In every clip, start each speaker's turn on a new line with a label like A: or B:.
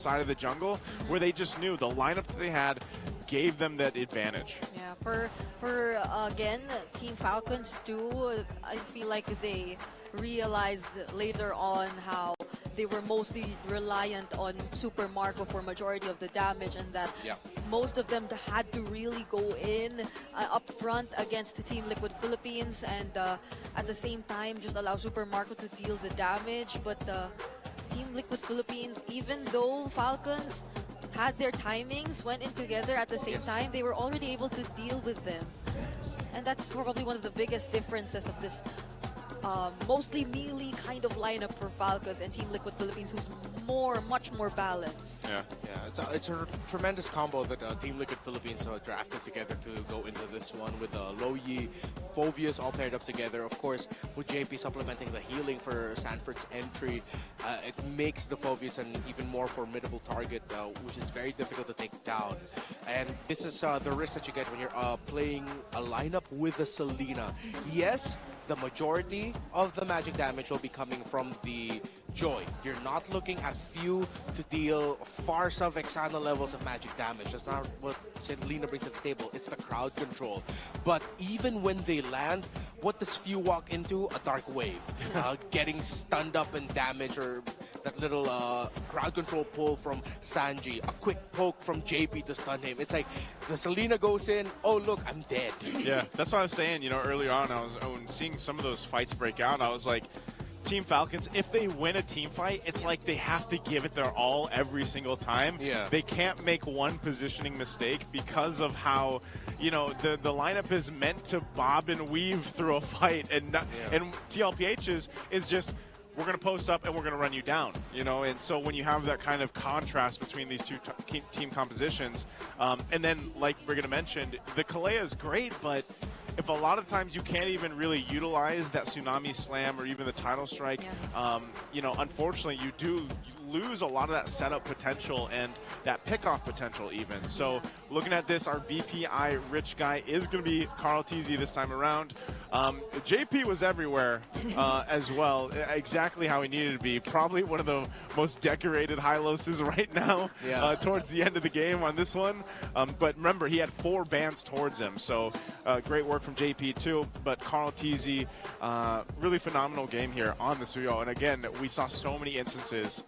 A: side of the jungle where they just knew the lineup that they had gave them that advantage.
B: Yeah, for again, Team Falcons too, I feel like they realized later on how they were mostly reliant on Super Marco for majority of the damage, and that most of them had to really go in up front against the Team Liquid Philippines, and at the same time just allow Super Marco to deal the damage. But Team Liquid Philippines, even though Falcons had their timings, went in together at the same time, they were already able to deal with them. And that's probably one of the biggest differences of this mostly melee kind of lineup for Falcons and Team Liquid Philippines, who's much more balanced.
C: Yeah, it's a tremendous combo that Team Liquid Philippines drafted together to go into this one with Loyi, Phoveus all paired up together. Of course, with JP supplementing the healing for Sanford's entry, it makes the Phoveus an even more formidable target, which is very difficult to take down. And this is the risk that you get when you're playing a lineup with a Selena. Yes, the majority of the magic damage will be coming from the Joy. You're not looking at few to deal far sub-Vexana levels of magic damage. That's not what Selena brings to the table. It's the crowd control. But even when they land, what does few walk into? A dark wave. Getting stunned up and damage, or that little crowd control pull from Sanji. A quick poke from JP to stun him. It's like the Selena goes in, oh look, I'm dead.
A: Yeah, that's what I was saying, earlier on. When seeing some of those fights break out, I was like, Team Falcons, if they win a team fight, it's like they have to give it their all every single time.
C: Yeah.
A: They can't make one positioning mistake because of how, the lineup is meant to bob and weave through a fight, and TLPH is just, we're going to post up and we're going to run you down, and so when you have that kind of contrast between these two team compositions, and then like Brigida mentioned, the Kalea is great, but if a lot of times you can't even really utilize that Tsunami Slam or even the Tidal Strike, unfortunately you lose a lot of that setup potential and that pickoff potential even. So looking at this, our VPI rich guy is going to be Carl TZ this time around. JP was everywhere as well, exactly how he needed to be. Probably one of the most decorated Hyloses right now towards the end of the game on this one. But remember, he had 4 bans towards him, so great work from JP too. But Carl TZ, really phenomenal game here on the Suyo. And again, we saw so many instances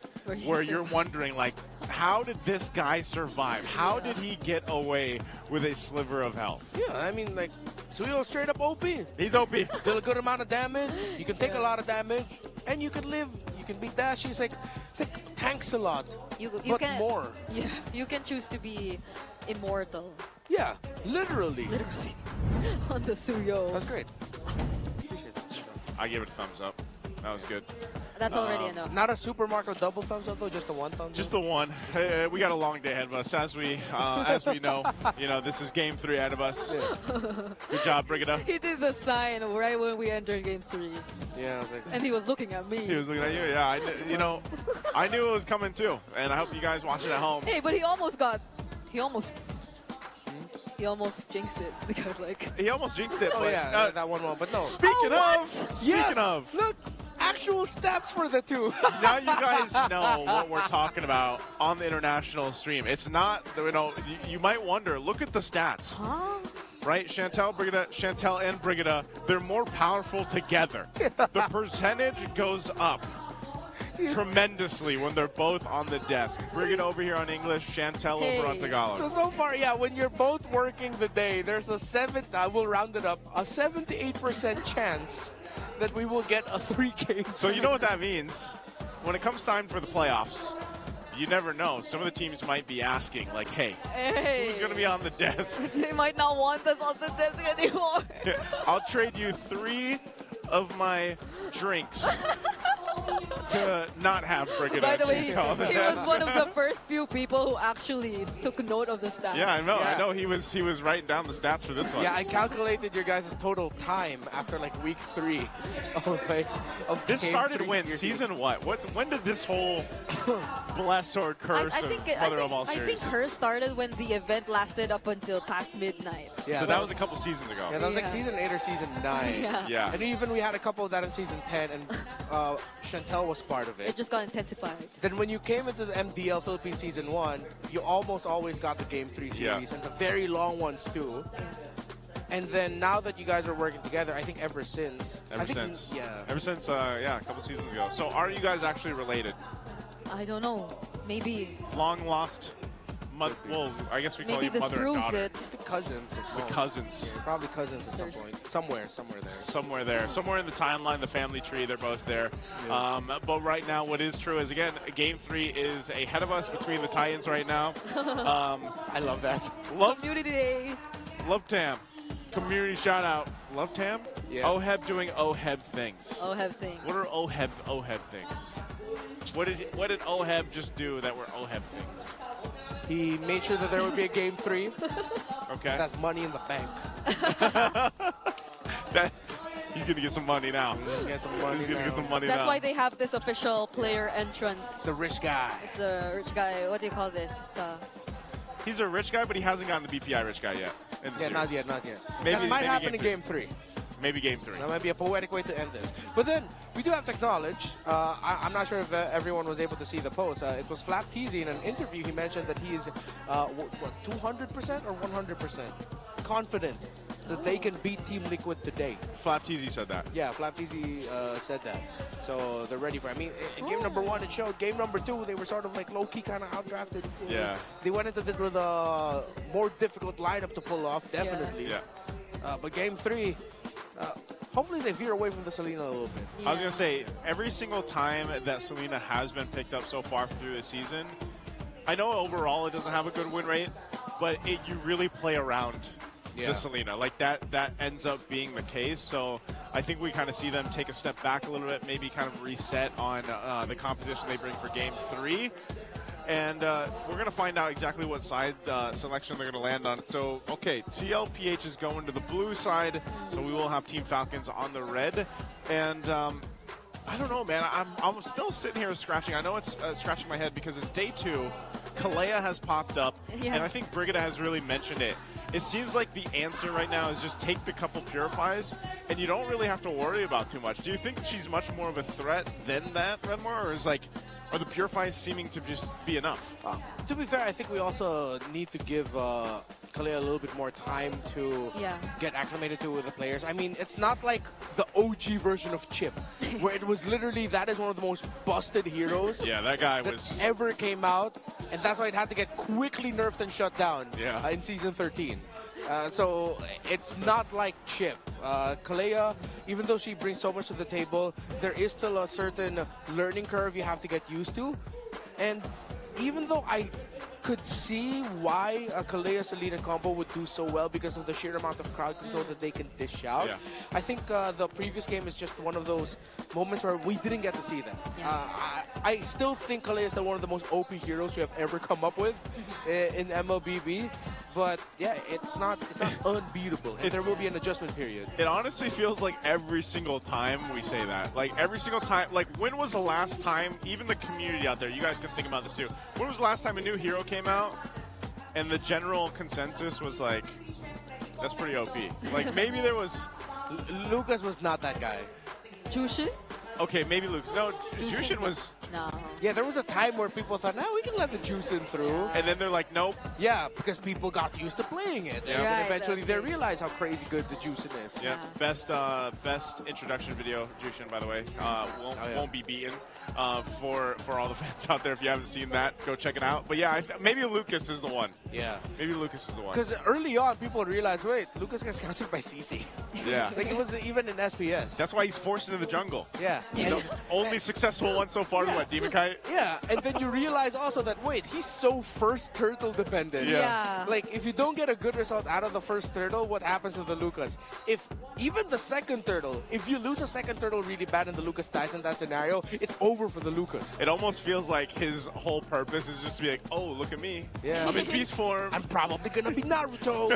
A: where you're wondering, like, how did this guy survive? How did he get away with a sliver of health?
C: Yeah, I mean, like, Suyo straight up OP.
A: He's OP.
C: Still a good amount of damage. You can take a lot of damage, and you can live. You can beat Dashi. It's like tanks a lot, but
B: can,
C: more.
B: Yeah, you can choose to be immortal.
C: Yeah, literally.
B: Literally. On the Suyo.
C: That's great. Appreciate that.
B: Yes.
A: I give it a thumbs up. That was good.
B: That's already enough.
C: Not a Super Marco double thumbs up though, just the one thumbs
A: Just
C: up?
A: the one. We got a long day ahead of us, as we know. This is game 3 ahead of us. Yeah. Good job, Brigida.
B: He did the sign right when we entered game 3.
C: Yeah, I was like,
B: and he was looking at me.
A: He was looking at you. Yeah, I knew it was coming too, and I hope you guys watch it at home.
B: Hey, but he almost jinxed it because
A: he almost jinxed it.
C: Oh
A: but,
C: yeah, that one, but no.
A: Speaking of,
C: look, actual stats for the two.
A: Now you guys know what we're talking about on the international stream. It's not, you might wonder, look at the stats.
B: Huh?
A: Right? Chantel and Brigida, they're more powerful together. The percentage goes up tremendously when they're both on the desk. Brigida over here on English, Chantel over on Tagalog.
C: So far, yeah, when you're both working the day, there's I will round it up, a 78% chance that we will get a 3K.
A: So you know what that means? When it comes time for the playoffs, you never know. Some of the teams might be asking, like, hey, who's going to be on the desk?
B: They might not want us on the desk anymore.
A: I'll trade you 3 of my drinks to not have Brigida.
B: By the way, he was one of the first few people who actually took note of the stats.
A: Yeah, I know. Yeah. I know he was writing down the stats for this one.
C: Yeah, I calculated your guys' total time after like week 3. Of
A: this started when? Season what? When did this whole bless or curse of Mother of All series?
B: I think hers started when the event lasted up until past midnight.
A: Yeah, so that was a couple seasons ago.
C: Yeah, that was like season 8 or season 9.
B: Yeah.
C: And even we had a couple of that in season 10. And Chantel was part of
B: It
C: it.
B: just got intensified.
C: Then when you came into the MDL Philippines Season 1, you almost always got the Game 3 series and the very long ones too.
B: Yeah.
C: And then now that you guys are working together, I think ever since.
A: a couple seasons ago. So are you guys actually related?
B: I don't know. Maybe.
A: Long lost. Well, I guess we call
B: Maybe
A: you
B: this
A: mother and
B: proves
A: daughter.
B: it.
C: The cousins. at
A: The
C: most.
A: cousins.
C: Yeah, probably cousins at some point. Somewhere there.
A: Somewhere there. Somewhere in the timeline, the family tree, they're both there.
C: Yeah.
A: But right now, what is true is, again, Game 3 is ahead of us between the Titans right now.
C: I love that.
A: Love
B: Community Day.
A: Tam. Community shout out. Love Tam?
C: Yeah.
A: OHEB doing OHEB things.
B: OHEB things.
A: What are OHEB things? What did OHEB just do that were OHEB things?
C: He made sure that there would be a Game 3.
A: Okay.
C: That's money in the bank.
A: He's going to get some money now.
C: He's gonna get some money
A: He's going to
C: now.
A: get some money
B: That's
A: now.
B: why they have this official player entrance.
C: The rich guy.
B: It's the rich guy. What do you call this? It's
A: He's a rich guy, but he hasn't gotten the BPI rich guy yet. In the
C: Yeah,
A: series.
C: not yet, not yet.
A: Maybe-
C: that might
A: maybe
C: happen
A: Game
C: in Game 3.
A: Maybe Game 3.
C: That might be a poetic way to end this. But then, we do have to acknowledge, I'm not sure if everyone was able to see the post. It was Flap Teasy in an interview. He mentioned that he is, 200% or 100% confident that they can beat Team Liquid today.
A: Flap Teasy said that.
C: Yeah, Flap Teasy said that. So they're ready for it. I mean, in game number 1, it showed. Game number 2, they were sort of like low-key kind of outdrafted.
A: Yeah.
C: They went into this with a more difficult lineup to pull off, definitely.
A: Yeah.
C: But game 3, hopefully they veer away from the Selena a little bit.
B: yeah.
A: I was going to say, every single time that Selena has been picked up so far through the season, I know overall it doesn't have a good win rate, but you really play around the Selena. Like that ends up being the case. So I think we kind of see them take a step back a little bit, maybe kind of reset on the composition they bring for game 3. And we're going to find out exactly what side selection they're going to land on. So, okay, TLPH is going to the blue side, so we will have Team Falcons on the red. And I don't know, man. I'm still sitting here scratching. I know it's scratching my head because it's day 2. Kalea has popped up,
B: Yeah.
A: and I think Brigida has really mentioned it. It seems like the answer right now is just take the couple Purifies, and you don't really have to worry about too much. Do you think she's much more of a threat than that, Redmar, or are the Purifies seeming to just be enough?
C: To be fair, I think we also need to give Kalea a little bit more time to get acclimated to the players. I mean, it's not like the OG version of Chip, where it was literally, that is one of the most busted heroes
A: Yeah, that guy
C: that
A: was...
C: ever came out, and that's why it had to get quickly nerfed and shut down in Season 13. So it's not like Chip. Kalea, even though she brings so much to the table, there is still a certain learning curve you have to get used to. And even though I could see why a Kalea-Selena combo would do so well because of the sheer amount of crowd control that they can dish out, I think the previous game is just one of those moments where we didn't get to see them. I still think Kalea is still one of the most OP heroes we have ever come up with in MLBB. But yeah, it's not unbeatable, and there will be an adjustment period.
A: It honestly feels like every single time we say that. Like every single time, like when was the last time, even the community out there, you guys can think about this too. When was the last time a new hero came out and the general consensus was like, that's pretty OP? Like maybe there was...
C: Lucas was not that guy.
B: Jushin?
A: Okay, maybe Luke's. No, Jushin was...
B: No.
C: Yeah, there was a time where people thought, we can let the Jushin through.
A: And then they're like, nope.
C: Yeah, because people got used to playing it.
A: Yeah.
C: And
B: Right,
C: eventually
B: that's
C: they
B: it.
C: realized how crazy good the Jushin is.
A: Yeah, best introduction video, Jushin, by the way. Won't be beaten for all the fans out there. If you haven't seen that, go check it out. But yeah, maybe Lucas is the one.
C: Yeah.
A: Maybe Lucas is the one.
C: Because early on, people realized, wait, Lucas gets countered by CC.
A: Yeah.
C: Like, it was even in SPS.
A: That's why he's forced into the jungle.
C: Yeah.
A: The only successful one so far is what, Demon Kite?
C: Yeah, and then you realize also that, wait, he's so first turtle dependent.
B: Yeah.
C: Like, if you don't get a good result out of the first turtle, what happens to the Lucas? If even the second turtle, if you lose a second turtle really bad and the Lucas dies in that scenario, it's over for the Lucas.
A: It almost feels like his whole purpose is just to be like, oh, look at me.
C: Yeah.
A: I'm in beast form.
C: I'm probably gonna be Naruto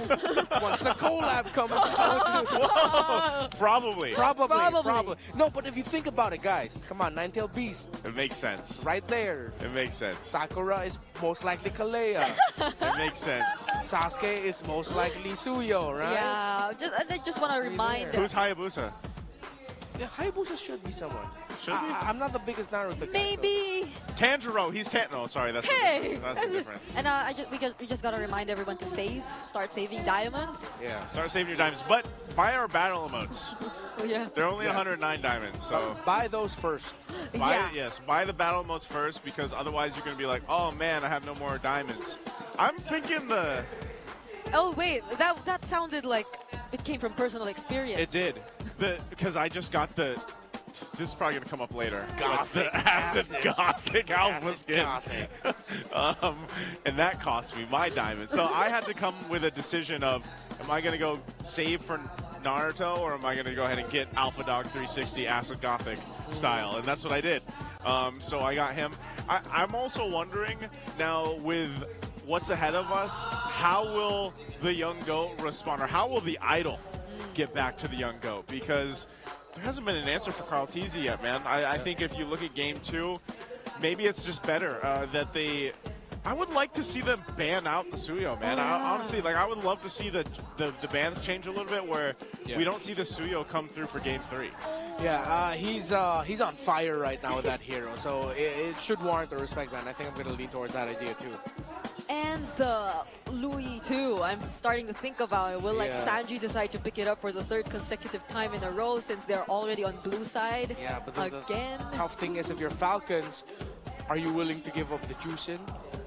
C: once the collab comes out.
A: Whoa, probably.
C: Probably. No, but if you think about it, guys, come on, Ninetale Beast,
A: It makes sense.
C: right there.
A: It makes sense.
C: Sakura is most likely Kalea.
A: It makes sense.
C: Sasuke is most likely Suyo, right?
B: Yeah, I just want to remind
A: Who's Hayabusa?
C: Yeah, Hayabusa should be someone.
A: Should he?
C: I'm not the biggest Naruto guy.
B: Maybe.
A: Tanjiro, he's No, sorry, that's
B: Hey!
A: that's different.
B: And we just gotta remind everyone to save. Start saving diamonds.
C: Yeah.
A: Start saving your diamonds, but buy our battle emotes.
B: Oh, yeah.
A: They're only 109 diamonds, so
C: Buy those first.
A: buy the battle emotes first, because otherwise you're gonna be like, oh man, I have no more diamonds. I'm thinking
B: Oh wait, that sounded like it came from personal experience.
A: it did because I just got the. This is probably gonna come up later.
C: Gothic
A: the acid gothic alpha
C: Acid
A: skin,
C: Gothic.
A: and that cost me my diamond. So I had to come with a decision of, am I gonna go save for Naruto, or am I gonna go ahead and get Alpha Dog 360 acid gothic style? And that's what I did. So I got him. I'm also wondering now, with what's ahead of us, how will the young goat respond, or how will the idol get back to the young goat? Because there hasn't been an answer for Carl Teasy yet, man. I think if you look at game 2, maybe it's just better that they. I would like to see them ban out the Suyo, man. Honestly, like, I would love to see the bans change a little bit, where we don't see the Suyo come through for game 3.
C: Yeah, he's on fire right now with that hero, so it should warrant a respect ban. I think I'm going to lean towards that idea too.
B: And the Louis too. I'm starting to think about it. Will like Sanji decide to pick it up for the 3rd consecutive time in a row, since they're already on blue side?
C: Yeah, but
B: again.
C: The tough thing is, if you're Falcons, are you willing to give up the Juicin?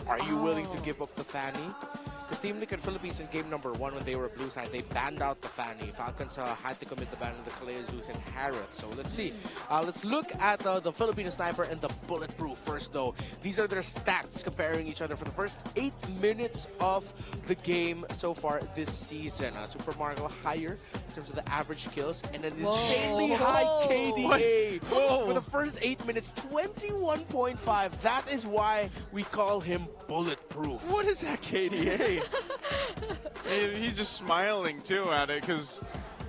C: Are you willing to give up the Fanny? Because Team Liquid Philippines in game number 1, when they were blue side, they banned out the Fanny. Falcons had to commit the ban of the Kalea Zeus and Harith. So let's see. Let's look at the Filipino Sniper and the Bulletproof first, though. These are their stats comparing each other for the first 8 minutes of the game so far this season. Super Mario higher in terms of the average kills, and an insanely high KDA for the first 8 minutes, 21.5. That is why we call him Bulletproof.
A: What is that KDA? He's just smiling too at it, because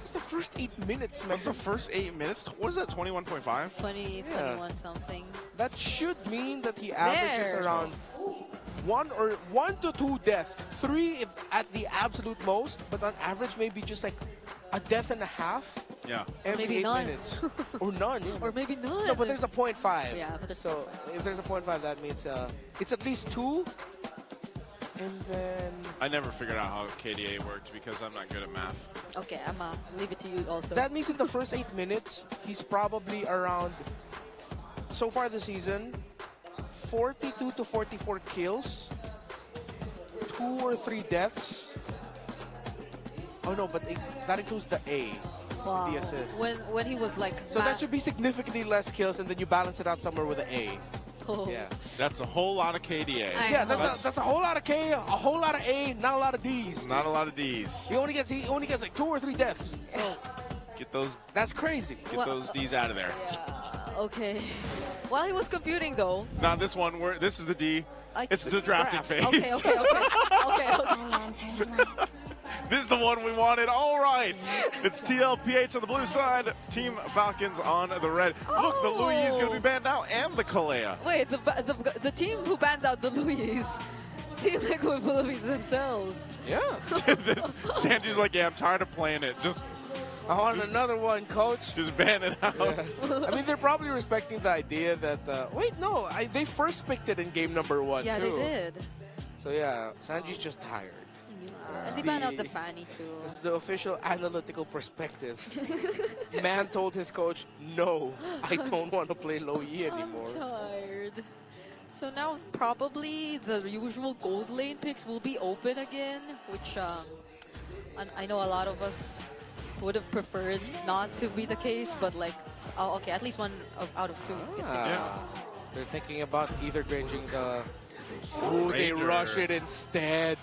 C: it's the first 8 minutes, man.
A: That's the first 8 minutes? What is that, 21.5?
B: 21 something.
C: That should mean that he averages around 1 to 2 deaths. 3 if at the absolute most, but on average maybe just like a death and a half.
A: Yeah.
C: Every
B: maybe
C: 8
B: none.
C: minutes. Or none. Yeah.
B: Or maybe none.
C: No, but there's a 0.5.
B: Yeah, but there's
C: so if there's a 0.5, that means it's at least 2. And then
A: I never figured out how KDA worked because I'm not good at math.
B: Okay, I'm leave it to you also.
C: That means in the first 8 minutes, he's probably around, so far this season, 42 to 44 kills, 2 or 3 deaths. Oh no, but that includes the A, the assist.
B: When he was like.
C: So that should be significantly less kills, and then you balance it out somewhere with an A. Yeah,
A: that's a whole lot of KDA.
C: Yeah, that's a whole lot of K, a whole lot of A, not a lot of Ds.
A: Not a lot of Ds.
C: He only gets like 2 or 3 deaths. So
A: get those.
C: That's crazy.
A: Get those Ds out of there.
B: Yeah. Okay. While he was computing though.
A: Now this one, this is the D. It's the drafting phase.
B: Okay.
A: This is the one we wanted. All right. It's TLPH on the blue side, Team Falcons on the red. Look, the Louis is going to be banned out, and the Kalea.
B: Wait, the team who bans out the Louis, Team Liquid Philippines themselves.
C: Yeah.
A: Sanji's like, yeah, I'm tired of playing it.
C: I want another one, coach.
A: Just ban it out.
C: Yeah. I mean, they're probably respecting the idea that... wait, no. They first picked it in game number 1,
B: yeah,
C: too.
B: they did.
C: So, yeah, Sanji's just tired.
B: And they banned out the Fanny, too.
C: It's the official analytical perspective. Man told his coach, no, I don't want to play low E anymore.
B: I'm tired. So now probably the usual gold lane picks will be open again, which I know a lot of us would have preferred not to be the case, but like, okay, at least one out of 2.
C: Yeah. They're thinking about either granging the... Ooh, they rush it instead.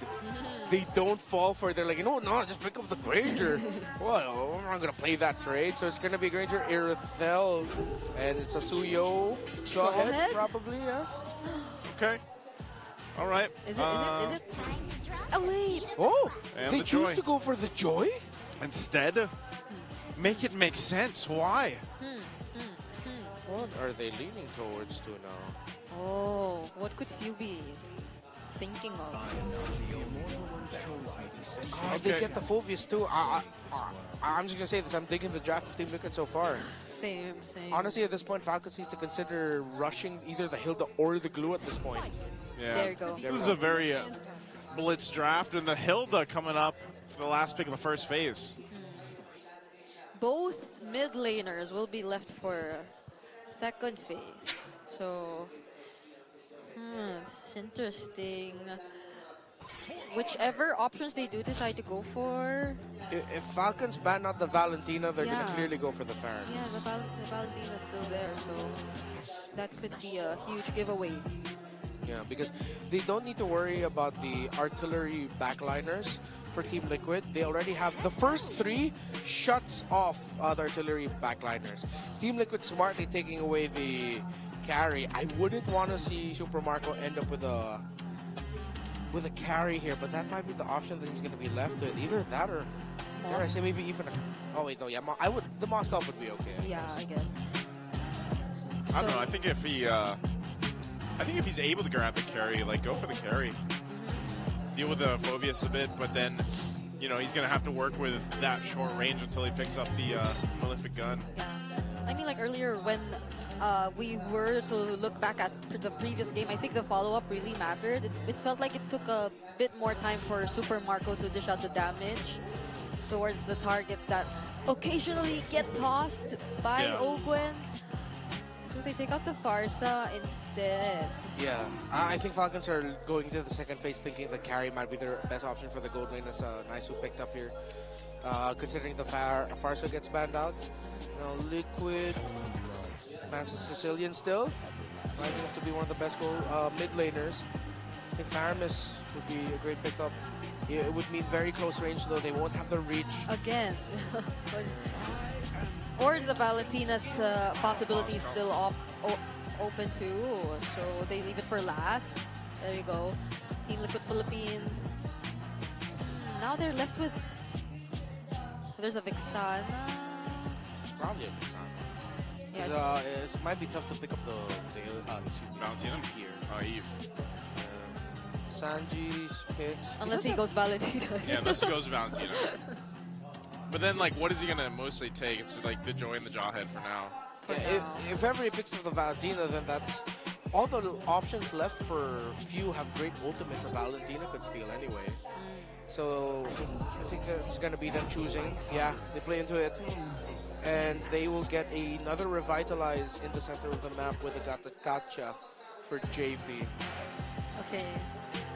C: They don't fall for it. They're like, no, just pick up the Granger. Well, I'm not going to play that trade. So it's going to be Granger, Irithel, and it's a Suyo. Jawhead, probably, yeah.
A: Okay. All right.
B: Is it? Oh, wait.
C: Oh,
A: and
C: they
A: the
C: choose
A: Joy.
C: to go for the Joy?
A: Instead, make it make sense. Why?
C: What are they leaning towards to now?
B: Oh, what could Few be? thinking of.
C: Oh, they get the Phobius too. I'm just gonna say this. I'm digging the draft of Team Liquid so far.
B: Same.
C: Honestly, at this point, Falcons needs to consider rushing either the Hilda or the Glue at this point.
A: Yeah.
B: There you go.
A: This is a very blitz draft, and the Hilda coming up for the last pick of the first phase.
B: Both mid laners will be left for second phase. So, this is interesting. Whichever options they do decide to go for.
C: If Falcons ban out the Valentina, they're
B: Yeah.
C: gonna clearly go for the Pharynx.
B: Yeah, the Valentina is still there, so that could be a huge giveaway.
C: Yeah, because they don't need to worry about the artillery backliners for Team Liquid. They already have the first 3 shuts off the artillery backliners. Team Liquid smartly taking away the carry. I wouldn't want to see Super Marco end up with a carry here, but that might be the option that he's going to be left with. Either that or dare I say maybe even oh wait, no, yeah, the Moscow would be okay.
B: Yeah, I guess.
A: I don't know. I think if he's able to grab the carry, like go for the carry. Deal with the Phobius a bit, but then, you know, he's going to have to work with that short range until he picks up the Malefic gun.
B: Yeah. I mean, like earlier when we were to look back at the previous game, I think the follow-up really mattered. It felt like it took a bit more time for Super Marco to dish out the damage towards the targets that occasionally get tossed by Ogwen. So they take out the Farsa instead.
C: Yeah, I think Falcons are going to the second phase thinking the carry might be their best option for the gold lane, as Nice who picked up here. Considering the Farsa gets banned out. Now Liquid, Manson Sicilian still, rising up to be one of the best mid laners. I think Faramis would be a great pickup. Yeah, it would mean very close range, though they won't have the reach.
B: Again. Or the Valentina's possibility is still open too, so they leave it for last. There you go. Team Liquid Philippines. Now they're left with... There's a Vixana.
C: It's probably a Vixana.
B: Yeah,
C: it might be tough to pick up the
A: Valentina
C: here.
A: Oh, Eve.
C: Sanji's picks.
B: unless he goes Valentina.
A: Yeah, unless he goes Valentina. But then, like, what is he gonna mostly take? It's like the Joy and the Jawhead for now.
C: Yeah, if ever he picks up the Valentina, then that's all the options left for few have great ultimates. A Valentina could steal anyway. So I think it's gonna be them choosing. Yeah, they play into it, and they will get another revitalize in the center of the map with a Gotcha for JP.
B: Okay,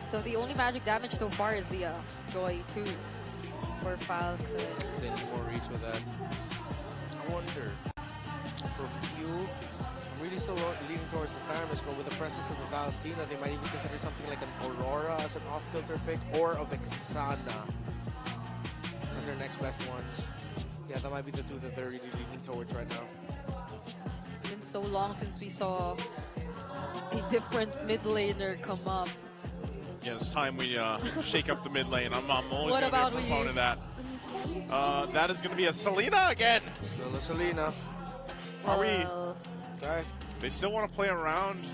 B: so the only magic damage so far is the Joy 2 for Falcons.
C: They need more reach with that. I wonder, for few, I'm really still leaning towards the Faramis, but with the presence of the Valentina, they might even consider something like an Aurora as an off-filter pick, or a Vexana as their next best ones. Yeah, that might be the two that they're really leaning towards right now.
B: It's been so long since we saw a different mid laner come up.
A: Yeah, it's time we shake up the mid lane. I'm always
B: What
A: going to be a
B: about
A: proponent
B: we?
A: of that. That is going to be a Selena again.
C: Still a Selena.
A: Are we?
C: Okay.
A: They still want to play around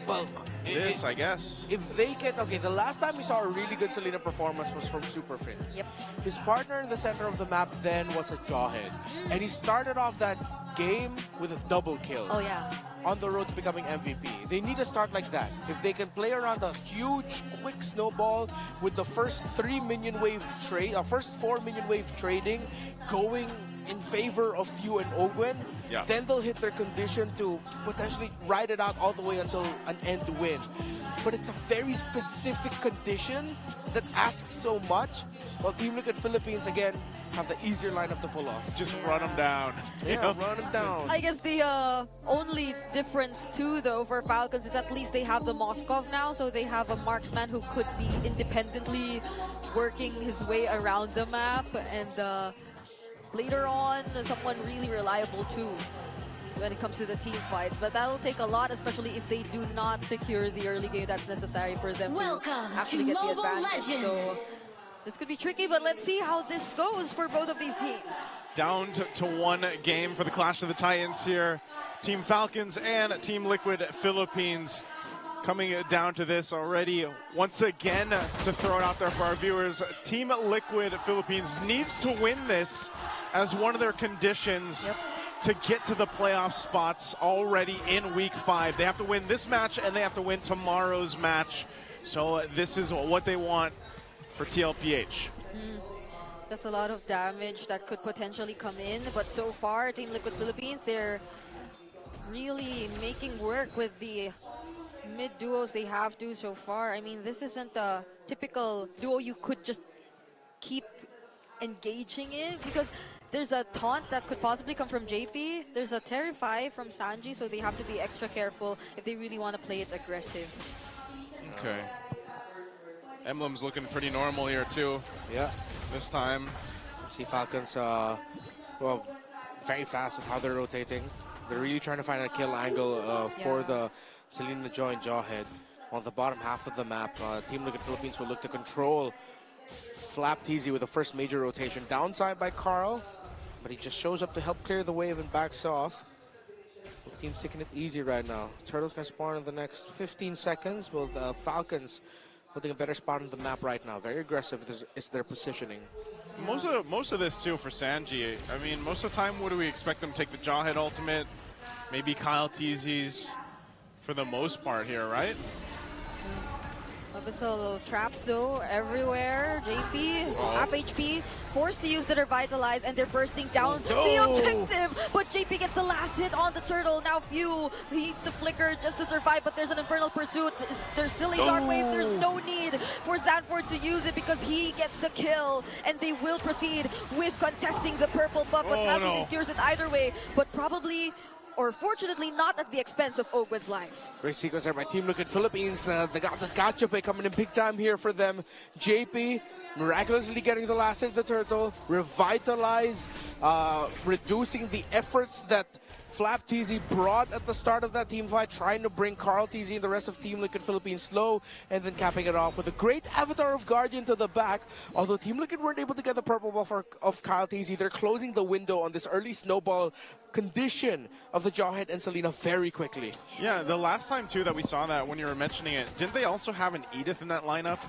C: Well,
A: this, I guess.
C: if they can, okay, the last time we saw a really good Selena performance was from Super Fins.
B: Yep.
C: His partner in the center of the map then was a Jawhead. And he started off that game with a double kill.
B: Oh yeah.
C: On the road to becoming MVP. They need to start like that. If they can play around a huge, quick snowball with the first 3 minion wave trade, first 4 minion wave trading going in favor of Few and Ogwen, then they'll hit their condition to potentially ride it out all the way until an end win. But it's a very specific condition that asks so much, while Team Liquid Philippines, again, have the easier lineup to pull off.
A: Just run them down.
C: Yeah, run them down.
B: I guess the only difference too, though, for Falcons is at least they have the Moskov now, so they have a marksman who could be independently working his way around the map, and later on, someone really reliable too when it comes to the team fights. But that'll take a lot, especially if they do not secure the early game that's necessary for them to actually get the advantage. So this could be tricky, but let's see how this goes for both of these teams.
A: Down to one game for the Clash of the Titans here. Team Falcons and Team Liquid Philippines coming down to this already. Once again, to throw it out there for our viewers, Team Liquid Philippines needs to win this as one of their conditions to get to the playoff spots already in week 5. They have to win this match and they have to win tomorrow's match. So this is what they want for TLPH.
B: That's a lot of damage that could potentially come in, but so far, Team Liquid Philippines, they're really making work with the mid duos they have to so far. I mean, this isn't a typical duo you could just keep engaging in, because there's a taunt that could possibly come from JP. There's a Terrify from Sanji, so they have to be extra careful if they really want to play it aggressive.
A: Okay. Emblem's looking pretty normal here too.
C: Yeah.
A: This time.
C: See Falcons, well, very fast with how they're rotating. They're really trying to find a kill angle for the Selena join Jawhead. On the bottom half of the map, Team Liquid Philippines will look to control Flap TZ with the first major rotation. Downside by Carl, but he just shows up to help clear the wave and backs off. The team's taking it easy right now. Turtles can spawn in the next 15 seconds, with Falcons holding a better spot on the map right now. Very aggressive is their positioning.
A: Most of this too for Sanji. I mean, most of the time, what do we expect them to take the Jawhead ultimate? Maybe Kyle TZ's for the most part here, right?
B: Abyssal traps though everywhere. JP, half HP, forced to use the Revitalize, and they're bursting down the objective. But JP gets the last hit on the turtle. Now Few needs to flicker just to survive, but there's an Infernal Pursuit. There's still a Dark Wave. There's no need for Zanford to use it because he gets the kill, and they will proceed with contesting the purple buff. But Kalki secures it either way, but probably, or fortunately not at the expense of Ogwen's life.
C: Great sequence there by Team Liquid Philippines. They got the gotcha pick coming in big time here for them. JP miraculously getting the last hit of the turtle. Revitalize, reducing the efforts that Flap TZ brought at the start of that team fight, trying to bring Carl TZ and the rest of Team Liquid Philippines slow, and then capping it off with a great Avatar of Guardian to the back. Although Team Liquid weren't able to get the purple buff of Kyle TZ, they're closing the window on this early snowball condition of the Jawhead and Selena very quickly.
A: Yeah, the last time too that we saw that, when you were mentioning it, didn't they also have an Edith in that lineup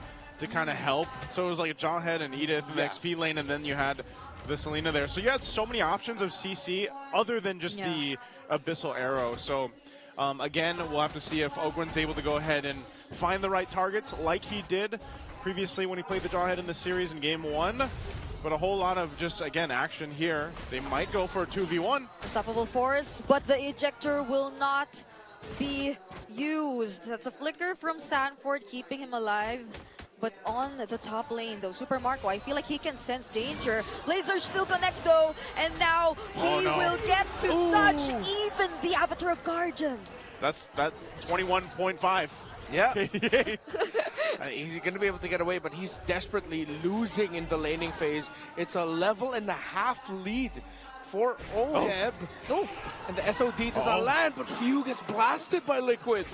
A: to kind of help? So it was like a Jawhead and Edith in the XP lane, and then you had the Selena there. So you had so many options of CC other than just the Abyssal Arrow. So again, we'll have to see if Ogwen's able to go ahead and find the right targets like he did previously when he played the Jawhead in the series in Game 1. But a whole lot of just, again, action here. They might go for a 2v1.
B: Unstoppable Force, but the ejector will not be used. That's a flicker from Sanford, keeping him alive. But on the top lane, though, Super Marco, I feel like he can sense danger. Laser still connects, though, and now he will get to touch even the Avatar of Guardian.
A: That's 21.5.
C: Yeah. He's going to be able to get away, but he's desperately losing in the laning phase. It's a level and a half lead for Oheb. And the SOD does not land, but Few gets blasted by Liquid.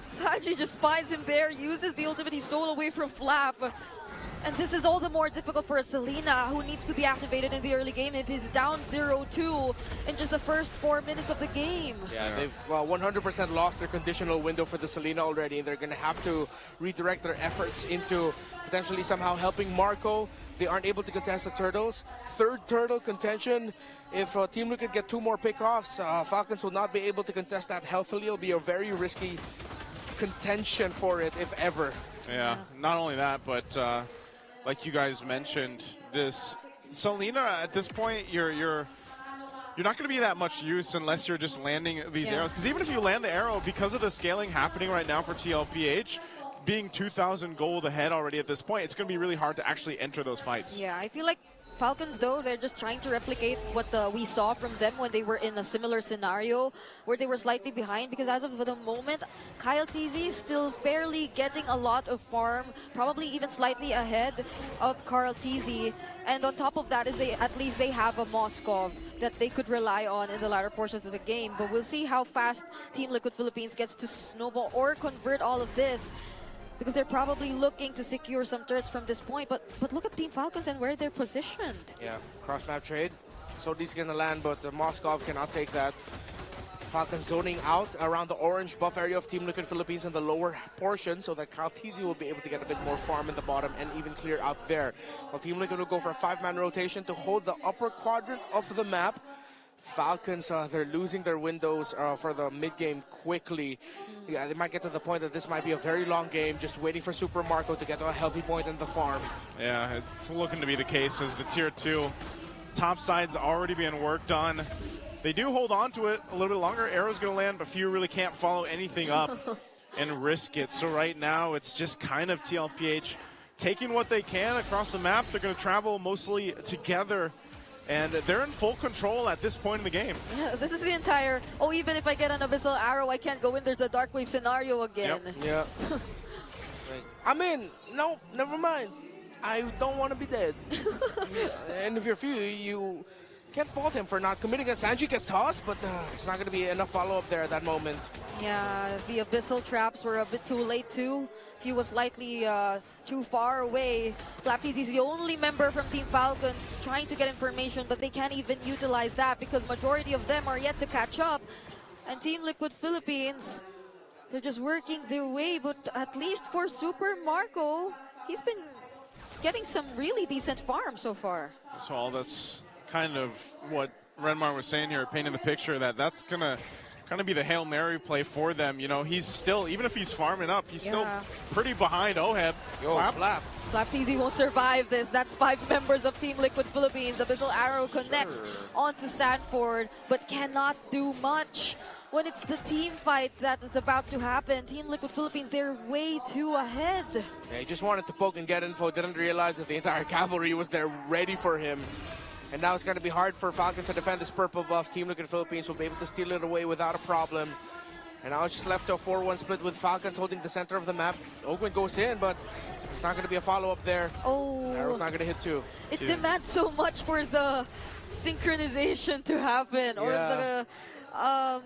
B: Sanji just finds him there, uses the ultimate he stole away from Flap. And this is all the more difficult for a Selena, who needs to be activated in the early game if he's down 0-2 in just the first 4 minutes of the game.
C: Yeah, they've 100% lost their conditional window for the Selena already, and they're going to have to redirect their efforts into potentially somehow helping Marco. They aren't able to contest the Turtles. Third Turtle contention. If Team Liquid get 2 more pickoffs, Falcons will not be able to contest that healthily. It'll be a very risky contention for it, if ever.
A: Yeah, not only that, but like you guys mentioned, this Selena at this point, you're not going to be that much use unless you're just landing these arrows. Because even if you land the arrow, because of the scaling happening right now for TLPH, being 2,000 gold ahead already at this point, it's going to be really hard to actually enter those fights.
B: Yeah, I feel like Falcons, though, they're just trying to replicate what we saw from them when they were in a similar scenario where they were slightly behind, because as of the moment, Kyle TZ is still fairly getting a lot of farm, probably even slightly ahead of Carl TZ. And on top of that is at least they have a Moskov that they could rely on in the latter portions of the game. But we'll see how fast Team Liquid Philippines gets to snowball or convert all of this, because they're probably looking to secure some turrets from this point. But look at Team Falcons and where they're positioned.
C: Yeah, cross-map trade. So this is going to land, but Moskov cannot take that. Falcons zoning out around the orange buff area of Team Liquid Philippines in the lower portion so that Calteezy will be able to get a bit more farm in the bottom and even clear out there. While Team Liquid will go for a 5-man rotation to hold the upper quadrant of the map. Falcons, they're losing their windows for the mid-game quickly. Yeah, they might get to the point that this might be a very long game, just waiting for Super Marco to get to a healthy point in the farm.
A: Yeah, it's looking to be the case as the Tier 2 top side's already being worked on. They do hold on to it a little bit longer. Arrow's going to land, but Few really can't follow anything up and risk it. So right now, it's just kind of TLPH taking what they can across the map. They're going to travel mostly together, and they're in full control at this point in the game.
B: Yeah, this is the entire, oh, even if I get an Abyssal Arrow, I can't go in. There's a Dark Wave scenario again.
A: Yep.
C: Yeah. I'm in. No, never mind. I don't want to be dead. And if you're Few, you can't fault him for not committing it. Sanji gets tossed, but it's not going to be enough follow-up there at that moment.
B: Yeah, the Abyssal traps were a bit too late too. He was slightly too far away. Flapteasy is the only member from Team Falcons trying to get information, but they can't even utilize that because majority of them are yet to catch up. And Team Liquid Philippines, they're just working their way, but at least for Super Marco, he's been getting some really decent farm so far.
A: So that's kind of what Renmar was saying here, painting the picture that that's gonna kind of be the Hail Mary play for them. You know, he's still, even if he's farming up, he's still pretty behind Oheb.
B: Flapteasy won't survive this. That's 5 members of Team Liquid Philippines. Abyssal Arrow connects onto Sanford, but cannot do much. When it's the team fight that is about to happen, Team Liquid Philippines, they're way too ahead.
C: Yeah, he just wanted to poke and get info, didn't realize that the entire cavalry was there ready for him. And now it's going to be hard for Falcons to defend this purple buff. Team Liquid Philippines will be able to steal it away without a problem. And now it's just left to a 4-1 split with Falcons holding the center of the map. Ogwin goes in, but it's not going to be a follow-up there.
B: Oh.
C: Arrow's not going to hit too.
B: It demands so much for the synchronization to happen, or the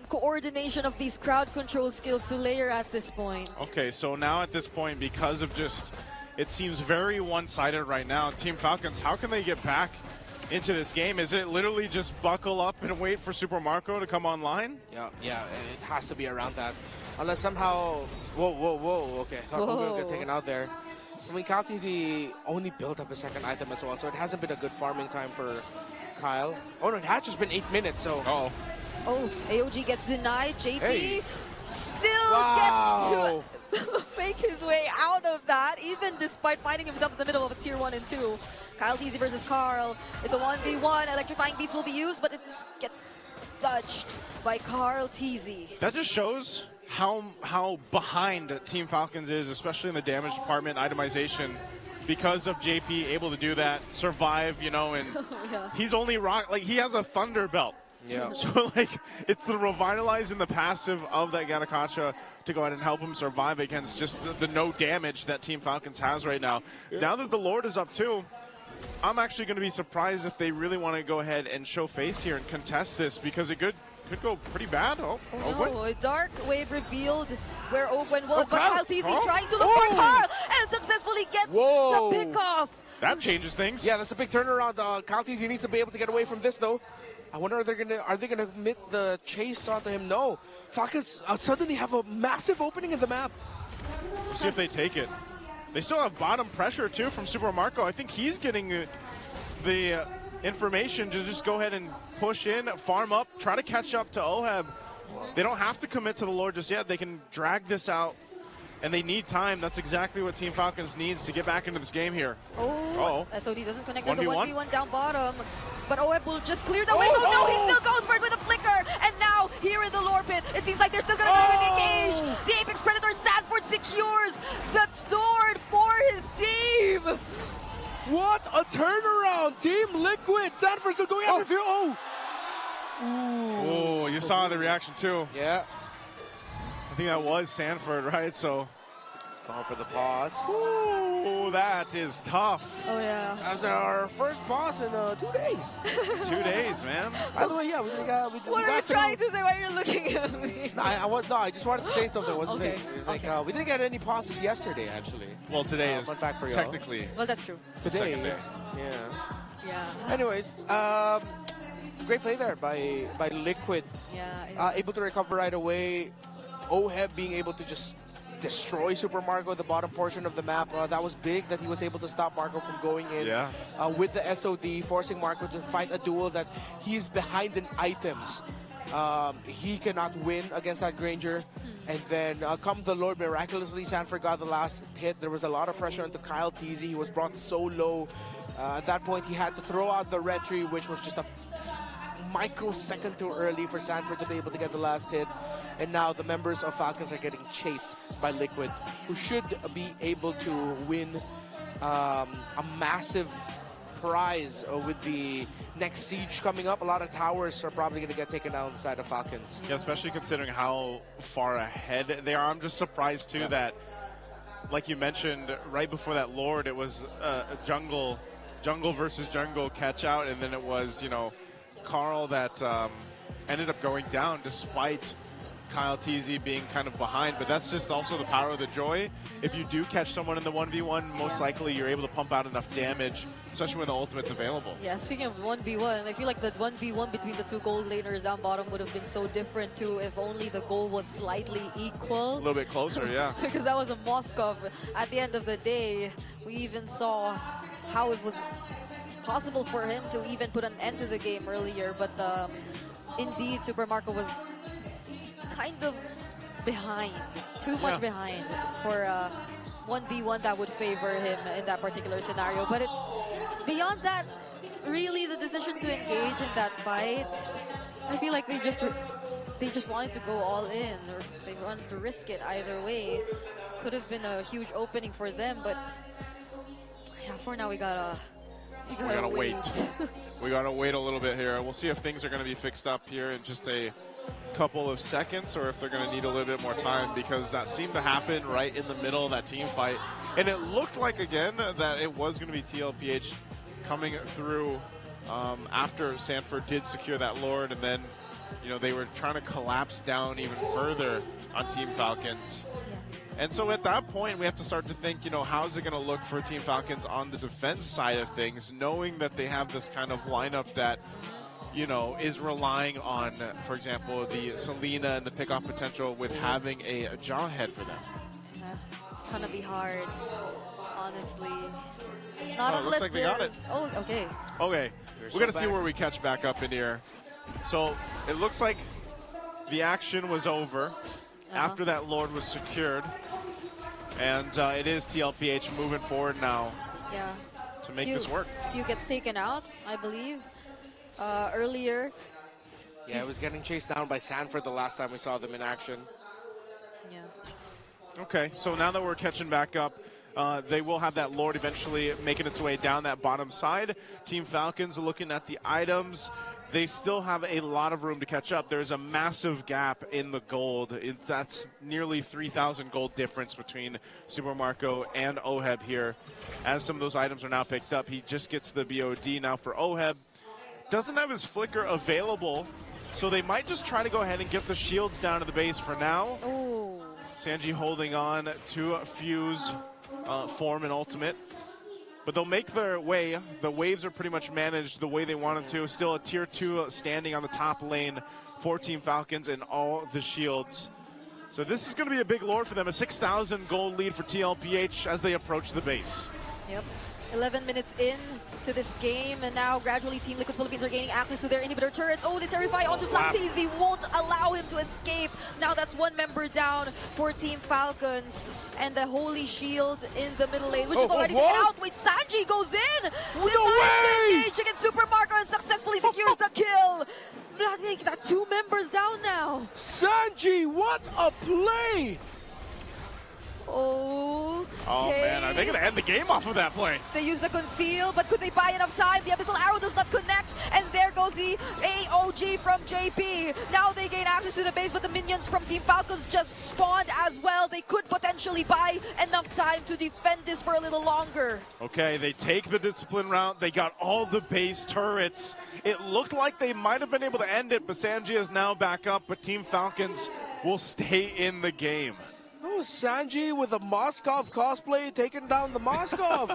B: coordination of these crowd control skills to layer at this point.
A: Okay, so now at this point, because of just, it seems very one-sided right now, Team Falcons, how can they get back into this game? Is it literally just buckle up and wait for Super Marco to come online?
C: Yeah, it has to be around that. Unless somehow, whoa, okay, I thought we were going to get taken out there. I mean, Calteezy only built up a second item as well, so it hasn't been a good farming time for Kyle. Oh no, it has just been 8 minutes, so.
B: Oh, AOG gets denied. JP still gets to make his way out of that, even despite finding himself in the middle of a tier 1 and 2. Calteezy versus Carl. It's a 1v1. Electrifying beats will be used, but it's gets dodged by Calteezy.
A: That just shows how behind Team Falcons is, especially in the damage department, itemization, because of JP able to do that, survive, you know, and he's only he has a Thunder Belt.
C: Yeah.
A: So, like, it's the revitalize and the passive of that Gatakacha to go ahead and help him survive against just the no damage that Team Falcons has right now. Now that the Lord is up too, I'm actually going to be surprised if they really want to go ahead and show face here and contest this, because it could go pretty bad.
B: No, a Dark Wave revealed where Ogwen was, but Calteezy trying to look for Carl and successfully gets the pick off.
A: That changes things.
C: Yeah, that's a big turnaround. Calteezy needs to be able to get away from this though. I wonder are they gonna commit the chase onto him? No. Falcons suddenly have a massive opening in the map.
A: We'll see if they take it. They still have bottom pressure too from Super Marco. I think he's getting the information to just go ahead and push in, farm up, try to catch up to Oheb. They don't have to commit to the Lord just yet. They can drag this out, and they need time. That's exactly what Team Falcons needs to get back into this game here.
B: SOD doesn't connect. There's a 1v1 down bottom. But Oheb will just clear the way. Oh no, he still goes for it with a flicker. And now, here in the lore pit, it seems like they're still going to engage. The Apex Predator Sanford secures the sword for his team.
C: What a turnaround. Team Liquid. Sanford still going after Few.
A: Oh, you saw the reaction too.
C: Yeah.
A: I think that was Sanford, right? So.
C: Going for the pause.
A: Ooh, that is tough.
B: Oh, yeah.
C: That's our first pause in 2 days.
A: 2 days, man.
C: By the way, yeah, we got
B: What are you trying to say? Why are you looking at me?
C: No, I just wanted to say something. It's like we didn't get any pauses yesterday, actually.
A: Well, today is
C: fun fact for
A: technically.
B: Well, that's true.
C: Today.
A: Second day.
C: Yeah.
B: Yeah.
C: Anyways, great play there by Liquid.
B: Yeah.
C: Able to recover right away. Oheb being able to just destroy Super Marco at the bottom portion of the map. That was big that he was able to stop Marco from going in with the SOD, forcing Marco to fight a duel that he's behind in items. He cannot win against that Granger. And then come the Lord, miraculously Sanford got the last hit. There was a lot of pressure onto Kyle TZ. He was brought so low. At that point, he had to throw out the retry, which was just a microsecond too early for Sanford to be able to get the last hit. And now the members of Falcons are getting chased by Liquid, who should be able to win a massive prize with the next siege coming up. A lot of towers are probably going to get taken down inside of Falcons.
A: Yeah, especially considering how far ahead they are. I'm just surprised too that, like you mentioned, right before that Lord, it was a jungle versus jungle catch out, and then it was, you know, Carl that ended up going down despite Kyle TZ being kind of behind. But that's just also the power of the Joy. If you do catch someone in the 1v1, most likely you're able to pump out enough damage, especially when the ultimate's available.
B: Yeah, speaking of 1v1, I feel like the 1v1 between the two gold laners down bottom would have been so different too if only the goal was slightly equal.
A: A little bit closer, yeah.
B: Because that was a Moskov. At the end of the day, we even saw how it was possible for him to even put an end to the game earlier, but indeed Super Marco was kind of behind, too much behind for 1v1 that would favor him in that particular scenario. But beyond that, really the decision to engage in that fight, I feel like they just wanted to go all in, or they wanted to risk it either way. Could have been a huge opening for them, but yeah, for now we gotta wait.
A: We gotta wait a little bit here. We'll see if things are gonna be fixed up here in just a couple of seconds, or if they're gonna need a little bit more time, because that seemed to happen right in the middle of that team fight. And it looked like, again, that it was gonna be TLPH coming through after Sanford did secure that Lord, and then, you know, they were trying to collapse down even further on Team Falcons. And so at that point, we have to start to think, you know, how's it going to look for Team Falcons on the defense side of things, knowing that they have this kind of lineup that, you know, is relying on, for example, the Selena and the pickoff potential with having a Jawhead for them.
B: Yeah, it's going to be hard, honestly. Not unless
A: looks like they got it.
B: Oh, okay.
A: Okay, we're going to see where we catch back up in here. So it looks like the action was over after that Lord was secured. And it is TLPH moving forward now to make this work.
B: Few gets taken out, I believe, earlier.
C: Yeah, it was getting chased down by Sanford the last time we saw them in action.
B: Yeah.
A: Okay, so now that we're catching back up, they will have that Lord eventually making its way down that bottom side. Team Falcons looking at the items. They still have a lot of room to catch up. There's a massive gap in the gold. That's nearly 3,000 gold difference between Super Marco and Oheb here. As some of those items are now picked up, he just gets the BOD now for Oheb. Doesn't have his flicker available, so they might just try to go ahead and get the shields down to the base for now.
B: Ooh.
A: Sanji holding on to Fuse form and ultimate. But they'll make their way. The waves are pretty much managed the way they want them to. Still a tier 2 standing on the top lane for Team Falcons and all the shields. So this is going to be a big Lord for them. A 6,000 gold lead for TLPH as they approach the base.
B: Yep. 11 minutes in to this game, and now gradually Team Liquid Philippines are gaining access to their inhibitor turrets. Oh, the Terrify onto Flat TZ won't allow him to escape. Now that's one member down for Team Falcons, and the Holy Shield in the middle lane, which is already taken out. Wait, Sanji goes in!
C: No way!
B: To engage against Super Marco and successfully secures the kill. That 2 members down now.
C: Sanji, what a play!
B: Oh,
A: man, are they going to end the game off of that play?
B: They use the conceal, but could they buy enough time? The Abyssal Arrow does not connect, and there goes the AOG from JP. Now they gain access to the base, but the minions from Team Falcons just spawned as well. They could potentially buy enough time to defend this for a little longer.
A: Okay, they take the discipline route. They got all the base turrets. It looked like they might have been able to end it, but Sanji is now back up, but Team Falcons will stay in the game.
C: Oh, Sanji with a Moskov cosplay taking down the Moskov.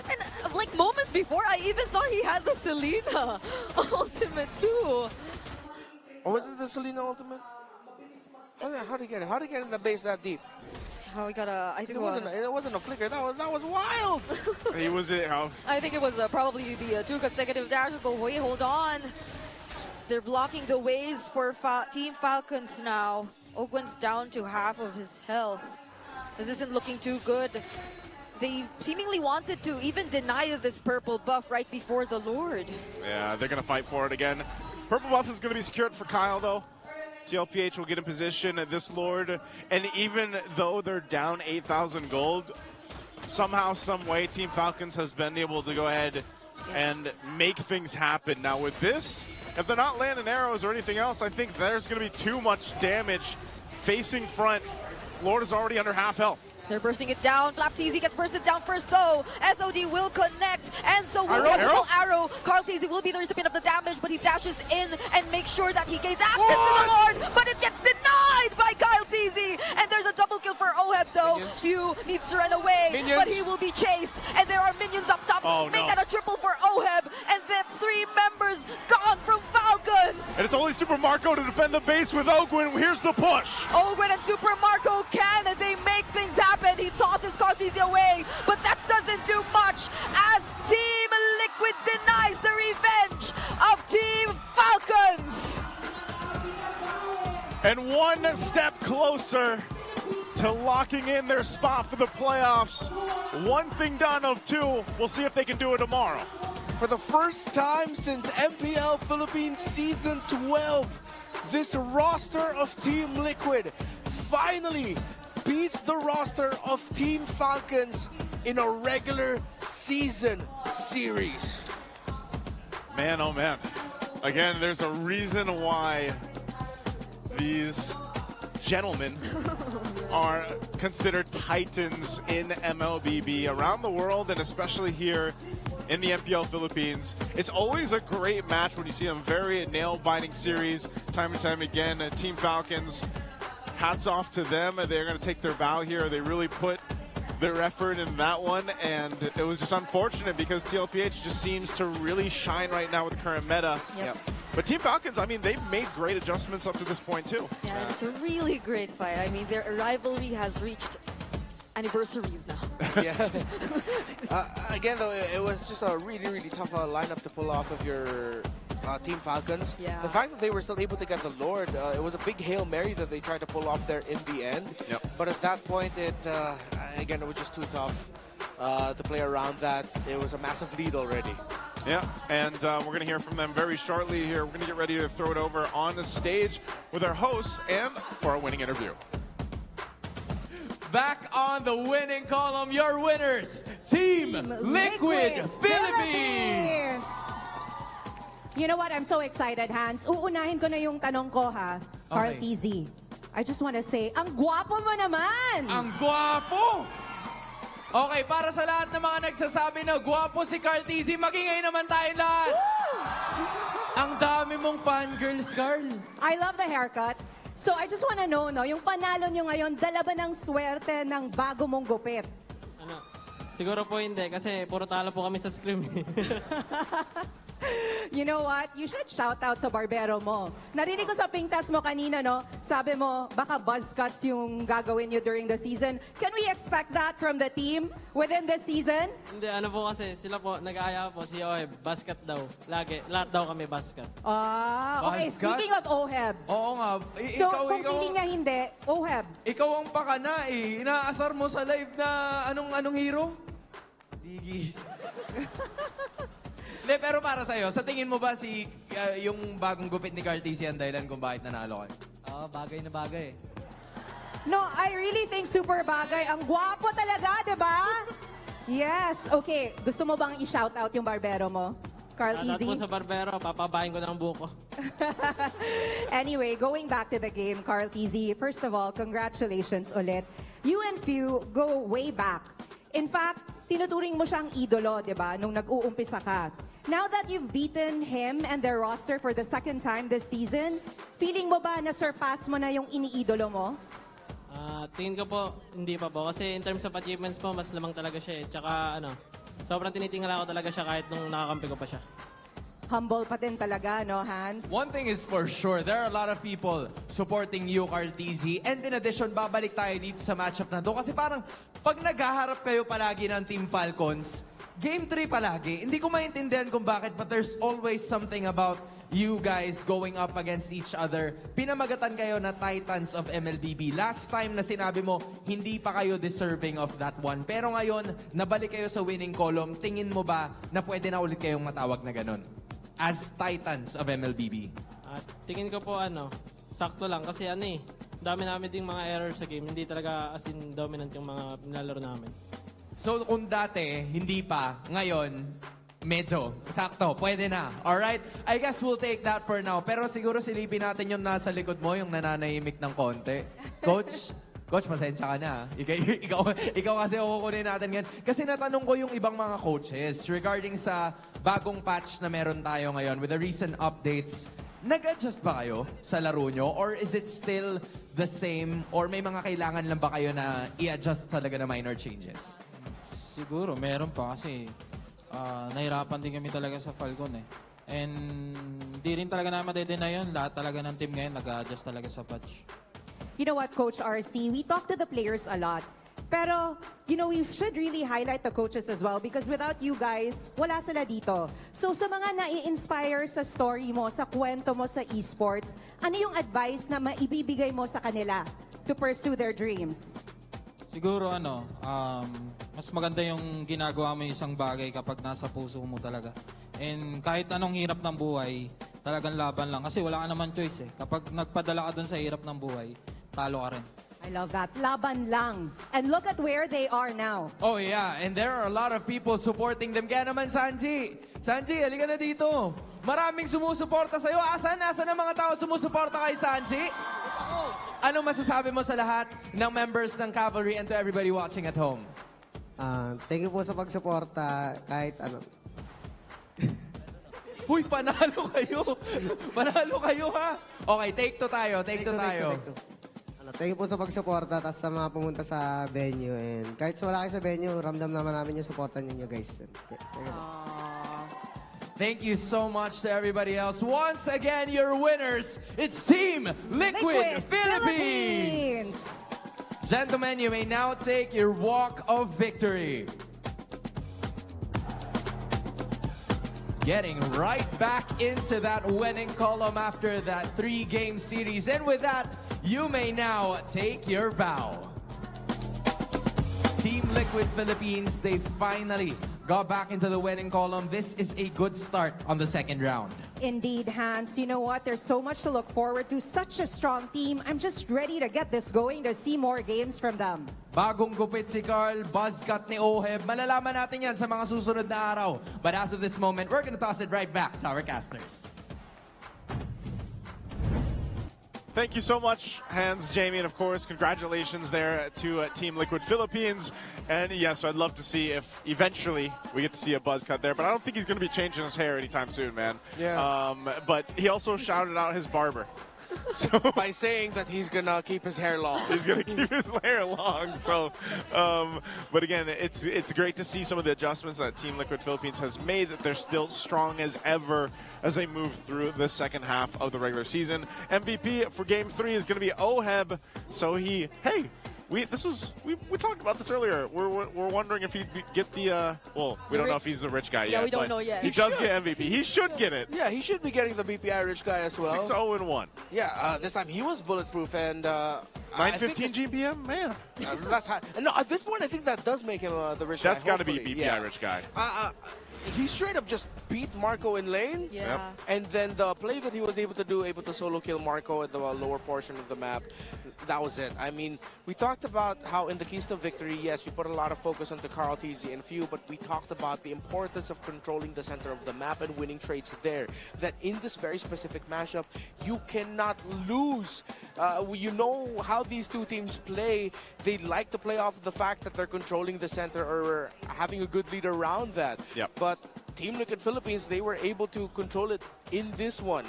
B: And like moments before, I even thought he had the Selena ultimate too.
C: Or was it the Selena ultimate? How did he get it? How did he get in the base that deep?
B: How we gotta, I think
C: It wasn't a flicker. That was wild.
A: He was it.
B: I think it was probably the 2 consecutive dashes, but wait, hold on. They're blocking the ways for Team Falcons now. Ogwen's down to half of his health. This isn't looking too good. They seemingly wanted to even deny this purple buff right before the Lord.
A: Yeah, they're going to fight for it again. Purple buff is going to be secured for Kyle, though. TLPH will get in position at this Lord. And even though they're down 8,000 gold, somehow, some way, Team Falcons has been able to go ahead and make things happen. Now with this, if they're not landing arrows or anything else, I think there's going to be too much damage facing front. Lord is already under half health.
B: They're bursting it down. FlapTZ gets bursted down first, though. SOD will connect, and so will Wonderful Arrow. Carl TZ will be the recipient of the damage, but he dashes in and makes sure that he gains access to the Lord, but it gets denied by Kyle TZ. And there's a double kill for Oheb, though. Few needs to run away, but he will be chased, and there are minions up top. Make that a triple for Oheb, and that's 3 members gone from Falcons.
A: And it's only Super Marco to defend the base with Ogwen. Here's the push.
B: Ogwen and Super Marco they make things happen. He tosses Cartesi away, but that doesn't do much as Team Liquid denies the revenge of Team Falcons.
A: And one step closer to locking in their spot for the playoffs. One thing done of 2. We'll see if they can do it tomorrow.
C: For the first time since MPL Philippines Season 12, this roster of Team Liquid finally beats the roster of Team Falcons in a regular season series.
A: Man, oh man. Again, there's a reason why these gentlemen are considered titans in MLBB around the world, and especially here in the MPL Philippines. It's always a great match when you see a very nail-biting series time and time again. Team Falcons, hats off to them. They're going to take their bow here. They really put their effort in that one, and it was just unfortunate because TLPH just seems to really shine right now with the current meta. But Team Falcons, I mean, they've made great adjustments up to this point too.
B: Yeah, it's a really great fight. I mean, their rivalry has reached anniversaries now.
C: Again, though, it was just a really, really tough lineup to pull off of your Team Falcons. The fact that they were still able to get the Lord, it was a big Hail Mary that they tried to pull off there in the end. But at that point, again, it was just too tough to play around that. It was a massive lead already.
A: Yeah, and we're going to hear from them very shortly here. We're going to get ready to throw it over on the stage with our hosts and for our winning interview.
D: Back on the winning column, your winners, Team Liquid Philippines!
E: You know what? I'm so excited, Hans. Uunahin ko na yung tanong ko, ha? Carl TZ. I just want to say, ang gwapo mo naman!
D: Ang gwapo! Okay, para sa lahat ng mga nagsasabi na gwapo si Carl TZ, magingay naman tayo lahat! Ang dami mong fangirls, Carl.
E: I love the haircut. So I just want to know, no, yung panalo nyo ngayon, dala ba ng swerte ng bago mong gupit?
F: Ano? Siguro po hindi, kasi puro talo po kami sa scrim.
E: You know what? You should shout out sa barbero mo. Narinig ko sa pingtas mo kanina, no? Sabi mo, baka buzz cuts yung gagawin nyo during the season. Can we expect that from the team within the season?
F: Hindi, ano po kasi, sila po, nag-aaya po si Oheb, basket daw. Lagi, lahat daw kami basket.
E: Okay.
D: Buzz cut?
E: Speaking of Oheb.
D: Oo nga.
E: So, kung feeling niya hindi, Oheb.
D: Ikaw ang pakana eh. Inaasar mo sa live na anong hero? Digi. Hindi, pero para sa'yo, sa tingin mo ba yung bagong gupit ni Carl TZ ang dahilan kung bakit nanalo kayo?
F: Oo, bagay na bagay.
E: No, I really think super bagay. Ang gwapo talaga, di ba? Yes. Okay. Gusto mo bang i-shout out yung barbero mo? Carl TZ?
F: Shoutout po sa barbero, papabahin ko ng buko.
E: Anyway, going back to the game, Carl TZ, first of all, congratulations ulit. You and Few go way back. In fact, tinuturing mo siyang idolo, di ba, nung nag-uumpisa ka. Now that you've beaten him and their roster for the second time this season, feeling mo ba na surpass mo na yung iniidolo mo?
F: Tingin ko po, hindi pa po. Kasi in terms of achievements po, mas lamang talaga siya eh. Tsaka sobrang tinitingala ko talaga siya kahit nung nakakampi ko pa siya.
E: Humble pa din talaga, no, Hans?
D: One thing is for sure, there are a lot of people supporting you, Cartizzi. And in addition, babalik tayo dito sa matchup na to. Kasi parang pag naghaharap kayo palagi ng Team Falcons, Game 3 palagi, hindi ko maintindihan kung bakit, but there's always something about you guys going up against each other. Pinamagatan kayo na Titans of MLBB. Last time na sinabi mo, hindi pa kayo deserving of that one. Pero ngayon, nabalik kayo sa winning column. Tingin mo ba na pwede na ulit kayong matawag na ganun? As Titans of MLBB.
F: At tingin ko po sakto lang kasi dami namin ding mga errors sa game. Hindi talaga as in dominant yung mga nilalaro namin.
D: So kung dati, hindi pa, ngayon, medyo, sakto, pwede na. Alright? I guess we'll take that for now. Pero siguro silipin natin yung nasa likod mo, yung nananahimik ng konti. Coach, pasensya ka na. Ikaw kasi kukunin natin yan. Kasi natanong ko yung ibang mga coaches regarding sa bagong patch na meron tayo ngayon with the recent updates. Nag-adjust ba kayo sa laro nyo? Or is it still the same? Or may mga kailangan lang ba kayo na i-adjust talaga na minor changes?
G: Siguro, meron pa kasi nahirapan din kami talaga sa Falcon eh. And di rin talaga namin madedena yun. Lahat talaga ng team ngayon nag-adjust talaga sa patch.
E: You know what, Coach RC, we talk to the players a lot. Pero, we should really highlight the coaches as well because without you guys, wala sila dito. So sa mga nai-inspire sa story mo, sa kwento mo sa esports, ano yung advice na maibibigay mo sa kanila to pursue their dreams?
G: Siguro mas maganda yung ginagawa mo yung isang bagay kapag nasa puso mo talaga. And kahit anong hirap ng buhay, talagang laban lang. Kasi wala ka naman choice eh. Kapag nagpadala ka dun sa hirap ng buhay, talo ka rin.
E: I love that. Laban lang. And look at where they are now.
D: Oh yeah, and there are a lot of people supporting them. Kaya naman, Sanji, halika na dito. Maraming sumusuporta sa'yo. Asan ang mga tao sumusuporta kay Sanji? Anong masasabi mo sa lahat ng members ng Cavalry and to everybody watching at home?
H: Thank you po sa pagsuporta kahit ano.
D: Uy, panalo kayo. Panalo kayo, ha? Okay, take two tayo. Take two tayo.
H: Thank you po sa pagsuporta at sa mga pumunta sa venue. And kahit wala kayo sa venue, ramdam naman namin yung supportan ninyo, guys.
D: Thank you so much to everybody else. Once again, your winners, it's Team Liquid Philippines. Gentlemen, you may now take your walk of victory. Getting right back into that winning column after that 3-game series. And with that, you may now take your bow. Team Liquid Philippines, they finally got back into the winning column. This is a good start on the second round.
E: Indeed, Hans. You know what? There's so much to look forward to. Such a strong team. I'm just ready to get this going to see more games from them.
D: Bagong gupit si Carl, buzzcut ni Oheb. Malalaman natin yan sa mga susunod na araw. But as of this moment, we're gonna toss it right back to our casters.
A: Thank you so much, Hans, Jamie, and of course, congratulations there to Team Liquid Philippines. And yes, I'd love to see if eventually we get to see a buzz cut there, but I don't think he's going to be changing his hair anytime soon, man.
C: Yeah.
A: But he also shouted out his barber. So
C: by saying that he's gonna keep his hair long.
A: He's gonna keep his hair long. So, but again, it's great to see some of the adjustments that Team Liquid Philippines has made. That they're still strong as ever as they move through the second half of the regular season. MVP for Game 3 is gonna be Oheb. So we talked about this earlier. We're wondering if he'd get the we don't know if he's the rich guy yet.
B: Yeah, we don't know yet.
A: He does get MVP. He should get it.
C: Yeah, he should be getting the BPI rich guy as well.
A: 6-0-1.
C: Yeah, this time he was bulletproof and
A: 915 GPM, man.
C: That's high. No, at this point I think that does make him the rich guy.
A: That's got to be BPI rich guy.
C: He straight up just beat Marco in lane.
B: Yeah. Yep.
C: And then the play that he was able to do, able to solo kill Marco at the lower portion of the map, that was it. I mean, we talked about how in the Keys to Victory, yes, we put a lot of focus on the Carl TZ and Few, but we talked about the importance of controlling the center of the map and winning trades there. That in this very specific matchup, you cannot lose. You know how these two teams play. They like to play off the fact that they're controlling the center or having a good lead around that.
A: Yep.
C: But Team Liquid Philippines, they were able to control it in this one.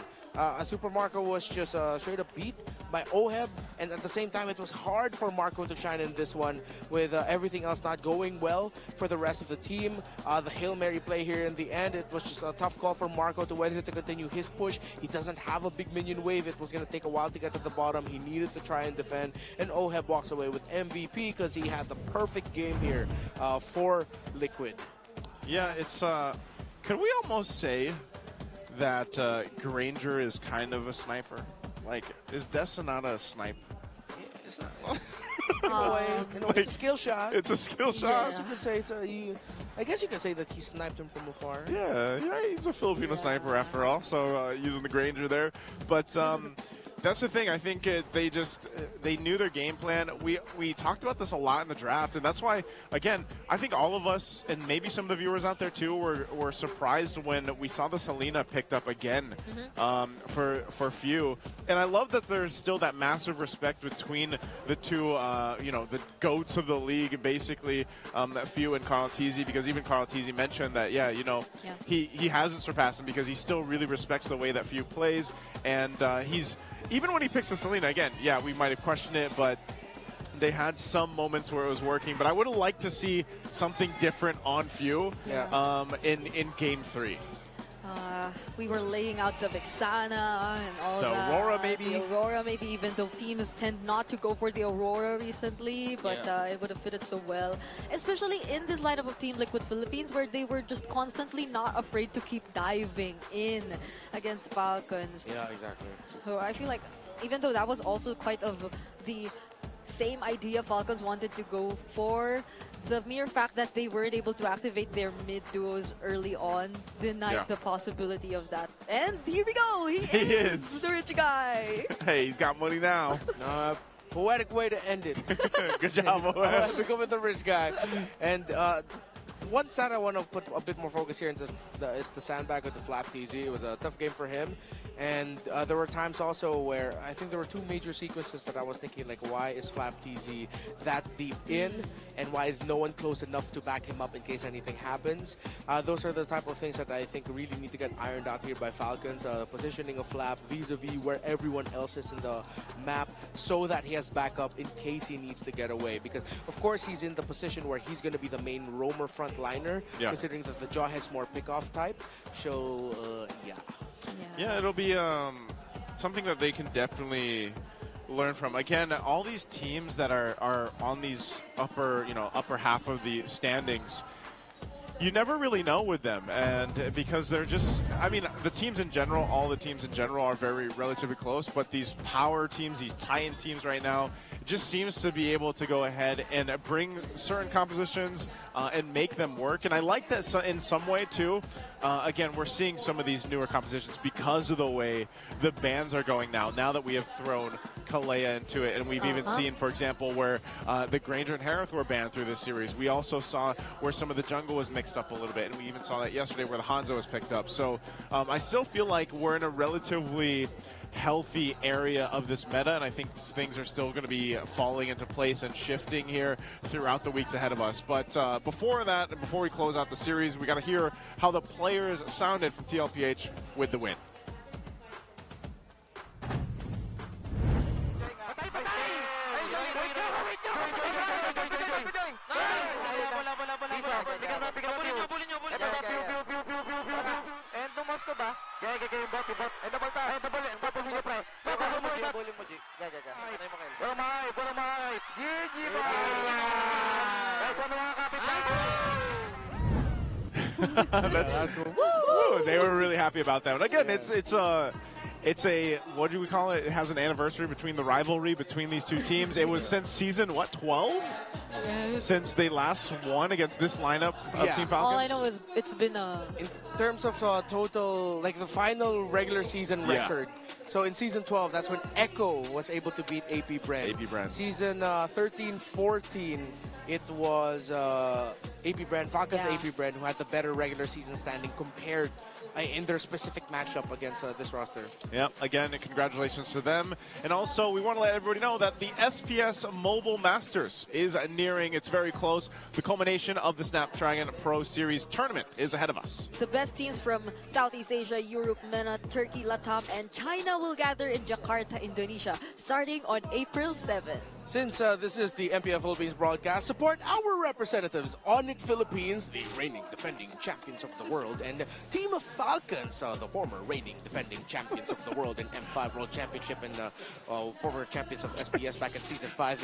C: Super Marco was just straight up beat by Oheb, and at the same time, it was hard for Marco to shine in this one with everything else not going well for the rest of the team. The Hail Mary play here in the end, it was just a tough call for Marco to whether to continue his push. He doesn't have a big minion wave. It was going to take a while to get to the bottom. He needed to try and defend, and Oheb walks away with MVP because he had the perfect game here for Liquid.
A: Yeah, it's, could we almost say that Granger is kind of a sniper? Like, is Desanata a snipe?
C: It's not. In a way, it's a skill shot.
A: It's a skill shot.
C: You could say it's I guess you could say that he sniped him from afar.
A: Yeah, he's a Filipino sniper after all, so using the Granger there. But that's the thing. I think they knew their game plan. We talked about this a lot in the draft, and that's why, again, I think all of us, and maybe some of the viewers out there too, were surprised when we saw the Selena picked up again for Few. And I love that there's still that massive respect between the two, the goats of the league, basically, Few and Carl Tizzy, because even Carl Tizzy mentioned that, he hasn't surpassed him because he still really respects the way that Few plays, and even when he picks the Selena, again, we might have questioned it, but they had some moments where it was working. But I would have liked to see something different on Few in Game 3.
B: We were laying out the Vexana and all that.
A: Aurora, maybe.
B: The Aurora, maybe, even though teams tend not to go for the Aurora recently, but it would have fitted so well. Especially in this lineup of Team Liquid Philippines, where they were just constantly not afraid to keep diving in against Falcons.
C: Yeah, exactly.
B: So I feel like, even though that was also quite of the same idea Falcons wanted to go for, the mere fact that they weren't able to activate their mid duos early on denied the possibility of that. And here we go! He is the rich guy!
A: Hey, he's got money now.
C: Poetic way to end it.
A: Good job, Oheb.
C: Becoming the rich guy. And one side I want to put a bit more focus here is the sandbag with the Flap TZ. It was a tough game for him. And there were times also where I think there were two major sequences that I was thinking, like, why is Flap TZ that deep in? And why is no one close enough to back him up in case anything happens? Those are the type of things that I think really need to get ironed out here by Falcons. Positioning of Flap vis-a-vis where everyone else is in the map so that he has backup in case he needs to get away. Because, of course, he's in the position where he's going to be the main roamer frontliner, considering that the Jaw has more pick-off type. So,
A: Yeah, it'll be something that they can definitely learn from. Again, all these teams that are on these upper half of the standings, you never really know with them, and because they're just, I mean, the teams in general, all the teams in general are very relatively close, but these power teams, these Titan teams right now, it just seems to be able to go ahead and bring certain compositions and make them work. And I like that in some way too. Again, we're seeing some of these newer compositions because of the way the bans are going now that we have thrown Kalea into it, and we've even seen, for example, where the Granger and Harith were banned through this series. We also saw where some of the jungle was mixed up a little bit, and we even saw that yesterday where the Hanzo was picked up. So I still feel like we're in a relatively healthy area of this meta, and I think things are still going to be falling into place and shifting here throughout the weeks ahead of us. But before that, and before we close out the series, we got to hear how the players sounded from TLPH with the win. That's cool. Woo, they were really happy about that. And again, it's a what do we call it? It has an anniversary between the rivalry between these two teams. It was since season 12 since they last won against this lineup of Team Falcons.
B: All I know is it's been
C: in terms of total, like the final regular season record. So in season 12, that's when Echo was able to beat AP Brand.
A: AP Brand.
C: Season 13-14, it was AP Bren, Falcons
B: Yeah.
C: AP Bren, who had the better regular season standing compared in their specific matchup against this roster.
A: Yep, again, congratulations to them. And also, we want to let everybody know that the SPS Mobile Masters is nearing. It's very close. The culmination of the Snapdragon Pro Series tournament is ahead of us.
B: The best teams from Southeast Asia, Europe, MENA, Turkey, Latam, and China will gather in Jakarta, Indonesia, starting on April 7th.
C: Since this is the MPF Philippines broadcast, support our representatives, Onyx Philippines, the reigning defending champions of the world, and Team Falcons, the former reigning defending champions of the world in M5 World Championship and former champions of SPS back in Season 5.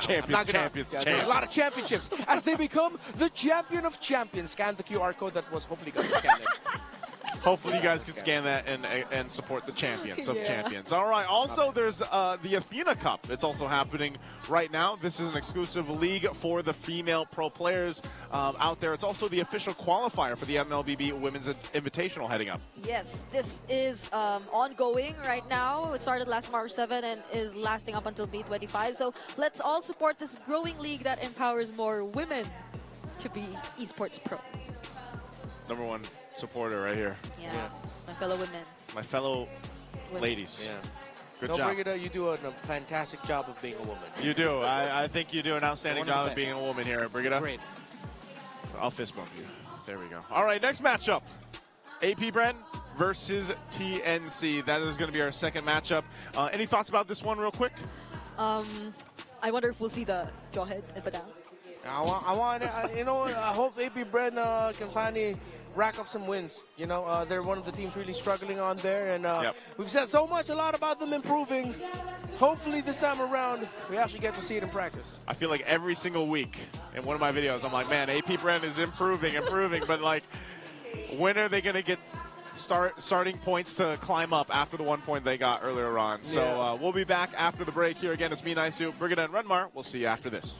A: Champions.
C: A lot of championships as they become the champion of champions. Scan the QR code that was hopefully going to scan it.
A: Hopefully you guys can scan that and support the champions of champions. All right. Also, there's the Athena Cup. It's also happening right now. This is an exclusive league for the female pro players out there. It's also the official qualifier for the MLBB Women's Invitational heading up.
B: Yes, this is ongoing right now. It started last March 7 and is lasting up until May 25. So let's all support this growing league that empowers more women to be esports pros.
A: Number one supporter right here.
B: Yeah, my fellow women.
A: My fellow ladies.
C: Yeah.
A: Good
C: no,
A: job.
C: Brigida, you do a fantastic job of being a woman.
A: You do. I think you do an outstanding
C: One of the
A: job of
C: best.
A: being a woman here, Brigida.
C: Great.
A: I'll fist bump you. There we go. All right, next matchup. AP Bren versus TNC. That is going to be our second matchup. Any thoughts about this one real quick?
B: I wonder if we'll see the jawhead and Badang.
C: You know what? I hope AP Bren can finally rack up some wins. You know, they're one of the teams really struggling on there, and we've said a lot about them improving. Hopefully this time around, we actually get to see it in practice.
A: I feel like every single week in one of my videos, I'm like, man, AP Bren is improving, but like, when are they going to get starting points to climb up after the 1 point they got earlier on? So we'll be back after the break here. Again, it's me, Naisu, Brigida, and Renmar. We'll see you after this.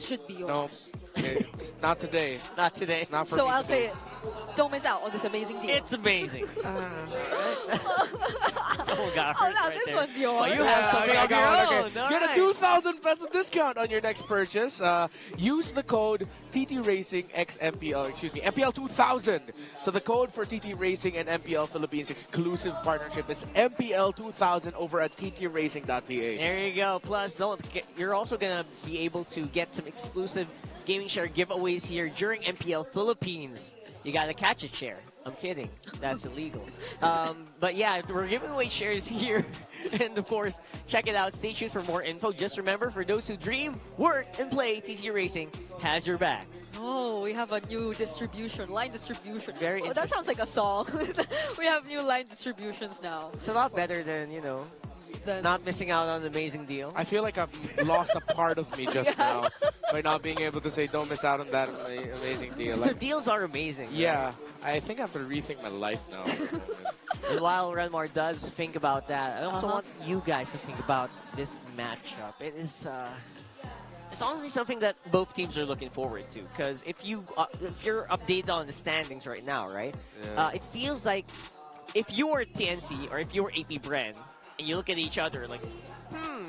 B: should be
C: No,
B: yours.
C: it's not today.
I: Not today.
C: It's not for
B: So
C: me
B: I'll
C: today.
B: say, don't miss out on this amazing deal.
I: It's amazing. Someone got
B: Oh,
I: hurt
B: now
I: right
B: this
I: there.
B: one's yours.
I: Well, you have something of your own.
C: Get a 2,000 peso discount on your next purchase. Use the code TT Racing X MPL, MPL 2000. So the code for TT Racing and MPL Philippines exclusive partnership is MPL 2000 over at ttracing.ph.
I: There you go. Plus, you're also going to be able to get some exclusive gaming share giveaways here during MPL Philippines. You got to catch a share. I'm kidding. That's illegal. But yeah, we're giving away shares here. And of course, check it out. Stay tuned for more info. Just remember, for those who dream, work, and play, TT Racing has your back.
B: Oh, we have a new distribution, line distribution.
I: Very
B: Oh, that
I: interesting.
B: sounds like a song. We have new line distributions now.
I: It's a lot better than,
B: Then
I: not missing out on an amazing deal.
C: I feel like I've lost a part of me just now by not being able to say don't miss out on that amazing deal.
I: The deals are amazing.
C: Yeah, I think I have to rethink my life now.
I: And while Renmar does think about that, I also want you guys to think about this matchup. It is, it's honestly something that both teams are looking forward to. Because if you're updated on the standings right now, right?
C: Yeah.
I: It feels like if you were TNC or if you were AP Bren, and you look at each other like,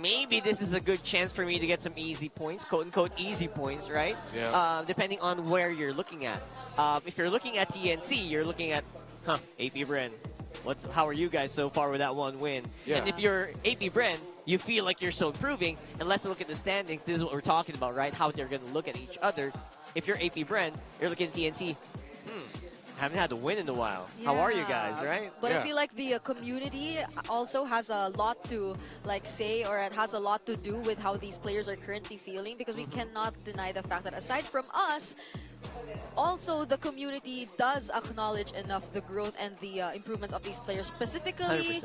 I: maybe this is a good chance for me to get some easy points, quote-unquote easy points, right?
C: Yeah.
I: Depending on where you're looking at. If you're looking at TNC, you're looking at, AP Bren. How are you guys so far with that one win?
C: Yeah.
I: And if you're AP Bren, you feel like you're still improving. And let's look at the standings. This is what we're talking about, right? How they're going to look at each other. If you're AP Bren, you're looking at TNC. Haven't had a win in a while. How are you guys, right?
B: But I feel like the community also has a lot to say, or it has a lot to do with how these players are currently feeling, because we cannot deny the fact that aside from us, also the community does acknowledge enough the growth and the improvements of these players. Specifically,
I: 100%.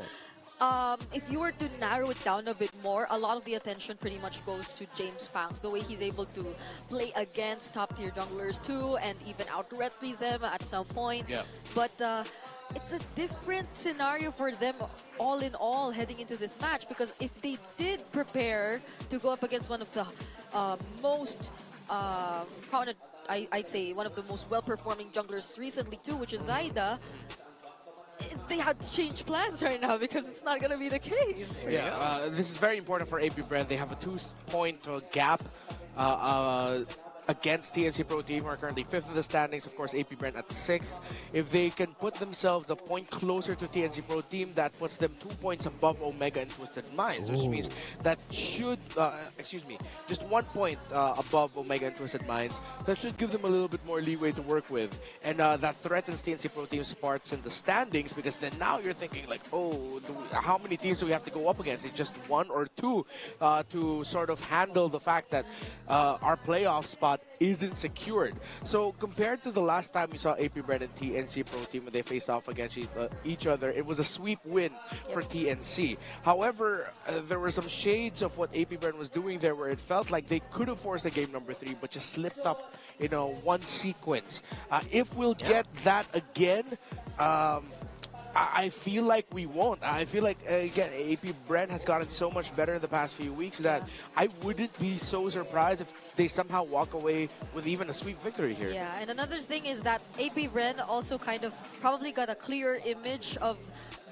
B: if you were to narrow it down a bit more, a lot of the attention pretty much goes to James Pangs, the way he's able to play against top-tier junglers too, and even out-referee them at some point.
C: Yeah.
B: But it's a different scenario for them all in all heading into this match, because if they did prepare to go up against one of the most prominent, I'd say one of the most well-performing junglers recently too, which is Zaida, they had to change plans right now because it's not going to be the case.
C: Yeah, this is very important for AP Brand. They have a 2-point gap against TNC Pro Team, who are currently 5th in the standings. Of course, AP Brand at 6th. If they can put themselves a point closer to TNC Pro Team, that puts them 2 points above Omega and Twisted Minds, which means that should, just 1 point above Omega and Twisted Minds. That should give them a little bit more leeway to work with. And that threatens TNC Pro Team's parts in the standings, because then now you're thinking like, how many teams do we have to go up against? It's just 1 or 2 to sort of handle the fact that our playoff spot isn't secured. So compared to the last time we saw AP Brand and TNC Pro Team when they faced off against each other, it was a sweep win for TNC. However, there were some shades of what AP Brand was doing there where it felt like they could have forced a game number 3 but just slipped up in one sequence. If we'll get that again, I feel like we won't. I feel like, again, AP Brand has gotten so much better in the past few weeks that I wouldn't be so surprised if they somehow walk away with even a sweep victory here.
B: Yeah, and another thing is that AP Bren also kind of probably got a clear image of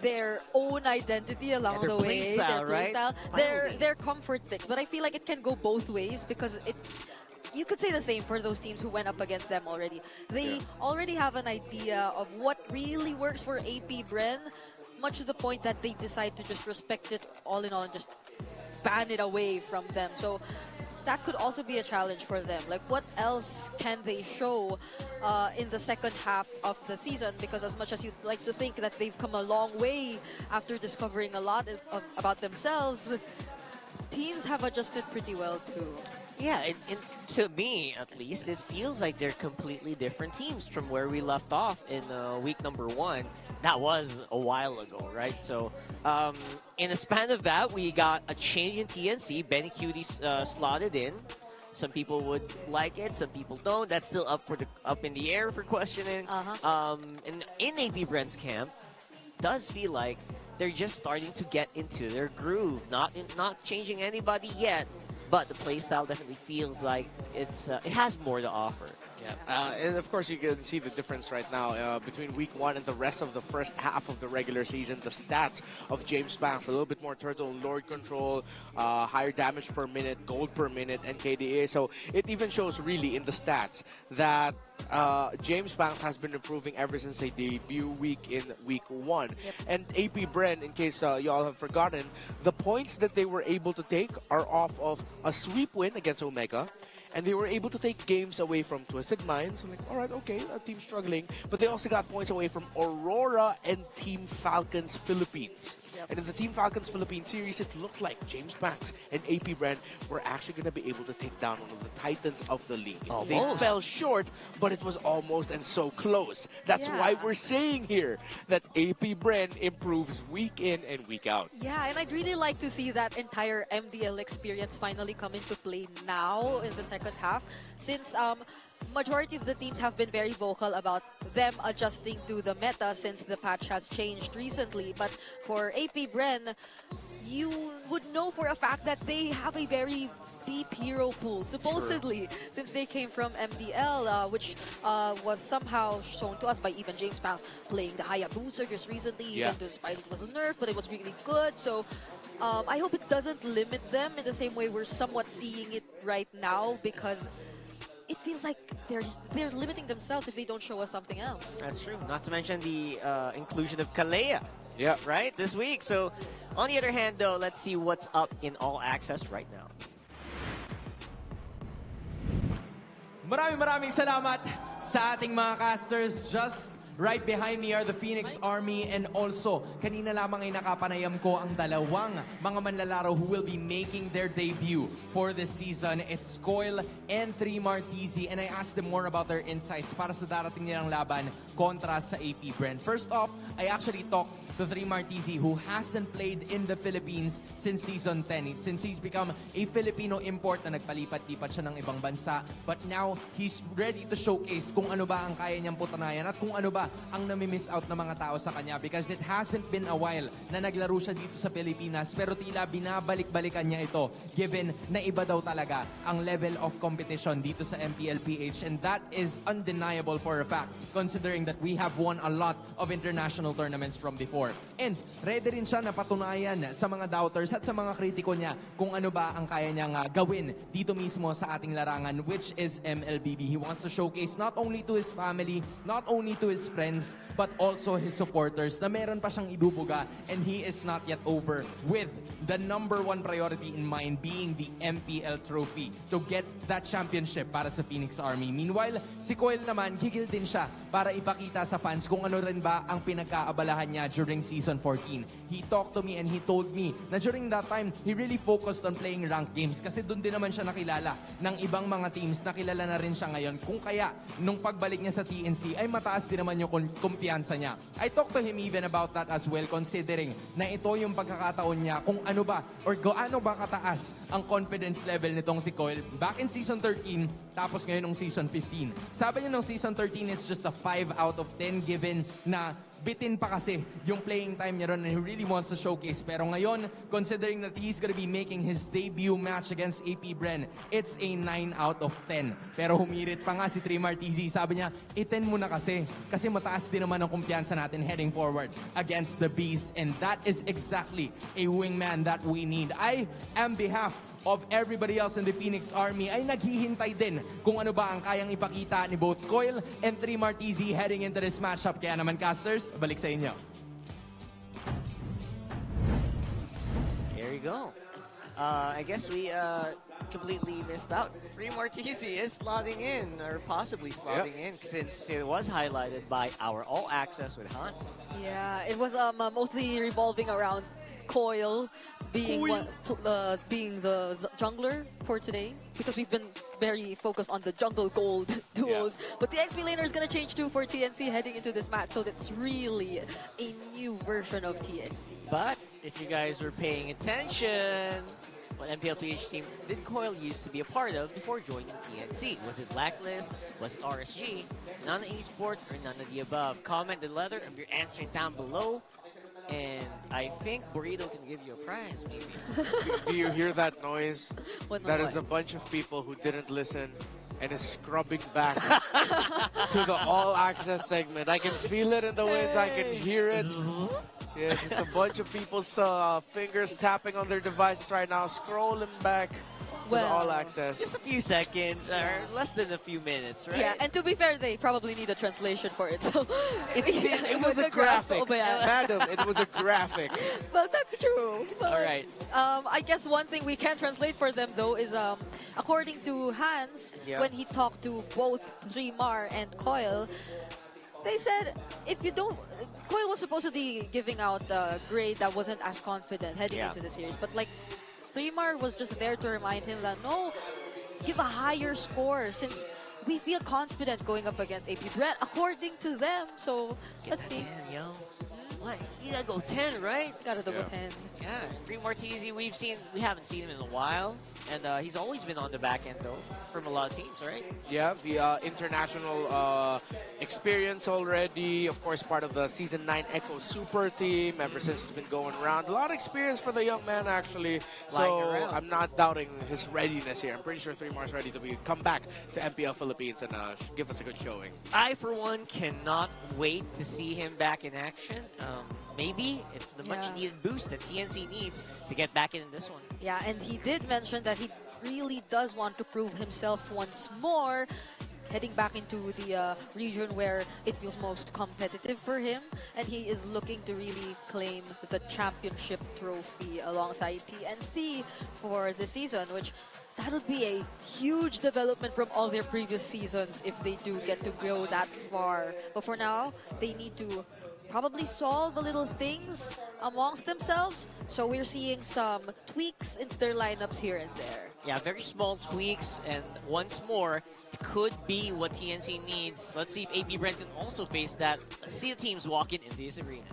B: their own identity along
I: their
B: the
I: play
B: way,
I: style,
B: their
I: right?
B: style, their comfort picks. But I feel like it can go both ways, because you could say the same for those teams who went up against them already. They already have an idea of what really works for AP Bren, much to the point that they decide to just respect it all in all and just ban it away from them. So that could also be a challenge for them. Like, what else can they show in the second half of the season? Because as much as you'd like to think that they've come a long way after discovering a lot about themselves, teams have adjusted pretty well too.
I: Yeah, and to me, at least, it feels like they're completely different teams from where we left off in week number 1. That was a while ago, right? So, in the span of that, we got a change in TNC. Benny Cutie slotted in. Some people would like it, some people don't. That's still up in the air for questioning. And in AP Brent's camp, does feel like they're just starting to get into their groove. Not changing anybody yet, but the playstyle definitely feels like it has more to offer.
C: Yeah, and of course you can see the difference right now between week 1 and the rest of the first half of the regular season. The stats of James Banks, a little bit more turtle, Lord control, higher damage per minute, gold per minute, and KDA. So it even shows really in the stats that James Banks has been improving ever since a debut week in week 1.
B: Yep.
C: And AP Bren, in case you all have forgotten, the points that they were able to take are off of a sweep win against Omega. And they were able to take games away from Twisted Minds. I'm like, all right, okay, a team struggling. But they also got points away from Aurora and Team Falcons Philippines.
B: Yep.
C: And in the Team Falcons Philippines series, it looked like James Banks and AP Brand were actually going to be able to take down one of the titans of the league.
I: Almost.
C: They fell short, but it was almost and so close. That's
B: Yeah.
C: why we're saying here that AP Brand improves week in and week out.
B: Yeah, and I'd really like to see that entire MDL experience finally come into play now in the second half, since majority of the teams have been very vocal about them adjusting to the meta since the patch has changed recently. But for AP Bren, you would know for a fact that they have a very deep hero pool, supposedly, since they came from MDL, which was somehow shown to us by even James Banks playing the Hayabusa just recently, even despite it was a nerf, but it was really good. So I hope it doesn't limit them in the same way we're somewhat seeing it right now, because it feels like they're limiting themselves if they don't show us something else.
I: That's true. Not to mention the inclusion of Kalea.
C: Yeah.
I: Right? This week. So, on the other hand, though, let's see what's up in All Access right now.
D: Maraming salamat sa ating mga casters. Just right behind me are the Phoenix Army, and also, kanina lamang ay nakapanayam ko ang dalawang mga manlalaro who will be making their debut for this season. It's Coil and 3 Martizi, and I asked them more about their insights para sa darating nilang laban kontra sa AP Brand. First off, I actually talked to 3 Martizi, who hasn't played in the Philippines since Season 10. Since he's become a Filipino import na nagpalipat-lipat siya ng ibang bansa. But now, he's ready to showcase kung ano ba ang kaya niyang putanayan at kung ano ba ang nami-miss out ng mga tao sa kanya. Because it hasn't been a while na naglaro siya dito sa Pilipinas, pero tila binabalik-balikan niya ito given na iba daw talaga ang level of competition dito sa MPLPH. And that is undeniable for a fact, considering that we have won a lot of international tournaments from before. And ready rin siya na patunayan sa mga doubters at sa mga kritiko niya kung ano ba ang kaya niyang gawin dito mismo sa ating larangan, which is MLBB. He wants to showcase not only to his family, not only to his friends, but also his supporters na meron pa siyang ibubuga, and he is not yet over with the #1 priority in mind being the MPL trophy to get that championship para sa Phoenix Army. Meanwhile, si Coil naman, gigil din siya para ipakita sa fans kung ano rin ba ang pinagkaabalahan niya during Season 14. He talked to me and he told me na during that time, he really focused on playing ranked games kasi doon din naman siya nakilala ng ibang mga teams na kilala na rin siya ngayon. Kung kaya, nung pagbalik niya sa TNC, ay mataas din naman yung kumpiyansa niya. I talked to him even about that as well, considering na ito yung pagkakataon niya kung ano ba or gaano ba kataas ang confidence level nitong si Coil back in Season 13 tapos ngayon ng Season 15. Sabi niya ng Season 13 it's just a 5 out of 10 given na bitin pa kasi yung playing time niya ron and he really wants to showcase. Pero ngayon, considering that he's gonna be making his debut match against AP Bren, it's a 9 out of 10. Pero humirit pa nga si 3 Martizi. Sabi niya, i-10 mo na kasi mataas din naman ang kumpiyansa natin heading forward against the Beast. And that is exactly a wingman that we need. I am behalf of everybody else in the Phoenix Army ay naghihintay din kung ano ba ang kayang ipakita ni both Coil and 3 Martizi heading into this matchup. Kaya naman, casters, balik sa inyo.
I: There you go. I guess we completely missed out. 3 Martizi is slotting in, or possibly slotting in, since it was highlighted by our All Access with Hans.
B: Yeah, it was mostly revolving around Coil being being the jungler for today, because we've been very focused on the jungle gold duos. But the XP laner is going to change too for TNC heading into this match, so that's really a new version of TNC.
I: But if you guys were paying attention, what MPLPH team did Coil used to be a part of before joining TNC? Was it Blacklist? Was it RSG? None of esports or none of the above? Comment the letter of your answer down below. And I think Burrito can give you a prize, maybe.
C: Do you hear that noise?
B: What
C: That
B: what?
C: is a bunch of people who didn't listen and is scrubbing back to the all access segment. I can feel it in the winds. I can hear it. Yes, it's a bunch of people's fingers tapping on their devices right now, scrolling back to the all access.
I: Just a few seconds, or less than a few minutes, right?
B: Yeah, and to be fair, they probably need a translation for it. So
C: It was a graphic. Madam, it was a graphic.
B: Well, that's true. Well,
I: All right.
B: I guess one thing we can translate for them though is, according to Hans,
I: Yeah.
B: when he talked to both Trimar and Coil, they said if you don't, Coil was supposed to be giving out a grade that wasn't as confident heading
I: Yeah.
B: into the series, but like Trimar was just there to remind him that no, give a higher score since we feel confident going up against AP Brett, according to them. So let's see.
I: 10, yo. What? You gotta go 10, right?
B: Gotta double 10.
I: Yeah, Free Martese, we haven't seen him in a while, and he's always been on the back end though, from a lot of teams, right?
C: Yeah, the international experience already. Of course, part of the Season 9 Echo Super team ever since he's been going around. A lot of experience for the young man, actually.
I: Flying
C: So
I: around.
C: I'm not doubting his readiness here. I'm pretty sure 3Mar's ready to come back to MPL Philippines and give us a good showing.
I: I, for one, cannot wait to see him back in action. Maybe it's the much needed boost that TNC needs to get back in this one.
B: Yeah, and he did mention that he really does want to prove himself once more, heading back into the region where it feels most competitive for him, and he is looking to really claim the championship trophy alongside TNC for the season, which that would be a huge development from all their previous seasons if they do get to go that far. But for now, they need to probably solve a little things amongst themselves. So we're seeing some tweaks into their lineups here and there.
I: Yeah, very small tweaks, and once more, it could be what TNC needs. Let's see if AP Brent can also face that. Let's see the teams walking into this arena.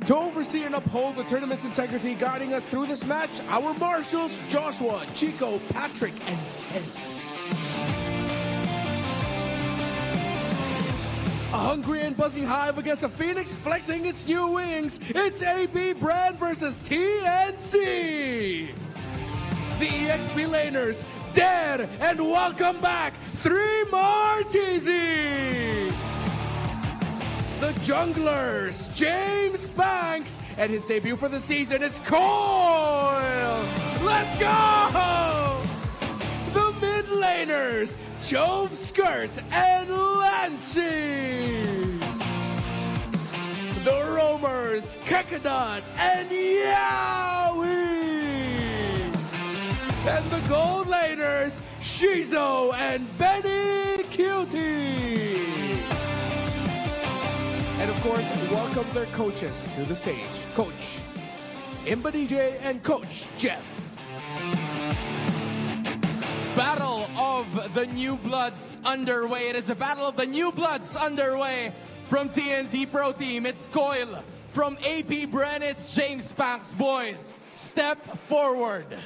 J: To oversee and uphold the tournament's integrity, guiding us through this match, our marshals, Joshua, Chico, Patrick, and Sent. A hungry and buzzing hive against a phoenix flexing its new wings. It's AP Brand versus TNC. The EXP laners, dead and welcome back, 3Martese. The junglers, James Banks, and his debut for the season is Coil. Let's go! The mid laners, Jove Skirt and Lancey. The roamers, Kekadon and Yowie. And the gold laners, Shizo and Benny Cutie. And of course, welcome their coaches to the stage. Coach Imba DJ and Coach Jeff.
D: Battle of the New Bloods underway. It is a battle of the New Bloods underway from TNC Pro Team. It's Coil. From AP Bren, it's James Banks. Boys, step forward.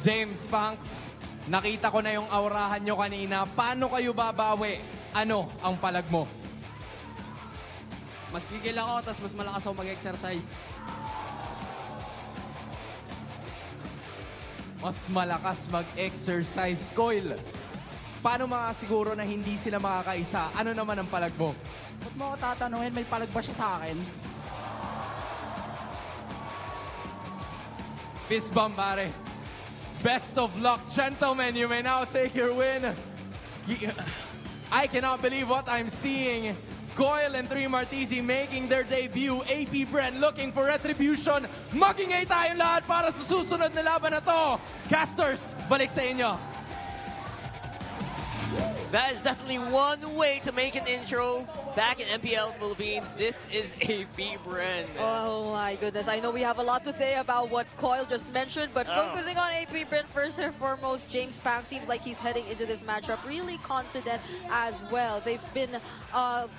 D: James Banks, nakita ko na yung aurahan nyo kanina. Paano kayo babawi? Ano ang palag mo?
K: Mas gigil ako, tapos mas malakas ako mag-exercise.
D: Mas malakas mag-exercise. Coil, paano makasiguro na hindi sila makakaisa? Ano naman ang palag mo?
K: Ba't mo ako tatanungin, may palag ba siya sa akin?
D: Fist bump, pare. Best of luck, gentlemen. You may now take your win. I cannot believe what I'm seeing. Coil and 3Martese making their debut. AP Brent looking for retribution. Mag-ingay tayong lahat para sa susunod na laban na to. Casters, balik sa inyo.
I: That is definitely one way to make an intro back in MPL Philippines. This is AP Bren.
B: Oh my goodness. I know we have a lot to say about what Coyle just mentioned, but focusing on AP Bren first and foremost, James Pang seems like he's heading into this matchup really confident as well. They've been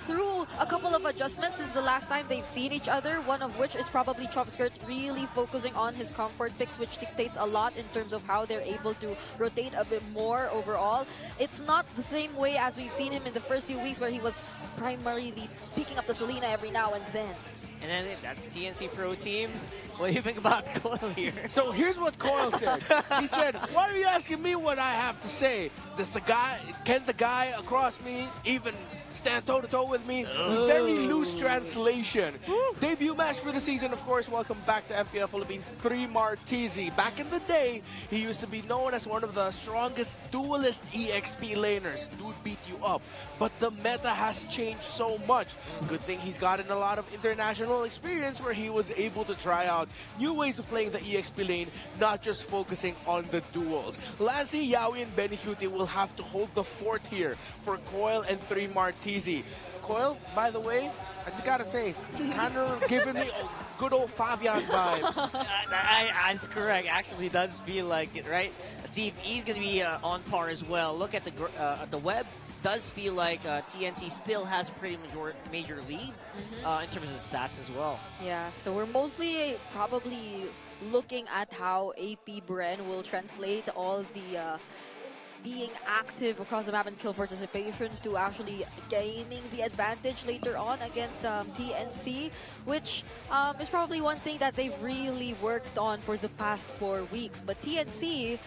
B: through a couple of adjustments since the last time they've seen each other, one of which is probably Chopskirt really focusing on his comfort picks, which dictates a lot in terms of how they're able to rotate a bit more overall. It's not the same way as we've seen him in the first few weeks where he was primarily picking up the Selena every now and then.
I: And then that's TNC Pro Team. What do you think about Coyle here?
C: So here's what Coyle said. He said, "Why are you asking me what I have to say? Can the guy across me even stand toe-to-toe with me?" Very loose translation. Debut match for the season, of course. Welcome back to MPL Philippines, 3mar TZ. Back in the day, he used to be known as one of the strongest duelist EXP laners. Dude beat you up. But the meta has changed so much. Good thing he's gotten a lot of international experience where he was able to try out new ways of playing the EXP lane, not just focusing on the duels. Lancy, Yaoi, and Benny Cutie will have to hold the fort here for Coyle and 3mar TZ. Coyle, by the way, I just gotta say, kind of giving me good old Fabian vibes.
I: That's correct. Actually, does feel like it, right? Let's see if he's going to be on par as well. Look at the web. Does feel like TNC still has a pretty major lead in terms of stats as well.
B: Yeah, so we're mostly probably looking at how AP Bren will translate all the being active across the map and kill participations to actually gaining the advantage later on against TNC, which is probably one thing that they've really worked on for the past 4 weeks. But TNC,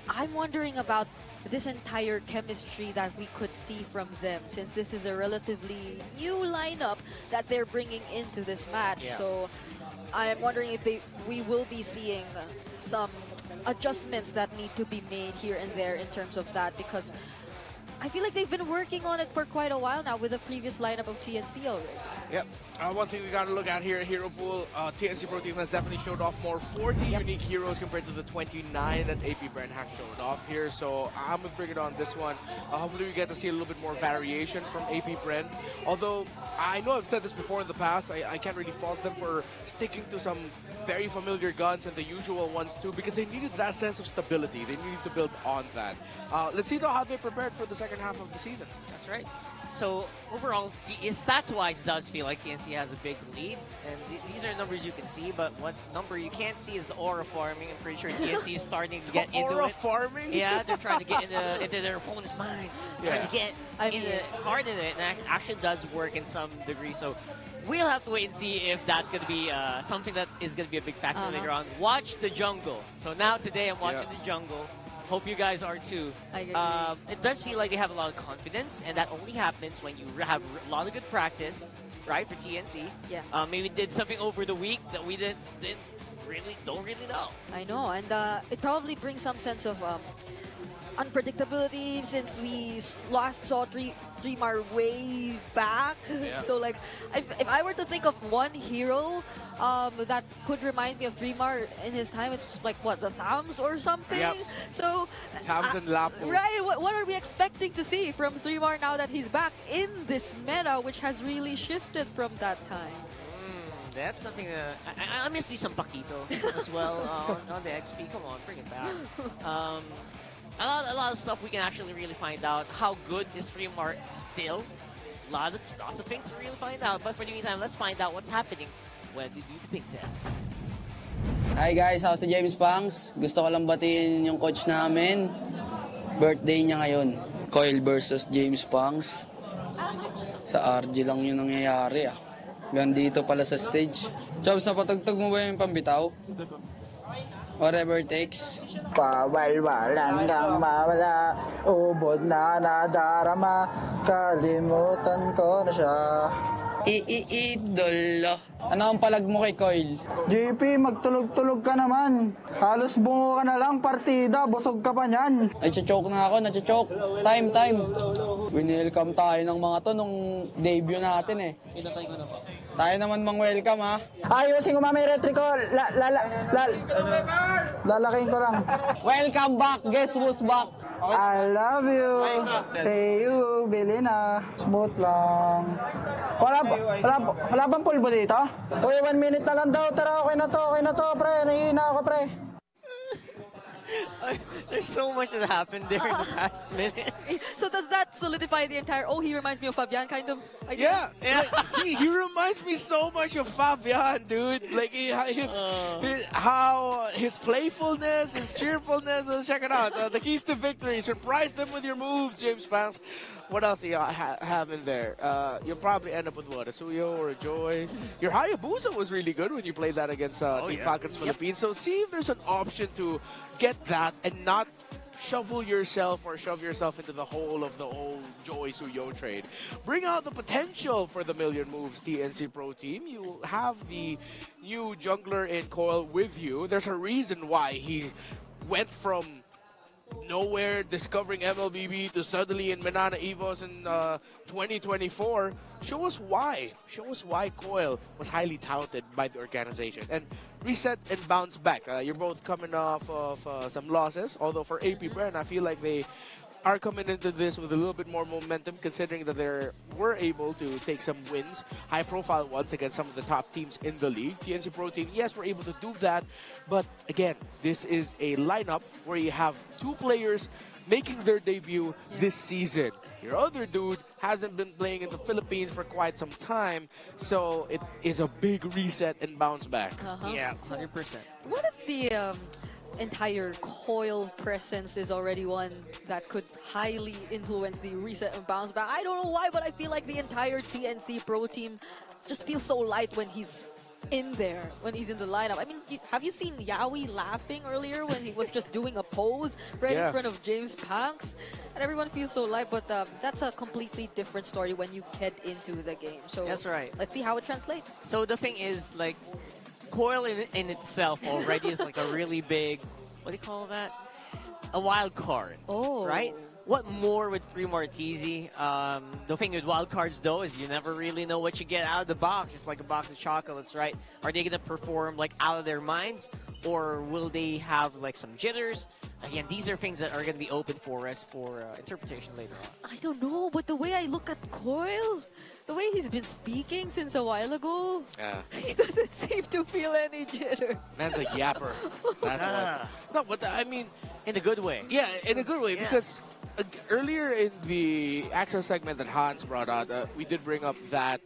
B: I'm wondering about this entire chemistry that we could see from them, since this is a relatively new lineup that they're bringing into this match.
I: Yeah.
B: So I am wondering if we will be seeing some adjustments that need to be made here and there in terms of that, because I feel like they've been working on it for quite a while now with the previous lineup of TNC already.
C: Yep. One thing we got to look at here at Hero Pool, TNC Pro Team has definitely showed off more 40 unique heroes compared to the 29 that AP Bren has showed off here. So I'm going to bring it on this one. Hopefully we get to see a little bit more variation from AP Bren. Although I know I've said this before in the past, I can't really fault them for sticking to some very familiar guns and the usual ones too, because they needed that sense of stability. They needed to build on that. Let's see though how they prepared for the second half of the season.
I: That's right. So overall, stats-wise, does feel like TNC has a big lead, and these are numbers you can see. But what number you can't see is the aura farming. I'm pretty sure TNC is starting to get into
C: aura
I: it.
C: farming?
I: Yeah, they're trying to get into their opponent's minds, trying to get hard in it, and it actually does work in some degree. So we'll have to wait and see if that's going to be something that is going to be a big factor later on. Watch the jungle. So now today I'm watching the jungle. Hope you guys are too. It does feel like they have a lot of confidence, and that only happens when you have a lot of good practice, right, for TNC.
B: Yeah.
I: Maybe did something over the week that we don't really know.
B: I know, and it probably brings some sense of unpredictability, since we last saw 3mar way back. So like, if I were to think of one hero that could remind me of 3mar in his time, it's like what, the Thams or something. So
C: Thams and Lapu.
B: Right. What are we expecting to see from 3mar now that he's back in this meta, which has really shifted from that time?
I: That's something that I miss me some Paquito as well on the XP. Come on, bring it back. A lot of stuff we can actually really find out. How good is 3mar still? Lots of things to really find out. But for the meantime, let's find out what's happening when they do the big test.
L: Hi guys, ako si James Pangs. Gusto ko lang batiin yung coach namin. Birthday niya ngayon. Coyle versus James Pangs. Sa RG lang yun nangyayari ah. Gandito pala sa stage. Chops, napatugtog mo ba yung pambitaw? Whatever it takes.
M: Pawalwalan kang mawala, ubod na nadarama, kalimutan ko na siya.
L: Idolo. Ano ang palag mo kay Coyle?
M: JP, magtulog-tulog ka naman. Halos bungo ka na lang, partida, busog ka pa niyan.
L: Nachochoke na ako, nachochoke. Time. Winelcome tayo ng mga to nung debut natin eh.
F: Pinatay ko na po.
L: Tayo naman mang-welcome ha.
M: Ayusin ko mamay retry ko, lalaking ko lang.
L: Welcome back, guess who's back?
M: I love you. Hey you, bili na. Smooth lang. Wala bang pulbo dito? Uy, 1 minute na lang daw. Tara, okay na to, pre. Nahihina ako, pre.
I: There's so much that happened there in the past minute.
B: So does that solidify the entire, oh, he reminds me of Fabian kind of idea?
C: Yeah. Like, he reminds me so much of Fabian, dude. Like his playfulness, his cheerfulness. Let's check it out. The keys to victory. Surprise them with your moves, James Fans. What else do you have in there? You'll probably end up with what, a Suyo or a Joy. Your Hayabusa was really good when you played that against Team Falcons Philippines. So see if there's an option to get that and not shove yourself into the hole of the whole Joy Suyo trade. Bring out the potential for the million moves TNC Pro team. You have the new jungler in Coil with you. There's a reason why he went from nowhere discovering MLBB to suddenly in Manana Evos in 2024. Show us why. Show us why Coil was highly touted by the organization. And reset and bounce back. You're both coming off of some losses. Although for AP Brand, I feel like they are coming into this with a little bit more momentum, considering that they were able to take some wins, high-profile ones against some of the top teams in the league. TNC Pro Team, yes, we're able to do that, but again, this is a lineup where you have two players making their debut this season. Your other dude hasn't been playing in the Philippines for quite some time, so it is a big reset and bounce back.
I: Yeah, 100%.
B: What if the entire Coil presence is already one that could highly influence the reset and bounce back? I don't know why, but I feel like the entire TNC Pro team just feels so light when he's in there, when he's in the lineup. I mean, have you seen Yaoi laughing earlier when he was just doing a pose right in front of James Panks? And everyone feels so light, but that's a completely different story when you head into the game. So
I: that's right.
B: Let's see how it translates.
I: So the thing is, like, Coil in itself already is like a really big, what do you call that? A wild card.
B: Oh.
I: Right? What more with Free Martese? The thing with wild cards, though, is you never really know what you get out of the box. It's like a box of chocolates, right? Are they going to perform, like, out of their minds? Or will they have, like, some jitters? Again, these are things that are going to be open for us for interpretation later on.
B: I don't know, but the way I look at Coil, the way he's been speaking since a while ago, he doesn't seem to feel any jitters.
C: Man's a yapper. That's what. No, but I mean,
I: in a good way.
C: Yeah, in a good way, because earlier in the access segment that Hans brought out, we did bring up that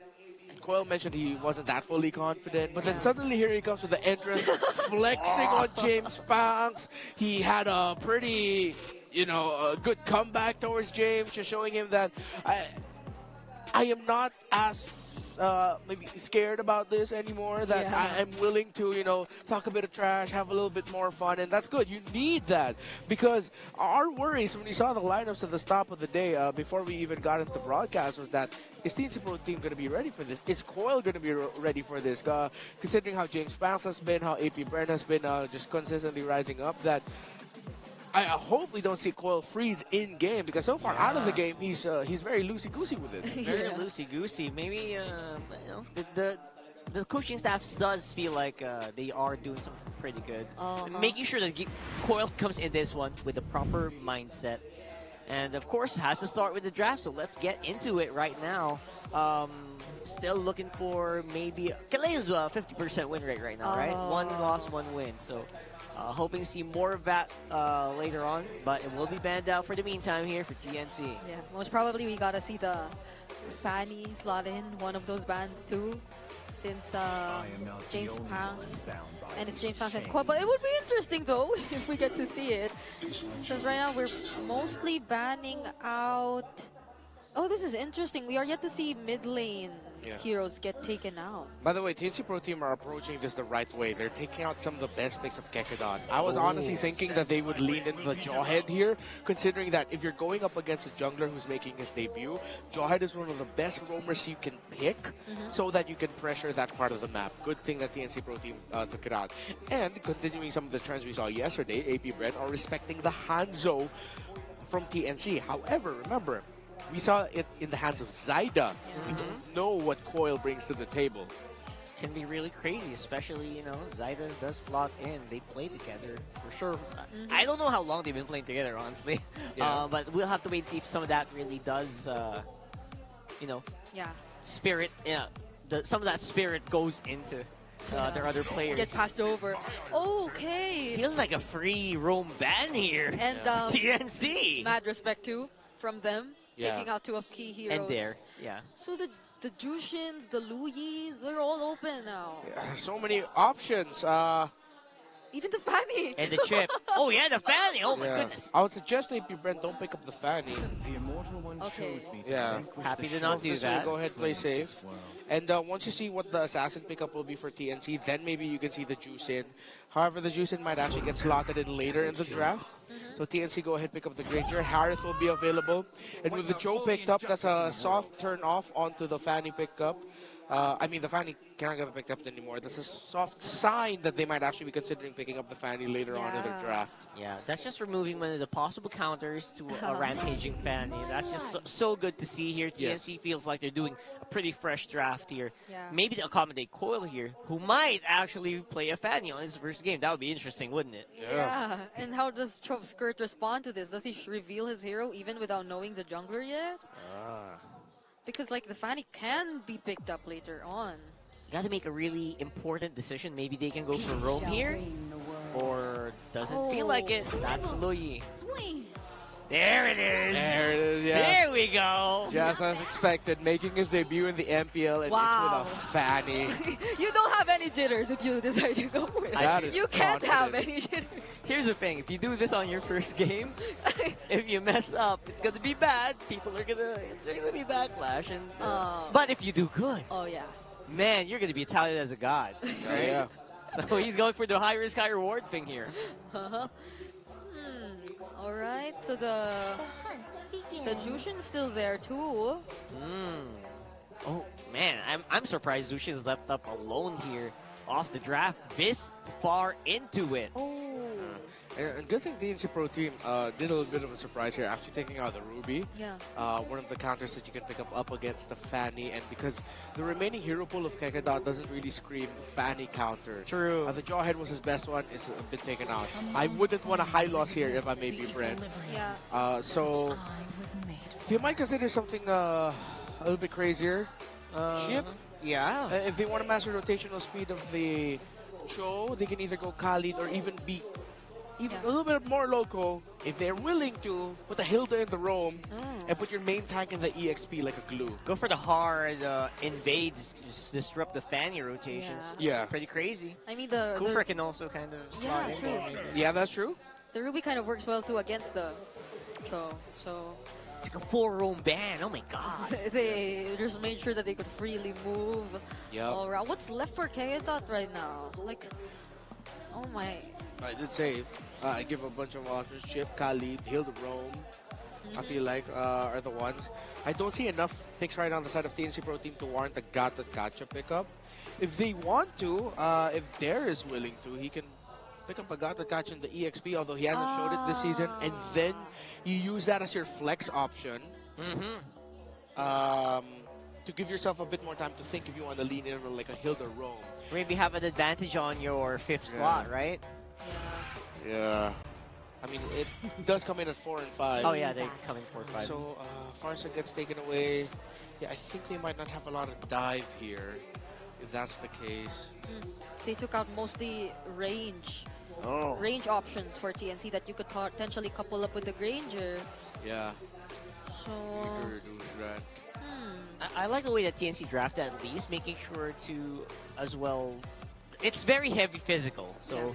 C: Coil mentioned he wasn't that fully confident, but then suddenly here he comes with the entrance, flexing on James Panks. He had a pretty, a good comeback towards James, just showing him that I am not as maybe scared about this anymore, that I'm willing to, talk a bit of trash, have a little bit more fun, and that's good. You need that, because our worries when we saw the lineups at the stop of the day, before we even got into the broadcast, was that is TNC Pro team going to be ready for this? Is Coil going to be ready for this? Considering how James Panks has been, how AP Brand has been just consistently rising up, that I hope we don't see Coil freeze in game, because so far out of the game he's very loosey-goosey with it.
I: Very loosey-goosey. Maybe the coaching staff does feel like they are doing something pretty good. Making sure that Coil comes in this one with the proper mindset. And of course, has to start with the draft, so let's get into it right now. Still looking for maybe Kale's 50% win rate right now, right? 1 loss, 1 win. So hoping to see more of that later on, but it will be banned out for the meantime here for TNC.
B: Yeah, most probably we gotta see the Fanny slot in one of those bans too, since James Panks, and it's James Panks and Coil. But it would be interesting though if we get to see it, since right now we're mostly banning out. Oh, this is interesting. We are yet to see mid lane heroes get taken out.
C: By the way, TNC Pro team are approaching this the right way. They're taking out some of the best picks of Kekadon. I was honestly thinking that they would lean into the Jawhead here, considering that if you're going up against a jungler who's making his debut, Jawhead is one of the best roamers you can pick, so that you can pressure that part of the map. Good thing that TNC Pro team took it out. And continuing some of the trends we saw yesterday, AP Brand are respecting the Hanzo from TNC. However, remember, we saw it in the hands of Zyda. We don't know what Coil brings to the table.
I: can be really crazy, especially, you know, Zaida does slot in. They play together for sure. I don't know how long they've been playing together, honestly.
C: Yeah.
I: But we'll have to wait and see if some of that really does, you know,
B: Yeah.
I: spirit, some of that spirit goes into their other players.
B: Get passed over. Okay.
I: Feels like a free roam ban here.
B: And
I: TNC.
B: mad respect too from them,
C: Yeah.
B: taking out two of key heroes.
I: And there, yeah.
B: So the Jushins, the Luyis, they're all open now.
C: So many options.
B: Even the Fanny.
I: And the chip. Oh yeah, the Fanny. Oh my
C: Yeah.
I: goodness.
C: I would suggest AP Brent don't pick up the Fanny.
N: The immortal one
B: Okay.
N: chose me to
C: Yeah.
N: vanquish
I: Happy
N: the
I: to not
N: short
I: do
C: This way,
I: that.
C: go ahead, play safe. And once you see what the assassin pickup will be for TNC, then maybe you can see the juice in. However, the juice in might actually get slotted in later in the draft. So TNC go ahead, pick up the Granger. Harris will be available. And with the Joe picked up, that's a soft turn off onto the Fanny pickup. I mean, the Fanny cannot get picked up anymore. That's a soft sign that they might actually be considering picking up the Fanny later on in their draft.
I: Yeah, that's just removing one of the possible counters to a rampaging Fanny. That's just so good to see here. TNC feels like they're doing a pretty fresh draft here.
B: Yeah.
I: Maybe to accommodate Coil here, who might actually play a Fanny on his first game. That would be interesting, wouldn't it?
B: Yeah. And how does Skirt respond to this? Does he reveal his hero even without knowing the jungler yet? Because like the Fanny can be picked up later on.
I: Got to make a really important decision. Maybe they can go for roam here, or doesn't feel like it. That's Luyi. There it is.
C: There it is, yeah.
I: There we go.
C: Just as expected, making his debut in the MPL, and
B: Wow.
C: it's with a Fanny.
B: You don't have any jitters if you decide to go with
C: That
B: it.
C: is
B: You can't have
C: confidence.
B: any jitters.
I: Here's the thing: if you do this on your first game, if you mess up, it's gonna be bad. There's gonna be backlash, and but if you do good,
B: Oh yeah.
I: man, you're gonna be touted as a god, right?
C: Yeah.
I: So he's going for the high risk, high reward thing here.
B: All right. So the Jushin's still there too.
I: Oh man, I'm surprised Zushin's left up alone here off the draft this far into it.
C: And good thing the NC Pro team did a little bit of a surprise here after taking out the Ruby.
B: Yeah.
C: One of the counters that you can pick up against the Fanny, and because the remaining hero pool of Kekadot doesn't really scream Fanny counter.
I: True.
C: The Jawhead was his best one, it's been taken out. I wouldn't want a high loss here if I may be Brent.
B: Yeah.
C: So you might consider something a little bit crazier. Chip.
I: Yeah.
C: If they want to master rotational speed of the Cho, they can either go Khalid or even be a little bit more local. If they're willing to, put a Hilda in the roam and put your main tank in the EXP like a glue.
I: Go for the hard invades, just disrupt the Fanny rotations.
C: Yeah.
I: Pretty crazy.
B: I mean the
I: Kufra can also kind of slot in there, maybe.
C: Yeah, that's true.
B: the Ruby kind of works well too against the Cho. So
I: It's like a full roam ban. Oh my god.
B: they just made sure that they could freely move
C: Yep.
B: all around. What's left for Kekadot right now? Like, oh my.
C: I did say I give a bunch of options. Chip, Khalid, Hilda, Rome. I feel like are the ones. I don't see enough picks right on the side of TNC Pro Team to warrant a Gotcha pickup. If they want to, if Dare is willing to, he can pick up a Gotcha in the EXP, although he hasn't showed it this season, and then you use that as your flex option to give yourself a bit more time to think if you want to lean in on like a Hilda Rome.
I: Maybe have an advantage on your fifth slot, right?
C: Yeah. I mean, it does come in at 4 and 5.
I: Oh yeah, they come in 4-5.
C: So Farsa gets taken away. Yeah, I think they might not have a lot of dive here, if that's the case.
B: They took out mostly range
C: Oh.
B: options for TNC that you could potentially couple up with the Granger.
C: Yeah.
B: So
I: I like the way that TNC drafted at least, making sure to as well. It's very heavy physical, so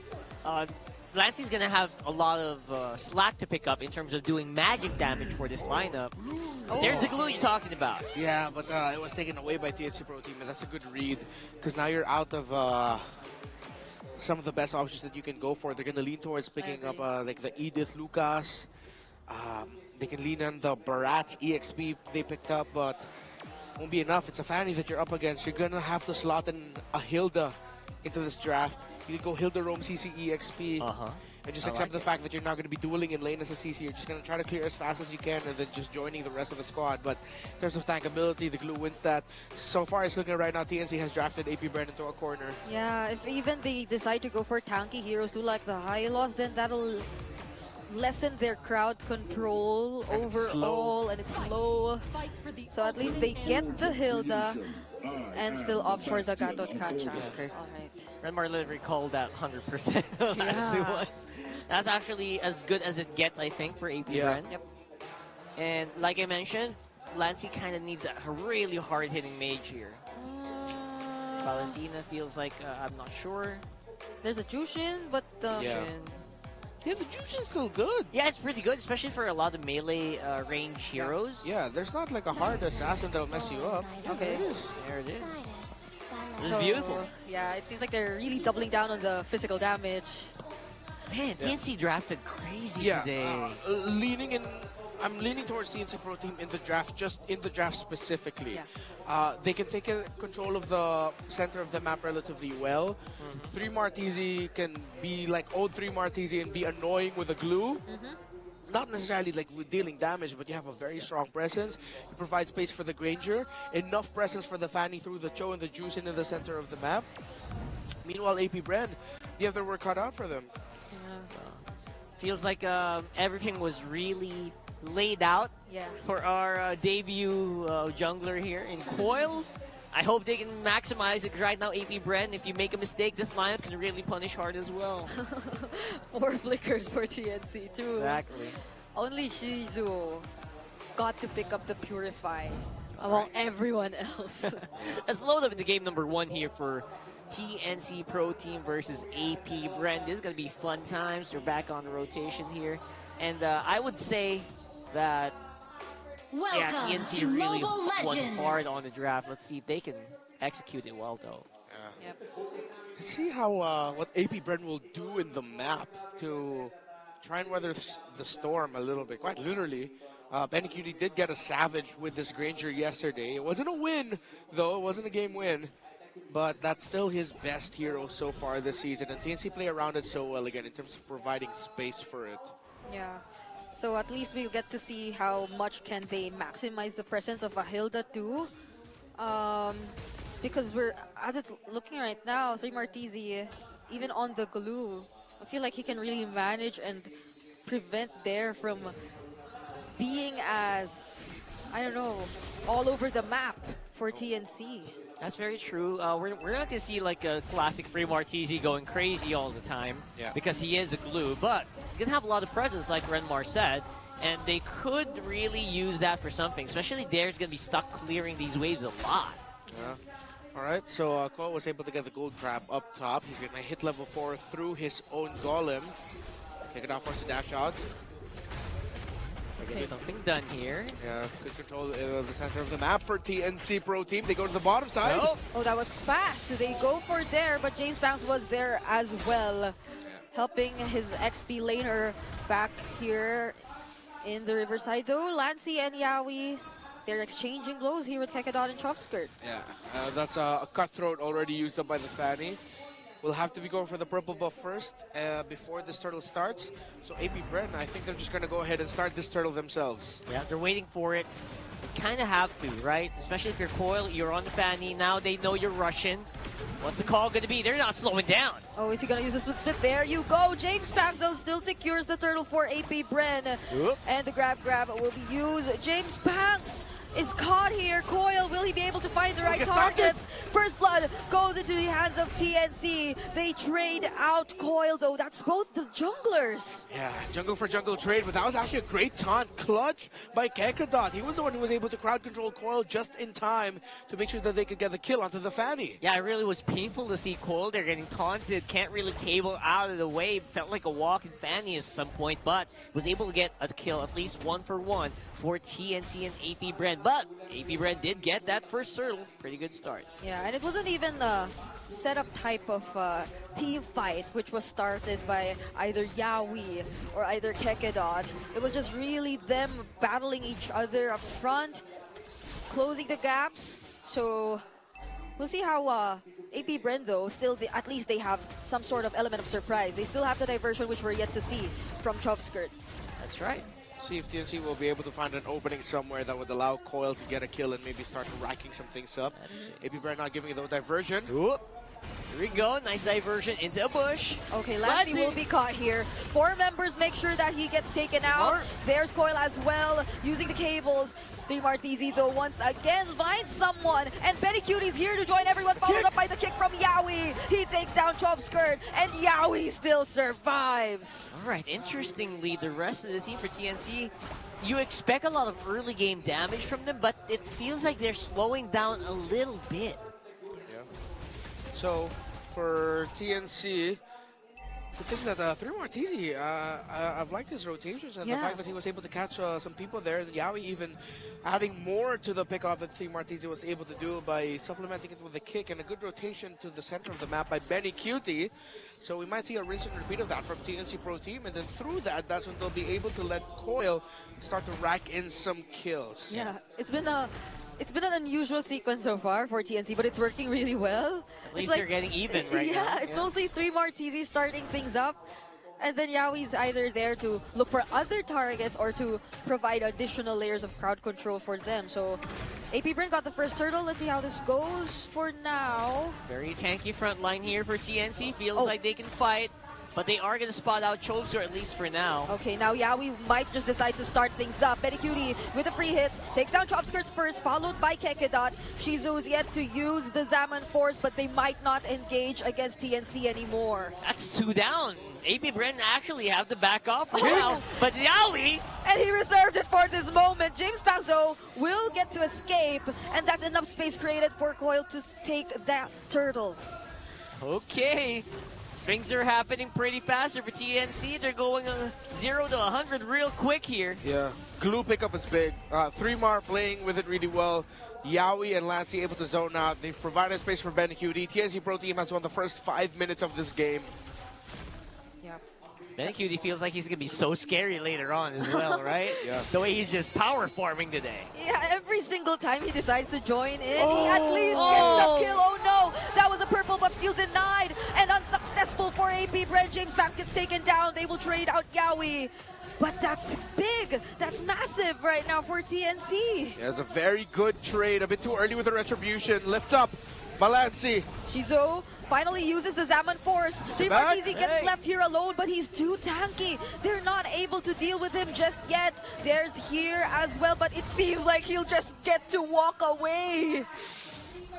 I: Lancey's gonna have a lot of slack to pick up in terms of doing magic damage for this lineup. There's the glue you're talking about.
C: Yeah, but it was taken away by TNC Pro Team, and that's a good read because now you're out of some of the best options that you can go for. They're gonna lean towards picking up like the Edith Lucas. They can lean on the Barat's EXP they picked up, but won't be enough. It's a Fanny that you're up against. You're gonna have to slot in a Hilda into this draft. You can go Hilda Rome CC EXP, and just accept the fact that you're not going to be dueling in lane as a CC. You're just going to try to clear as fast as you can and then just joining the rest of the squad. But in terms of tankability, the Glue wins that. So far, it's looking right now, TNC has drafted AP Brand into a corner.
B: Yeah, if even they decide to go for tanky heroes too, like the Hylos, then that'll lessen their crowd control
C: and
B: overall, and it's slow. So at least they get the Hilda and still opt for the Gatot Kacha.
I: Okay.
B: All right.
I: Redmar literally called that 100% as it was. That's actually as good as it gets, I think, for AP Brand.
B: Yep.
I: And like I mentioned, Lancey kind of needs a really hard-hitting mage here. Valentina feels like, I'm not sure.
B: There's a Jushin, but
C: Yeah, the Jushin's still good.
I: Yeah, it's pretty good, especially for a lot of melee range heroes.
C: Yeah, there's not like a hard assassin that'll mess you up.
B: Okay.
C: There it is.
I: There it is. This
B: So,
I: is beautiful.
B: Yeah, it seems like they're really doubling down on the physical damage.
I: Man, TNC drafted crazy today.
C: I'm leaning towards TNC Pro Team in the draft, just in the draft specifically. They can take control of the center of the map relatively well. 3 Martisi can be like old 3 Martisi and be annoying with a glue. Not necessarily like with dealing damage, but you have a very strong presence. You provide space for the Granger, enough presence for the Fanny through the Cho and the Juice in the center of the map. Meanwhile, AP Brand, they have their work cut out for them.
I: Feels like everything was really laid out for our debut jungler here in Coil. I hope they can maximize it, because right now AP Brand, if you make a mistake, this lineup can really punish hard as well.
B: 4 flickers for TNC too.
I: Exactly.
B: Only Shizu got to pick up the Purify among everyone else.
I: Let's load up into game number 1 here for TNC Pro Team versus AP Brand. This is going to be fun times. We're back on the rotation here. And I would say that TNC really won hard on the draft. Let's see if they can execute it well, though.
C: See how what AP Brand will do in the map to try and weather the storm a little bit. Quite literally, Benny Cutie did get a Savage with this Granger yesterday. It wasn't a win, though. It wasn't a game win. But that's still his best hero so far this season. And TNC play around it so well again in terms of providing space for it.
B: Yeah. So at least we'll get to see how much can they maximize the presence of a Hilda too. Because as it's looking right now, 3 Martisi, even on the glue, I feel like he can really manage and prevent Dare from being as, I don't know, all over the map for TNC.
I: That's very true. We're not going to see like a classic Free Martisi going crazy all the time because he is a glue, but he's going to have a lot of presence like Renmar said, and they could really use that for something, especially Dare's going to be stuck clearing these waves a lot.
C: Yeah. All right, so Ko was able to get the gold crab up top. He's going to hit level 4 through his own golem. Take it out, force to dash out.
I: Get something done here.
C: Yeah, good control the center of the map for TNC Pro Team. They go to the bottom side.
B: Oh, that was fast. They go for Dare, but James Banks was there as well, helping his XP laner back here in the Riverside. Though Lancey and Yawi, they're exchanging blows here with Kekadon and Chopskirt.
C: Yeah, that's a cutthroat already used up by the Fanny. We'll have to be going for the purple buff first before this turtle starts. So AP Brand, I think they're just going to go ahead and start this turtle themselves.
I: Yeah, they're waiting for it. You kind of have to, right? Especially if you're Coil, you're on the Fanny. Now they know you're Russian. What's the call going to be? They're not slowing down.
B: Oh, is he going to use the split? There you go. James Banks, though, still secures the turtle for AP Bren. And the grab will be used. James Banks is caught here. Coil, will he be able to find the right targets? First blood goes into the hands of TNC. They trade out Coil, though. That's both the junglers.
C: Yeah, jungle for jungle trade, but that was actually a great taunt clutch by Kekadot. He was the one who was able to crowd control Coil just in time to make sure that they could get the kill onto the Fanny.
I: Yeah, it really was painful to see Coil. They're getting taunted, can't really cable out of the way. Felt like a walk in Fanny at some point, but was able to get a kill, at least 1-for-1 for TNC and AP Brand. But AP Brand did get that first turtle. Pretty good start.
B: Yeah, and it wasn't even a setup type of team fight, which was started by either Yawi or either Kekadon. It was just really them battling each other up front, closing the gaps. So we'll see how AP Brendo, still, at least they have some sort of element of surprise. They still have the diversion, which we're yet to see from Chovskirt.
I: That's right.
C: See if TNC will be able to find an opening somewhere that would allow Coil to get a kill and maybe start racking some things up. AP Brand not giving it the diversion.
I: Oop. Here we go. Nice diversion into a bush.
B: Okay, Lassie will be caught here. 4 members make sure that he gets taken out. There's Coil as well, using the cables. 3 Martizi, though, once again finds someone. And Betty Cutie's here to join everyone, followed up by the kick from Yawi. He takes down Chovskirt, and Yawi still survives.
I: All right, interestingly, the rest of the team for TNC, you expect a lot of early game damage from them, but it feels like they're slowing down a little bit.
C: So for TNC, the thing that 3 Martizi, I've liked his rotations and the fact that he was able to catch some people there. Yawi even adding more to the pickoff that 3 Martizi was able to do by supplementing it with a kick and a good rotation to the center of the map by Benny Cutie. So we might see a rinse and repeat of that from TNC Pro Team, and then through that, that's when they'll be able to let Coil start to rack in some kills.
B: Yeah, it's been an unusual sequence so far for TNC, but it's working really well.
I: At least they're getting even right now.
B: Yeah, it's mostly 3 Martizi starting things up. And then Yawi's either there to look for other targets or to provide additional layers of crowd control for them. So AP Bryn got the first turtle. Let's see how this goes for now.
I: Very tanky front line here for TNC. Feels like they can fight. But they are going to spot out Chovskirt, at least for now.
B: Okay, now Yawi might just decide to start things up. Betty Cutie with the free hits. Takes down Chovskirt first, followed by Kekedot. Shizu's yet to use the Zaman Force, but they might not engage against TNC anymore.
I: That's 2 down. AP Bren actually have to back off for now. But Yawi...
B: And he reserved it for this moment. James Pax, though, will get to escape. And that's enough space created for Coil to take that turtle.
I: Okay. Things are happening pretty fast for TNC. They're going 0 to 100 real quick here.
C: Yeah, glue pickup is big. 3 Mar playing with it really well. Yawi and Lassie able to zone out. They've provided space for Ben QD. TNC Pro Team has won the first 5 minutes of this game.
I: Ben QD feels like he's going to be so scary later on as well, right?
C: Yeah.
I: The way he's just power forming today.
B: Yeah, every single time he decides to join in, he at least gets a kill. Oh no, that was a purple buff steal denied and unsuccessful for AP Brand. James Pax gets taken down. They will trade out Yawi. But that's big. That's massive right now for TNC.
C: Yeah, it's a very good trade. A bit too early with the retribution. Lift up, Balanci.
B: Shizu finally uses the Zaman Force. 3 Martizi gets left here alone, but he's too tanky. They're not able to deal with him just yet. There's here as well, but it seems like he'll just get to walk away.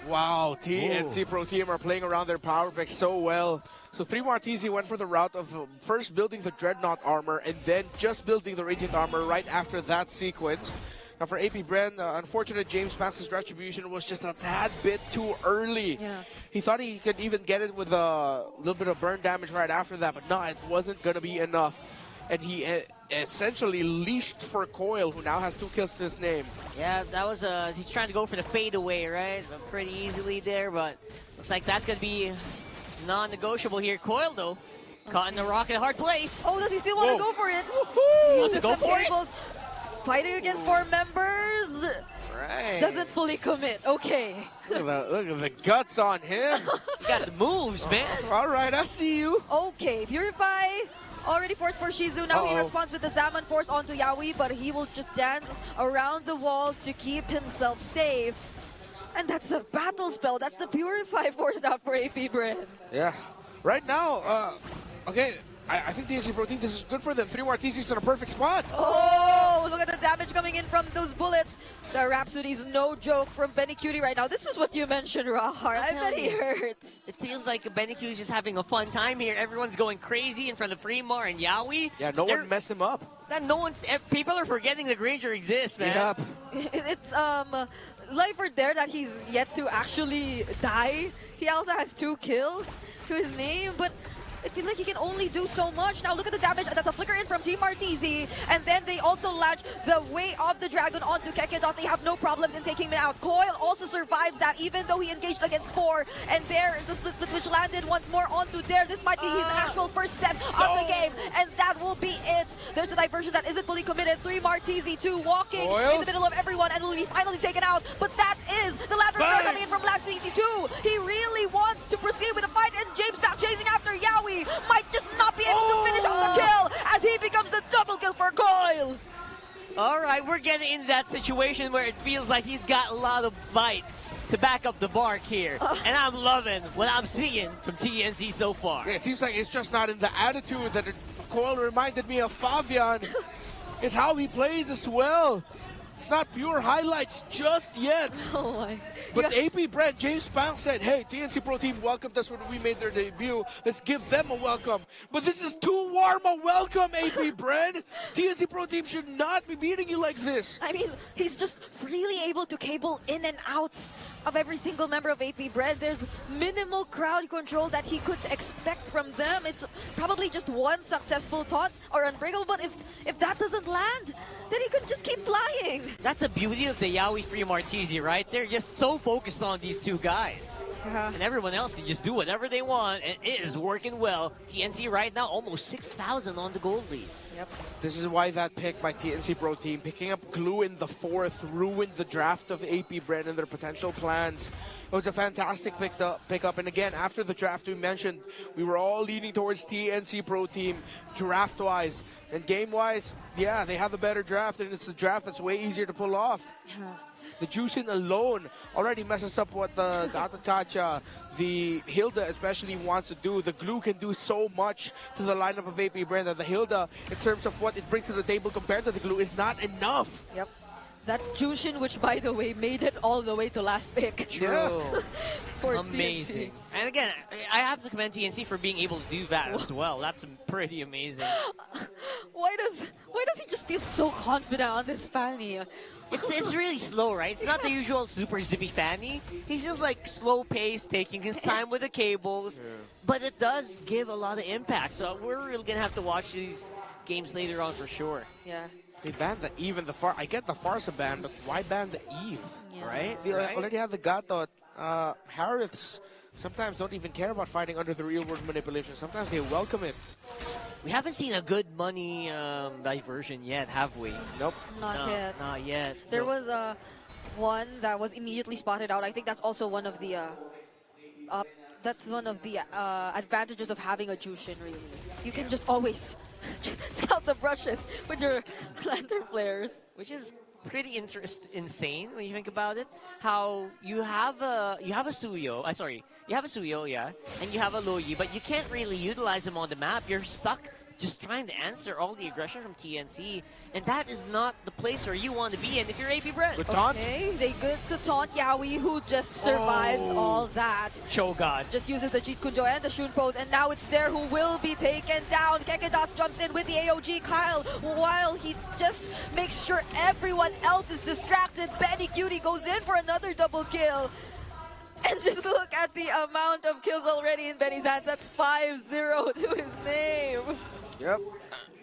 C: Wow, TNC Pro Team are playing around their power pick so well. So 3 Martizi went for the route of first building the Dreadnought armor and then just building the Radiant armor right after that sequence. Now for AP Bren, unfortunate James Pax's retribution was just a tad bit too early.
B: Yeah.
C: He thought he could even get it with a little bit of burn damage right after that, but no, it wasn't going to be enough. And he essentially leashed for Coil, who now has 2 kills to his name.
I: Yeah, that was he's trying to go for the fadeaway, right? Pretty easily there, but looks like that's going to be non-negotiable here. Coil, though, caught in the rock in a hard place.
B: Oh, does he still want to go for it?
I: He wants to go for it.
B: Fighting against 4 members.
C: Right.
B: Doesn't fully commit. Okay.
C: Look at the guts on him.
I: You got the moves, man.
C: All right, I see you.
B: Okay, Purify already forced for Shizu. Now he responds with the Zaman Force onto Yawi, but he will just dance around the walls to keep himself safe. And that's a battle spell. That's the Purify forced out for AP Brand.
C: Yeah. Right now, okay, I think TNC Pro Team, this is good for them. 3 Martizi's in a perfect spot.
B: Oh, look at the damage coming in from those bullets. The Rhapsody's no joke from Benny Cutie right now. This is what you mentioned, Rahar. I bet he hurts.
I: It feels like Benny Q's just having a fun time here. Everyone's going crazy in front of Fremar and Yawi.
C: Yeah, no one messed him up.
I: People are forgetting the Granger exists, man.
C: Yep.
B: It's Life or Dare that he's yet to actually die. He also has 2 kills to his name, but it feels like he can only do so much. Now look at the damage. That's a flicker in from Team Martizi. And then they also latch the Way of the Dragon onto Kekedot. They have no problems in taking him out. Coil also survives that, even though he engaged against 4. And there, the split which landed once more onto Dare. This might be his actual first set of the game. And that will be it. There's a diversion that isn't fully committed. 3 Martisi, 2 walking
J: Coil.
B: in the middle of everyone and will be finally taken out. But that is the lateral
J: Bang.
B: coming in from Martisi 2. He really wants to proceed with the fight, and James back chasing after Yowie might just not be able to finish off the kill as he becomes the double kill for Coil.
I: All right, we're getting into that situation where it feels like he's got a lot of bite to back up the bark here. And I'm loving what I'm seeing from TNC so far.
C: Yeah, it seems like it's just not in the attitude that Coil reminded me of Fabian. It's how he plays as well. It's not pure highlights just yet.
B: Oh my.
C: But AP Brand, James Pang said, hey, TNC Pro Team welcomed us when we made their debut. Let's give them a welcome. But this is too warm a welcome, AP Brand. TNC Pro Team should not be beating you like this.
B: I mean, he's just freely able to cable in and out of every single member of AP Bread. There's minimal crowd control that he could expect from them. It's probably just one successful taunt or unbreakable, but if that doesn't land, then he could just keep flying.
I: That's the beauty of the Yowie Free Martisi, right? They're just so focused on these two guys. And everyone else can just do whatever they want, and it is working well. TNC right now almost 6,000 on the gold lead.
B: Yep.
C: This is why that pick by TNC Pro Team, picking up Glue in the 4th, ruined the draft of AP Brand and their potential plans. It was a fantastic pickup. And again, after the draft we mentioned, we were all leaning towards TNC Pro Team draft-wise. And game-wise, yeah, they have a better draft, and it's a draft that's way easier to pull off. The Juicing alone already messes up what the Gatakacha, the Hilda especially wants to do. The Glue can do so much to the lineup of AP Brand that the Hilda, in terms of what it brings to the table compared to the Glue, is not enough.
B: Yep. That Jushin, which by the way made it all the way to last pick.
I: True.
B: For
I: Amazing.
B: TNC.
I: And again, I have to commend TNC for being able to do that as well. That's pretty amazing.
B: Why does he just feel so confident on this Fanny?
I: It's really slow, right? It's not the usual super zippy Fanny. He's just like slow paced, taking his time with the cables. But it does give a lot of impact. So we're really gonna have to watch these games later on for sure.
B: Yeah.
C: They banned the Eve and the Far. I get the Farsa ban, but why ban the Eve?
B: Yeah.
C: Right? They already have the Gato. Hariths sometimes don't even care about fighting under the real-world manipulation. Sometimes they welcome it.
I: We haven't seen a good money diversion yet, have we?
C: Nope.
B: Not yet.
I: Not yet.
B: There was one that was immediately spotted out. I think that's also one of the advantages of having a Jushin, really. You can just always just scout the brushes with your Lantern players.
I: Which is pretty insane when you think about it. How you have a Suyo, you have a Suyo, yeah, and you have a Loyi, but you can't really utilize them on the map. You're stuck just trying to answer all the aggression from TNC, and that is not the place where you want to be in if you're AP Brent.
B: Okay, they get to taunt Yowie, who just survives all that.
I: Shogun
B: just uses the Jeet Kunjo and the Shun pose, and now it's there who will be taken down. Kekedot jumps in with the AOG Kyle while he just makes sure everyone else is distracted. Benny Cutie goes in for another double kill. And just look at the amount of kills already in Benny's hands. That's 5-0 to his name.
C: Yep.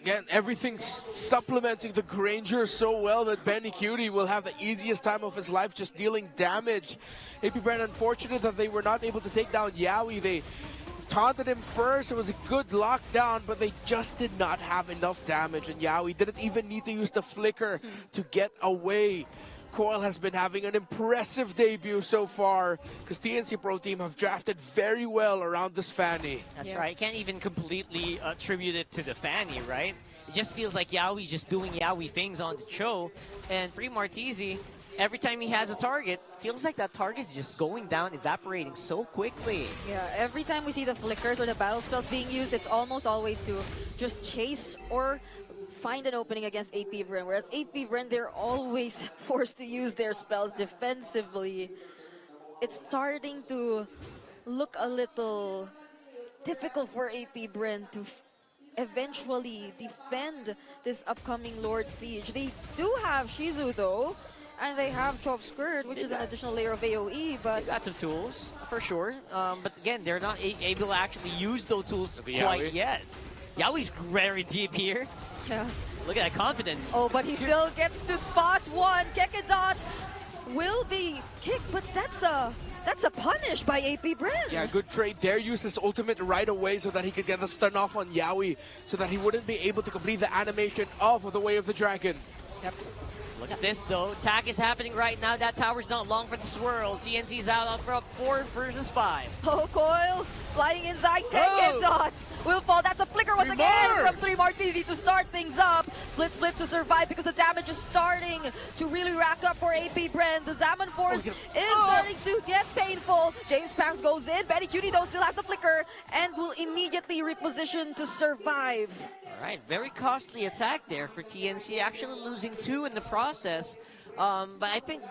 C: Again, everything's supplementing the Granger so well that Benny Cutie will have the easiest time of his life just dealing damage. AP Brand unfortunate that they were not able to take down Yowie. They taunted him first. It was a good lockdown, but they just did not have enough damage. And Yowie didn't even need to use the flicker to get away. Coil has been having an impressive debut so far because TNC Pro Team have drafted very well around this Fanny.
I: That's right. Can't even completely attribute it to the Fanny, right? It just feels like Yowie's just doing Yowie things on the show. And Free Martisi, every time he has a target, feels like that target is just going down, evaporating so quickly.
B: Yeah, every time we see the flickers or the battle spells being used, it's almost always to just chase or find an opening against AP Vren, whereas AP Vren, they're always forced to use their spells defensively. It's starting to look a little difficult for AP Vren to eventually defend this upcoming Lord Siege. They do have Shizu though, and they have Chop Skirt, which is an additional layer of AoE, but...
I: They got some tools, for sure. But again, they're not able to actually use those tools quite yet. Yowie's very deep here.
B: Yeah.
I: Look at that confidence.
B: Oh, but he still gets to spot one. Kekedot will be kicked, but that's a That's a punish by AP Brand.
C: Yeah, good trade there. Used his ultimate right away so that he could get the stun off on Yaoi so that he wouldn't be able to complete the animation of the Way of the Dragon.
B: Yep.
I: Look at this, though. Attack is happening right now. That tower's not long for the swirl. TNC's out on front 4 versus 5.
B: Oh, Coil flying inside. Can't get dot. Will fall. That's a flicker once again from 3 Martisi to start things up. Split to survive because the damage is starting to really rack up for AP Brand. The Zaman Force is starting to get painful. James Pangs goes in. Betty Cutie, though, still has the flicker and will immediately reposition to survive.
I: All right, very costly attack there for TNC, actually losing 2 in the process. But I think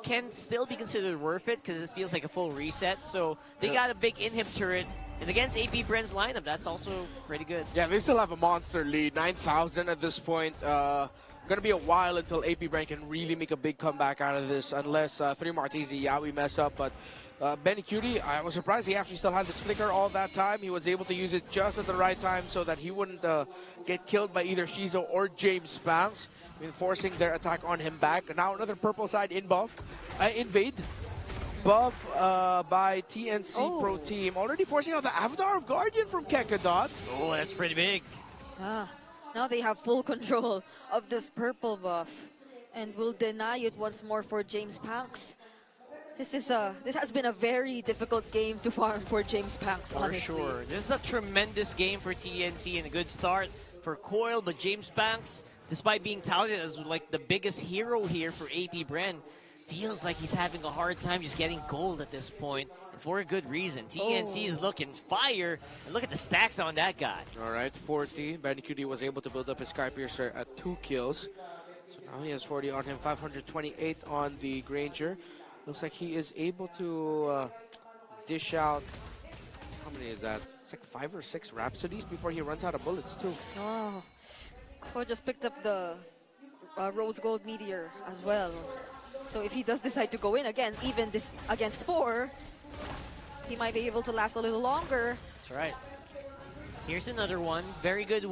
I: can still be considered worth it because it feels like a full reset. So they got a big inhib turret. And against AP Brand's lineup, that's also pretty good.
C: Yeah, they still have a monster lead, 9,000 at this point. Gonna be a while until AP Brand can really make a big comeback out of this, unless 3 Martisi, Yaoi mess up. But Benny Cutie, I was surprised he actually still had this flicker all that time. He was able to use it just at the right time so that he wouldn't get killed by either Shizo or James Pangs, forcing their attack on him back. Now another purple side invade. Buff by TNC Pro Team. Already forcing out the Avatar of Guardian from Kekadot.
I: Oh, that's pretty big.
B: Now they have full control of this purple buff and will deny it once more for James Pangs. This has been a very difficult game to farm for James Pangs, honestly.
I: For sure. This is a tremendous game for TNC and a good start for Coil, but James Pangs, despite being touted as like the biggest hero here for AP Brand, feels like he's having a hard time just getting gold at this point, and for a good reason. TNC is looking fire, and look at the stacks on that guy.
C: All right, 40. Benny Cutie was able to build up his Sky Piercer at 2 kills. So now he has 40 on him, 528 on the Granger. Looks like he is able to dish out, how many is that? It's like 5 or 6 Rhapsodies before he runs out of bullets too.
B: Oh, Ko just picked up the Rose Gold Meteor as well. So if he does decide to go in again, even this against 4, he might be able to last a little longer.
I: That's right. Here's another one. Very good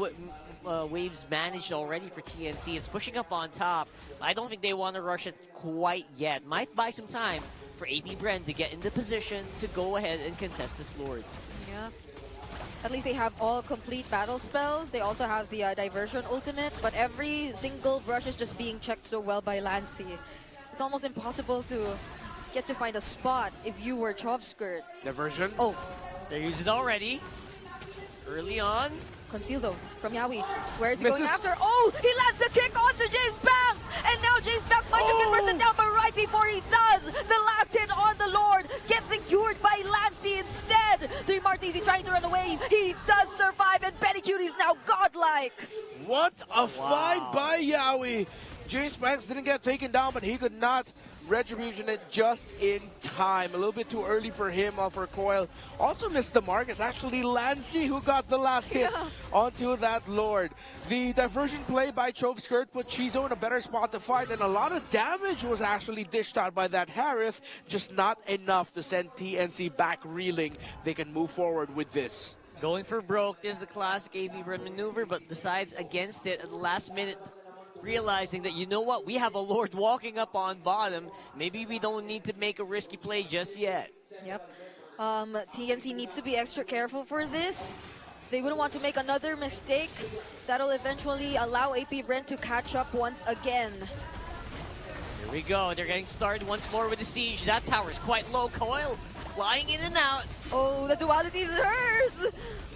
I: waves managed already for TNC. It's pushing up on top. I don't think they want to rush it quite yet. Might buy some time for AP Brand to get into position to go ahead and contest this Lord.
B: Yeah. At least they have all complete battle spells. They also have the Diversion ultimate, but every single brush is just being checked so well by Lancy. It's almost impossible to get to find a spot if you were Chovskirt.
C: Diversion.
B: Oh.
I: They're using it already. Early on.
B: Conceal though from Yaoi. Where is he going after? Oh, he lands the kick onto James Pangs! And now James Pangs might just get bursted down, but right before he does, the last hit on the Lord gets secured by Lancy instead. 3 Martisi trying to run away. He does survive, and Benny Cutie's now godlike.
C: What a find by Yaoi. James Pangs didn't get taken down, but he could not retribution it just in time. A little bit too early for him, for Coil. Also missed the mark. It's actually Lancy who got the last hit onto that Lord. The diversion play by Chovskirt put Shizo in a better spot to fight, and a lot of damage was actually dished out by that Harith. Just not enough to send TNC back reeling. They can move forward with this.
I: Going for broke. This is a classic AP Brand maneuver, but decides against it at the last minute, realizing that, you know what, we have a Lord walking up on bottom. Maybe we don't need to make a risky play just yet.
B: Yep. TNC needs to be extra careful for this. They wouldn't want to make another mistake. That'll eventually allow AP Brand to catch up once again.
I: Here we go. They're getting started once more with the siege. That tower's quite low. Coil flying in and out.
B: Oh, the duality is hers!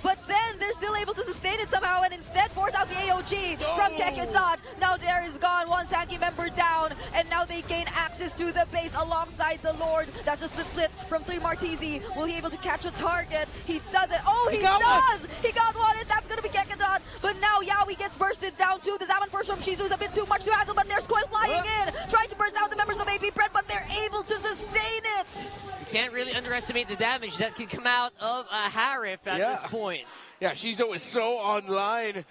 B: But then they're still able to sustain it somehow and instead force out the AOG from Kekadot. Now Dare is gone, one tanky member down, and now they gain access to the base alongside the Lord. That's just the split from 3 Martisi. Will he able to catch a target? He does it. Oh, he does! He got one, and that's going to be Kekadot. But now Yaoi gets bursted down too. The Zaman Burst from Shizu is a bit too much to handle, but there's Coil flying in, trying to burst out the members of AP Brand, but they're able to sustain it.
I: You can't really underestimate the damage that can come out of a Harith at this point.
C: Yeah, Shizo is so online.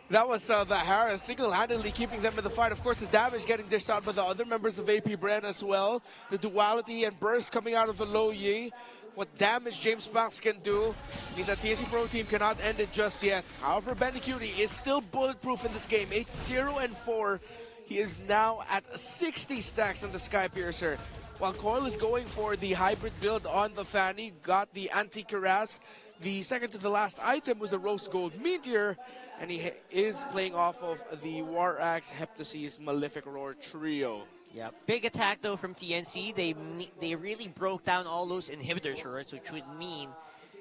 C: That was the Harith single-handedly keeping them in the fight. Of course, the damage getting dished out by the other members of AP Brand as well. The duality and burst coming out of the Low Yi. What damage James Pangs can do means that TNC Pro Team cannot end it just yet. However, Benny Cutie is still bulletproof in this game. 8-0-4. He is now at 60 stacks on the Sky Piercer.
J: while Coil is going for the hybrid build on the Fanny, got the anti-Karaz. The second to the last item was a Rose Gold Meteor, and he is playing off of the War Axe Heptasis Malefic Roar trio.
I: Yeah, big attack though from TNC. They really broke down all those inhibitors for us, which would mean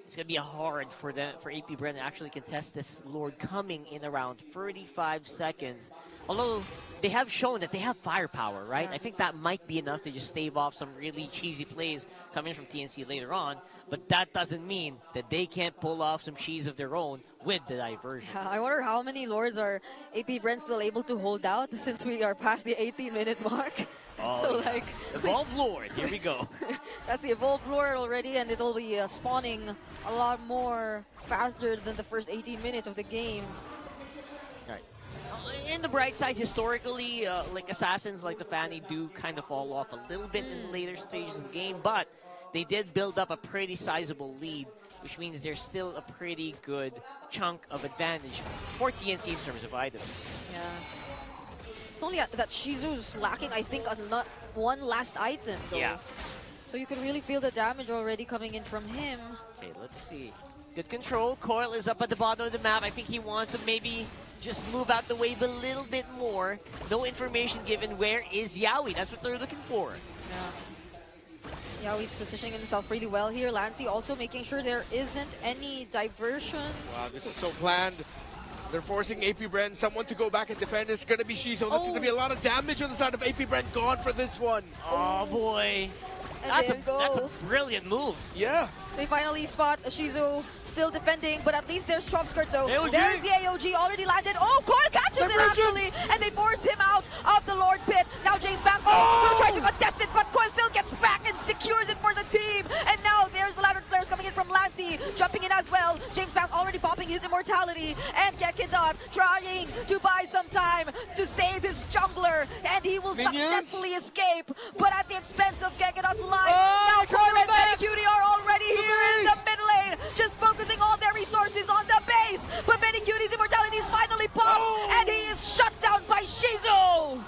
I: it's going to be hard for AP Bren to actually contest this Lord coming in around 35 seconds. Although they have shown that they have firepower, right? I think that might be enough to just stave off some really cheesy plays coming from TNC later on. But that doesn't mean that they can't pull off some cheese of their own with the diversion.
B: I wonder how many Lords are AP Bren still able to hold out since we are past the 18-minute mark.
I: Oh,
B: so
I: yeah.
B: like
I: Evolved Lord, here we go.
B: That's the Evolved Lord already, and it'll be spawning a lot more faster than the first 18 minutes of the game.
I: Right. In the bright side, historically, like Assassins like the Fanny do kind of fall off a little bit in the later stages of the game, but they did build up a pretty sizable lead, which means there's still a pretty good chunk of advantage for TNC in terms of items.
B: Yeah. It's only that Shizu's lacking, I think, on not one last item, though.
I: Yeah.
B: So you can really feel the damage already coming in from him.
I: Okay, let's see. Good control. Coil is up at the bottom of the map. I think he wants to maybe just move out the wave a little bit more. No information given. Where is Yaoi? That's what they're looking for.
B: Yeah. Yaoi's positioning himself really well here. Lancy also making sure there isn't any diversion.
J: Wow, this is so planned. They're forcing AP Bren, someone to go back and defend. It's going to be Shizo. That's going to be a lot of damage on the side of AP Bren. Gone for this one.
I: Oh, boy. That's a brilliant move.
J: Yeah.
B: They finally spot Shizu still defending, but at least there's Trump Skirt though.
I: AOG.
B: There's the AOG already landed. Oh, Coil catches it actually, and they force him out of the Lord Pit. Now James Banks will try to contest it, but Coil still gets back and secures it for the team. And now there's the lateral players coming in from Lancy, jumping in as well. James Banks already popping his immortality, and Gekidon trying to buy some time to save his jungler, and he will successfully escape, but at the expense of Gekidon's life. Now Coil and Medicutie are already here in the mid lane, just focusing all their resources on the base. But Medicutie's immortality is finally popped, and he is shut down by Shizu.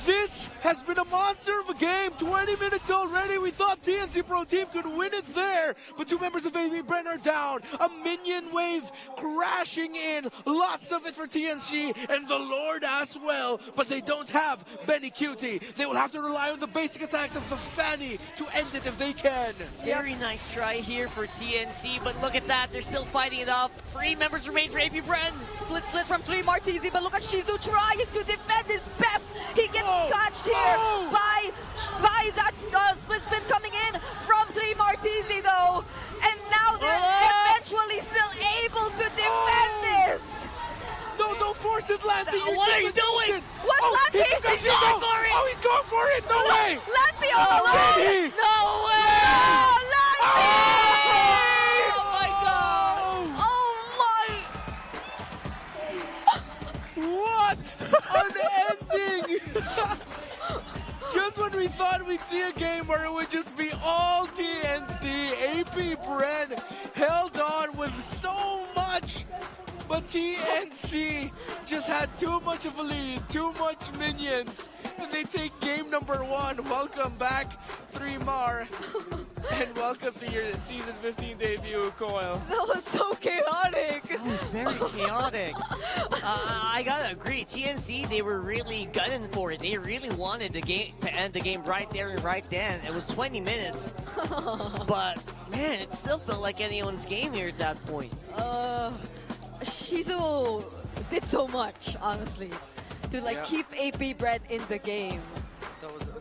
J: This has been a monster of a game. 20 minutes already. We thought TNC Pro Team could win it there, but two members of AP Bren are down. A minion wave crashing in. Lots of it for TNC and the Lord as well, but they don't have Medicutie. They will have to rely on the basic attacks of the Fanny to end it if they can.
I: Very nice try here for TNC, but look at that. They're still fighting it off. 3 members remain for AP Bren.
B: Split from 3 Martizi, but look at Shizu trying to defend his best. He gets scotched here by that split spin coming in from 3 Martizi though. And now they're eventually still able to defend this.
J: No, don't force it, Lancy.
I: What are you doing?
B: What, Lancy?
J: He's going for it. Oh, he's going for it. No way.
B: Lancy all alone.
I: No way.
B: Oh, Lancy.
I: Oh my god.
B: Oh my.
J: What an ending. Just when we thought we'd see a game where it would just be all TNC, AP Bren held on with so much, but TNC just had too much of a lead, too much minions, and they take game number 1. Welcome back, 3mar, and welcome to your season 15 debut, Coil.
B: That was so chaotic.
I: That was very chaotic. I gotta agree, TNC, they were really gunning for it. They really wanted the game to end the game right there and right then. It was 20 minutes, but man, it still felt like anyone's game here at that point.
B: Shizu did so much, honestly, to like keep AP Bren in the game.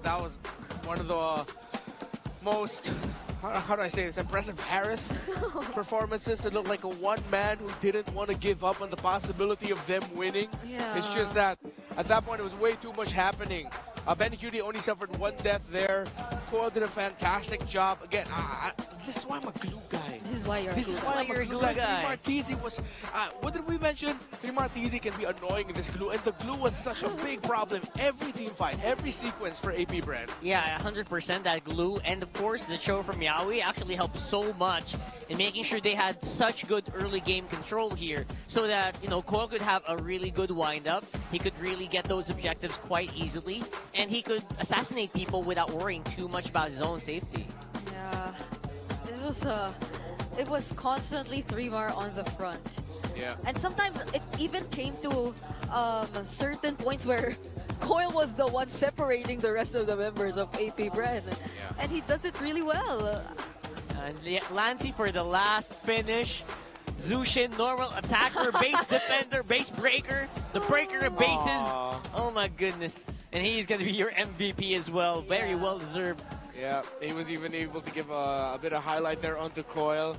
J: That was one of the most, how do I say this, impressive Harith performances. It looked like a one man who didn't want to give up on the possibility of them winning.
B: Yeah.
J: It's just that at that point it was way too much happening. Medicutie only suffered 1 death there. Coil did a fantastic job. Again, this is why I'm a glue guy.
B: This is why you're
J: a glue guy. 3 Martizi was, what did we mention? 3 Martizi can be annoying in this glue, and the glue was such a big problem. Every team fight, every sequence for AP Bren.
I: Yeah, 100% that glue, and of course the show from Yaoi actually helped so much in making sure they had such good early game control here, so that, you know, Coil could have a really good wind up he could really get those objectives quite easily, and he could assassinate people without worrying too much about his own safety.
B: Yeah, it was constantly 3-mar on the front.
C: Yeah.
B: And sometimes it even came to certain points where Coil was the one separating the rest of the members of AP Bren.
C: Yeah.
B: And he does it really well.
I: And Lancy for the last finish. Zushin, normal attacker, base defender, base breaker, the breaker of bases.
C: Aww.
I: Oh my goodness. And he's going to be your MVP as well. Very well deserved.
C: Yeah, he was even able to give a bit of highlight there onto Coil.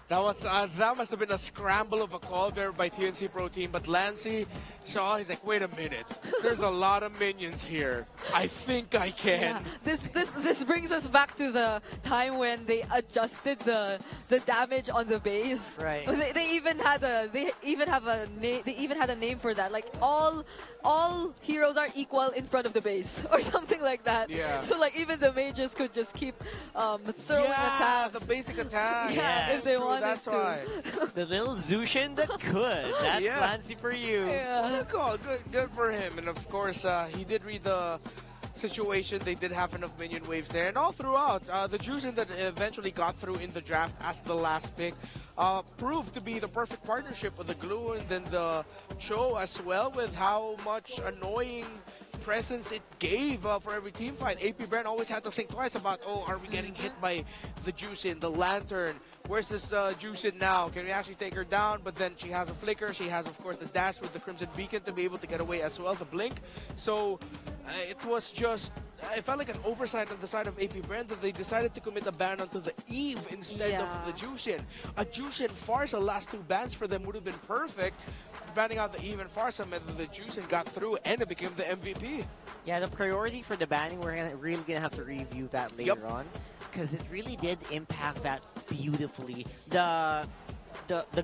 C: That must have been a scramble of a call there by TNC Pro Team. But Lancy saw, he's like, wait a minute, there's a lot of minions here. I think I can.
B: Yeah. This brings us back to the time when they adjusted the damage on the base.
I: Right.
B: They even had a name for that. Like all heroes are equal in front of the base or something like that.
C: Yeah.
B: So like even the mages could just keep throwing attacks.
C: The basic attack.
B: Yeah, if they wanted
C: that's
B: to.
C: Why.
I: The little Zushin that could. That's
C: Yeah.
I: Lancy for you.
B: Yeah.
C: Cool. Good for him. And of course, he did read the situation. They did have enough minion waves there. And all throughout, the Juicing that eventually got through in the draft as the last pick proved to be the perfect partnership with the Glue and then the Cho as well, with how much annoying presence it gave for every team fight. AP Bren always had to think twice about, oh, are we getting hit by the Juicing, the Lantern? Where's this Juicing now? Can we actually take her down? But then she has a flicker. She has, of course, the dash with the Crimson Beacon to be able to get away as well, the blink. So it was just, it felt like an oversight on the side of AP Bren that they decided to commit a ban onto the Eve instead of the Juicing. A Juicing Farsa last 2 bans for them would have been perfect. Banning out the Eve and Farsa meant that the Juicing got through and it became the MVP.
I: Yeah, the priority for the banning, we're really going to have to review that later on, because it really did impact that beautifully. The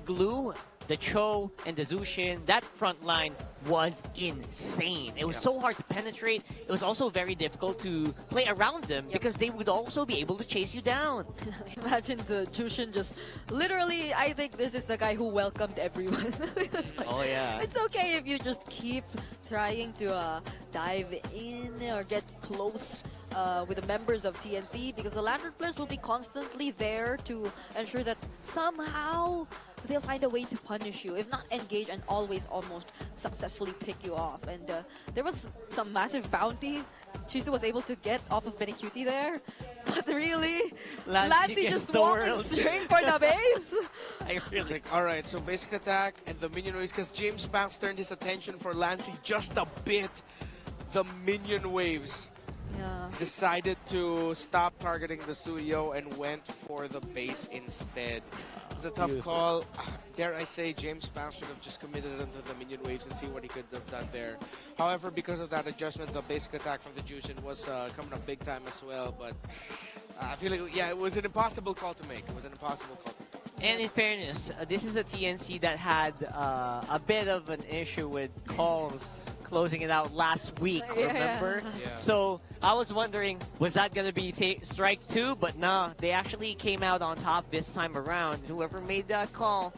I: Glue, the Cho, and the Zushin, that front line was insane. It was so hard to penetrate. It was also very difficult to play around them because they would also be able to chase you down.
B: Imagine the Jushin just literally, I think this is the guy who welcomed everyone. It's like,
I: oh yeah.
B: It's okay if you just keep trying to dive in or get close with the members of TNC, because the Lantern players will be constantly there to ensure that somehow they'll find a way to punish you, if not engage, and always almost successfully pick you off. And there was some massive bounty Shizu was able to get off of Benecutie there, but really, Lancy just walked straight for the base.
I: I really
C: like, all right, so basic attack and the minion waves, because James Banks turned his attention for Lancy just a bit. The minion waves decided to stop targeting the Suyo and went for the base instead. It was a tough call. Dare I say, James Banks should have just committed into the minion waves and see what he could have done there. However, because of that adjustment, the basic attack from the Jushin was coming up big time as well. But I feel like, yeah, it was an impossible call to make. It was an impossible call to make.
I: And in fairness, this is a TNC that had a bit of an issue with calls closing it out last week, remember?
C: Yeah.
I: So I was wondering, was that going to be strike 2? But nah, they actually came out on top this time around. Whoever made that call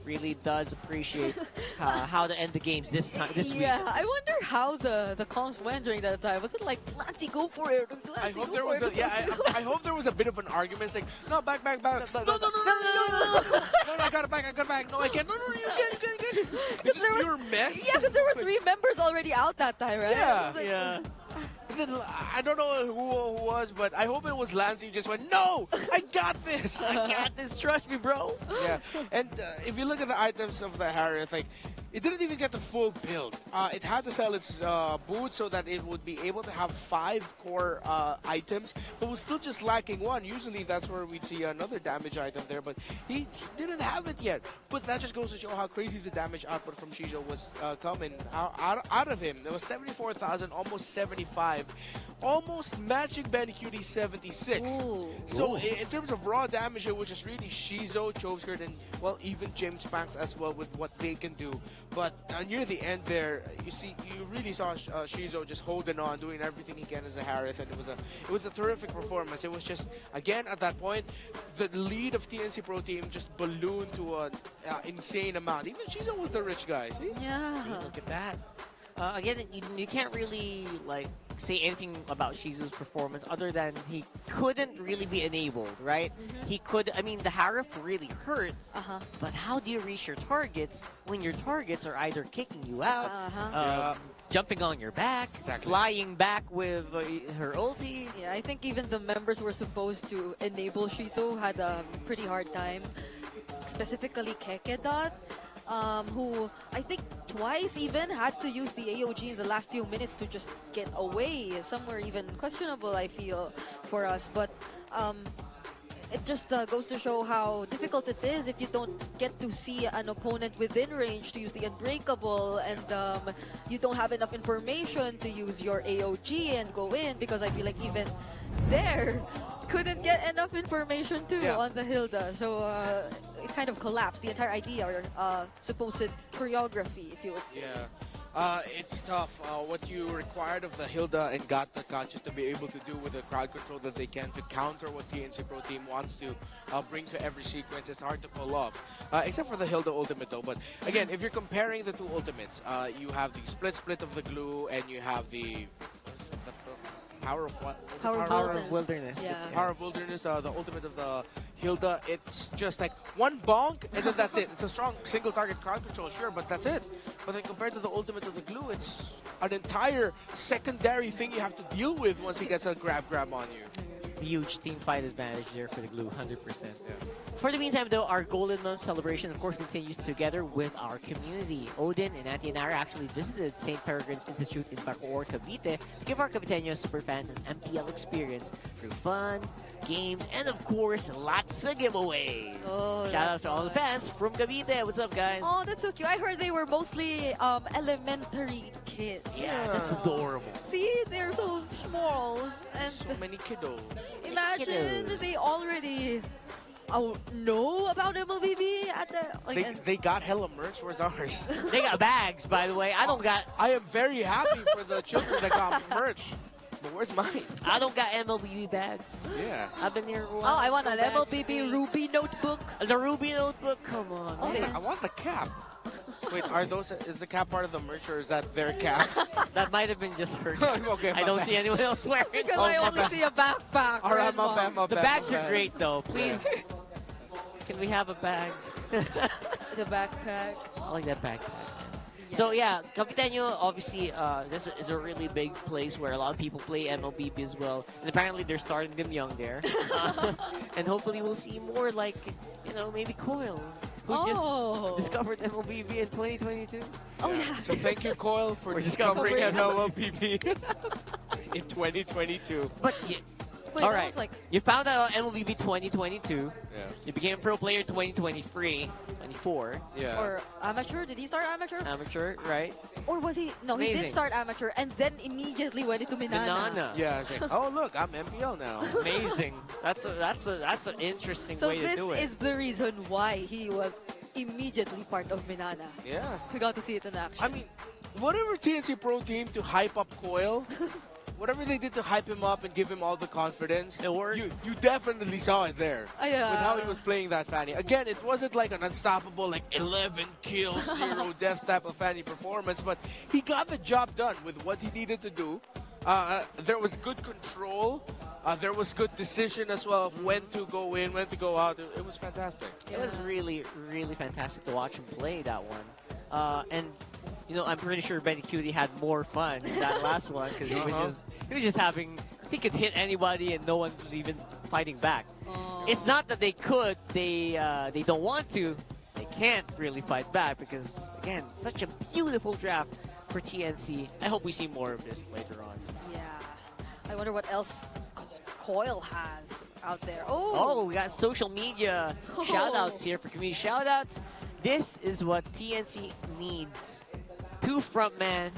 I: really does appreciate how to end the games this week.
B: Yeah, I wonder how the comms went during that time. Was it like, Lancy, go for it?
C: I hope there was I hope there was a bit of an argument. It's like, no, back. No, I got it back. No, I can't. No, you get it. It's just pure mess.
B: Yeah, because there were 3 members already out that time, right?
C: Yeah. And then, I don't know who was, but I hope it was Lancy who just went, no, I got this.
I: I got this. Trust me, bro.
C: Yeah. And if you look at the items of the Harriet, like, it didn't even get the full build. It had to sell its boots so that it would be able to have 5 core items, but was still just lacking 1. Usually that's where we'd see another damage item there, but he didn't have it yet. But that just goes to show how crazy the damage output from Shijo was coming out of him. There was 74,000, almost 75. Almost matching Benecutie 76.
B: Ooh.
C: So in terms of raw damage, it was just really Shizo, Choveskirt, and, well, even James Banks as well with what they can do. But near the end there, you really saw Shizo just holding on, doing everything he can as a Harith, and it was a terrific performance. It was just, again, at that point, the lead of TNC Pro Team just ballooned to an insane amount. Even Shizo was the rich guy. See?
B: Yeah.
I: See, look at that. again, you can't really like say anything about Shizu's performance other than he couldn't really be enabled, right? He could. I mean, the Harif really hurt. But how do you reach your targets when your targets are either kicking you out, jumping on your back, flying back with her ulti?
B: Yeah, I think even the members who were supposed to enable Shizu had a pretty hard time. Specifically Kekedot, who I think twice even had to use the AOG in the last few minutes to just get away. Somewhere even questionable, I feel, for us. But it just goes to show how difficult it is if you don't get to see an opponent within range to use the Unbreakable, and you don't have enough information to use your AOG and go in, because I feel like even there couldn't get enough information too on the Hilda. So it kind of collapsed, the entire idea or supposed choreography, if you would say.
C: It's tough. What you required of the Hilda and Gata Conscious to be able to do with the crowd control that they can to counter what TNC Pro Team wants to bring to every sequence, it's hard to pull off. Except for the Hilda ultimate though. But again, if you're comparing the two ultimates, you have the split of the glue, and you have the Power of what?
I: Power of Wilderness.
B: Yeah.
C: Power of Wilderness, the ultimate of the Hilda. It's just like one bonk, and then that's it. It's a strong single target crowd control, sure, but that's it. But then compared to the ultimate of the glue, it's an entire secondary thing you have to deal with once he gets a grab on you.
I: Huge team fight advantage there for the glue, 100%. For the meantime, though, our Golden Month celebration, of course, continues together with our community. Odin and Auntie Nara actually visited St. Peregrine's Institute in Bacoor, Cavite to give our Caviteño superfans an MPL experience through fun, games, and of course, lots of giveaways.
B: Oh,
I: Shout out to all the fans from Cavite. What's up, guys?
B: Oh, that's so cute. I heard they were mostly elementary kids.
I: Yeah, that's adorable.
B: See, they're so small. And
C: so many kiddos.
B: Imagine they already know about MLBB at the
C: They got hella merch. Where's ours?
I: They got bags, by the way. I
C: am very happy for the children that got merch. But where's mine?
I: I don't got MLBB bags.
C: Yeah.
I: I've been here.
B: Oh, I want an MLBB Ruby notebook.
I: The Ruby notebook? Come on.
C: I want the cap. Wait, is the cap part of the merch, or is that their caps?
I: That might have been just her.
C: Okay,
I: I don't see anyone else wearing it.
B: Because I only see a backpack.
C: All right, my bad.
I: The bags are great, though. Please, can we have a bag?
B: The backpack.
I: I like that backpack. So yeah, Caviteño, obviously, this is a really big place where a lot of people play MLBB as well. And apparently they're starting them young there. And hopefully we'll see more like, maybe Coil, who just discovered MLBB in 2022.
B: Oh yeah.
C: So thank you, Coil, for discovering MLBB in 2022.
I: But
B: Wait,
I: all right,
B: like...
I: you found out MLBB 2022.
C: Yeah.
I: You became pro player 2023, 24.
C: Yeah.
B: Or amateur? Did he start amateur?
I: Amateur, right?
B: Or was he? No,
I: Amazing.
B: he did start amateur and then immediately went into Minana.
C: Yeah, it's like, oh look, I'm MPL now.
I: Amazing. That's an interesting way to do it.
B: So this is the reason why he was immediately part of Minana.
C: Yeah.
B: We got to see it in action.
C: I mean, whatever TNC Pro Team to hype up Coil, whatever they did to hype him up and give him all the confidence,
I: it worked.
C: You definitely saw it there. With how he was playing that Fanny. Again, it wasn't like an unstoppable, like 11 kills, 0 deaths type of Fanny performance, but he got the job done with what he needed to do. There was good control. There was good decision as well of when to go in, when to go out. It was fantastic.
I: It was really, really fantastic to watch him play that one. And I'm pretty sure Benny Cutie had more fun in that last one because he was just having. He could hit anybody and no one was even fighting back. It's not that they could. They don't want to. They can't really fight back because again, such a beautiful draft for TNC. I hope we see more of this later on.
B: Yeah. I wonder what else Coil has out there.
I: Oh, we got social media shout-outs here for community shout-outs. This is what TNC needs. 2 frontman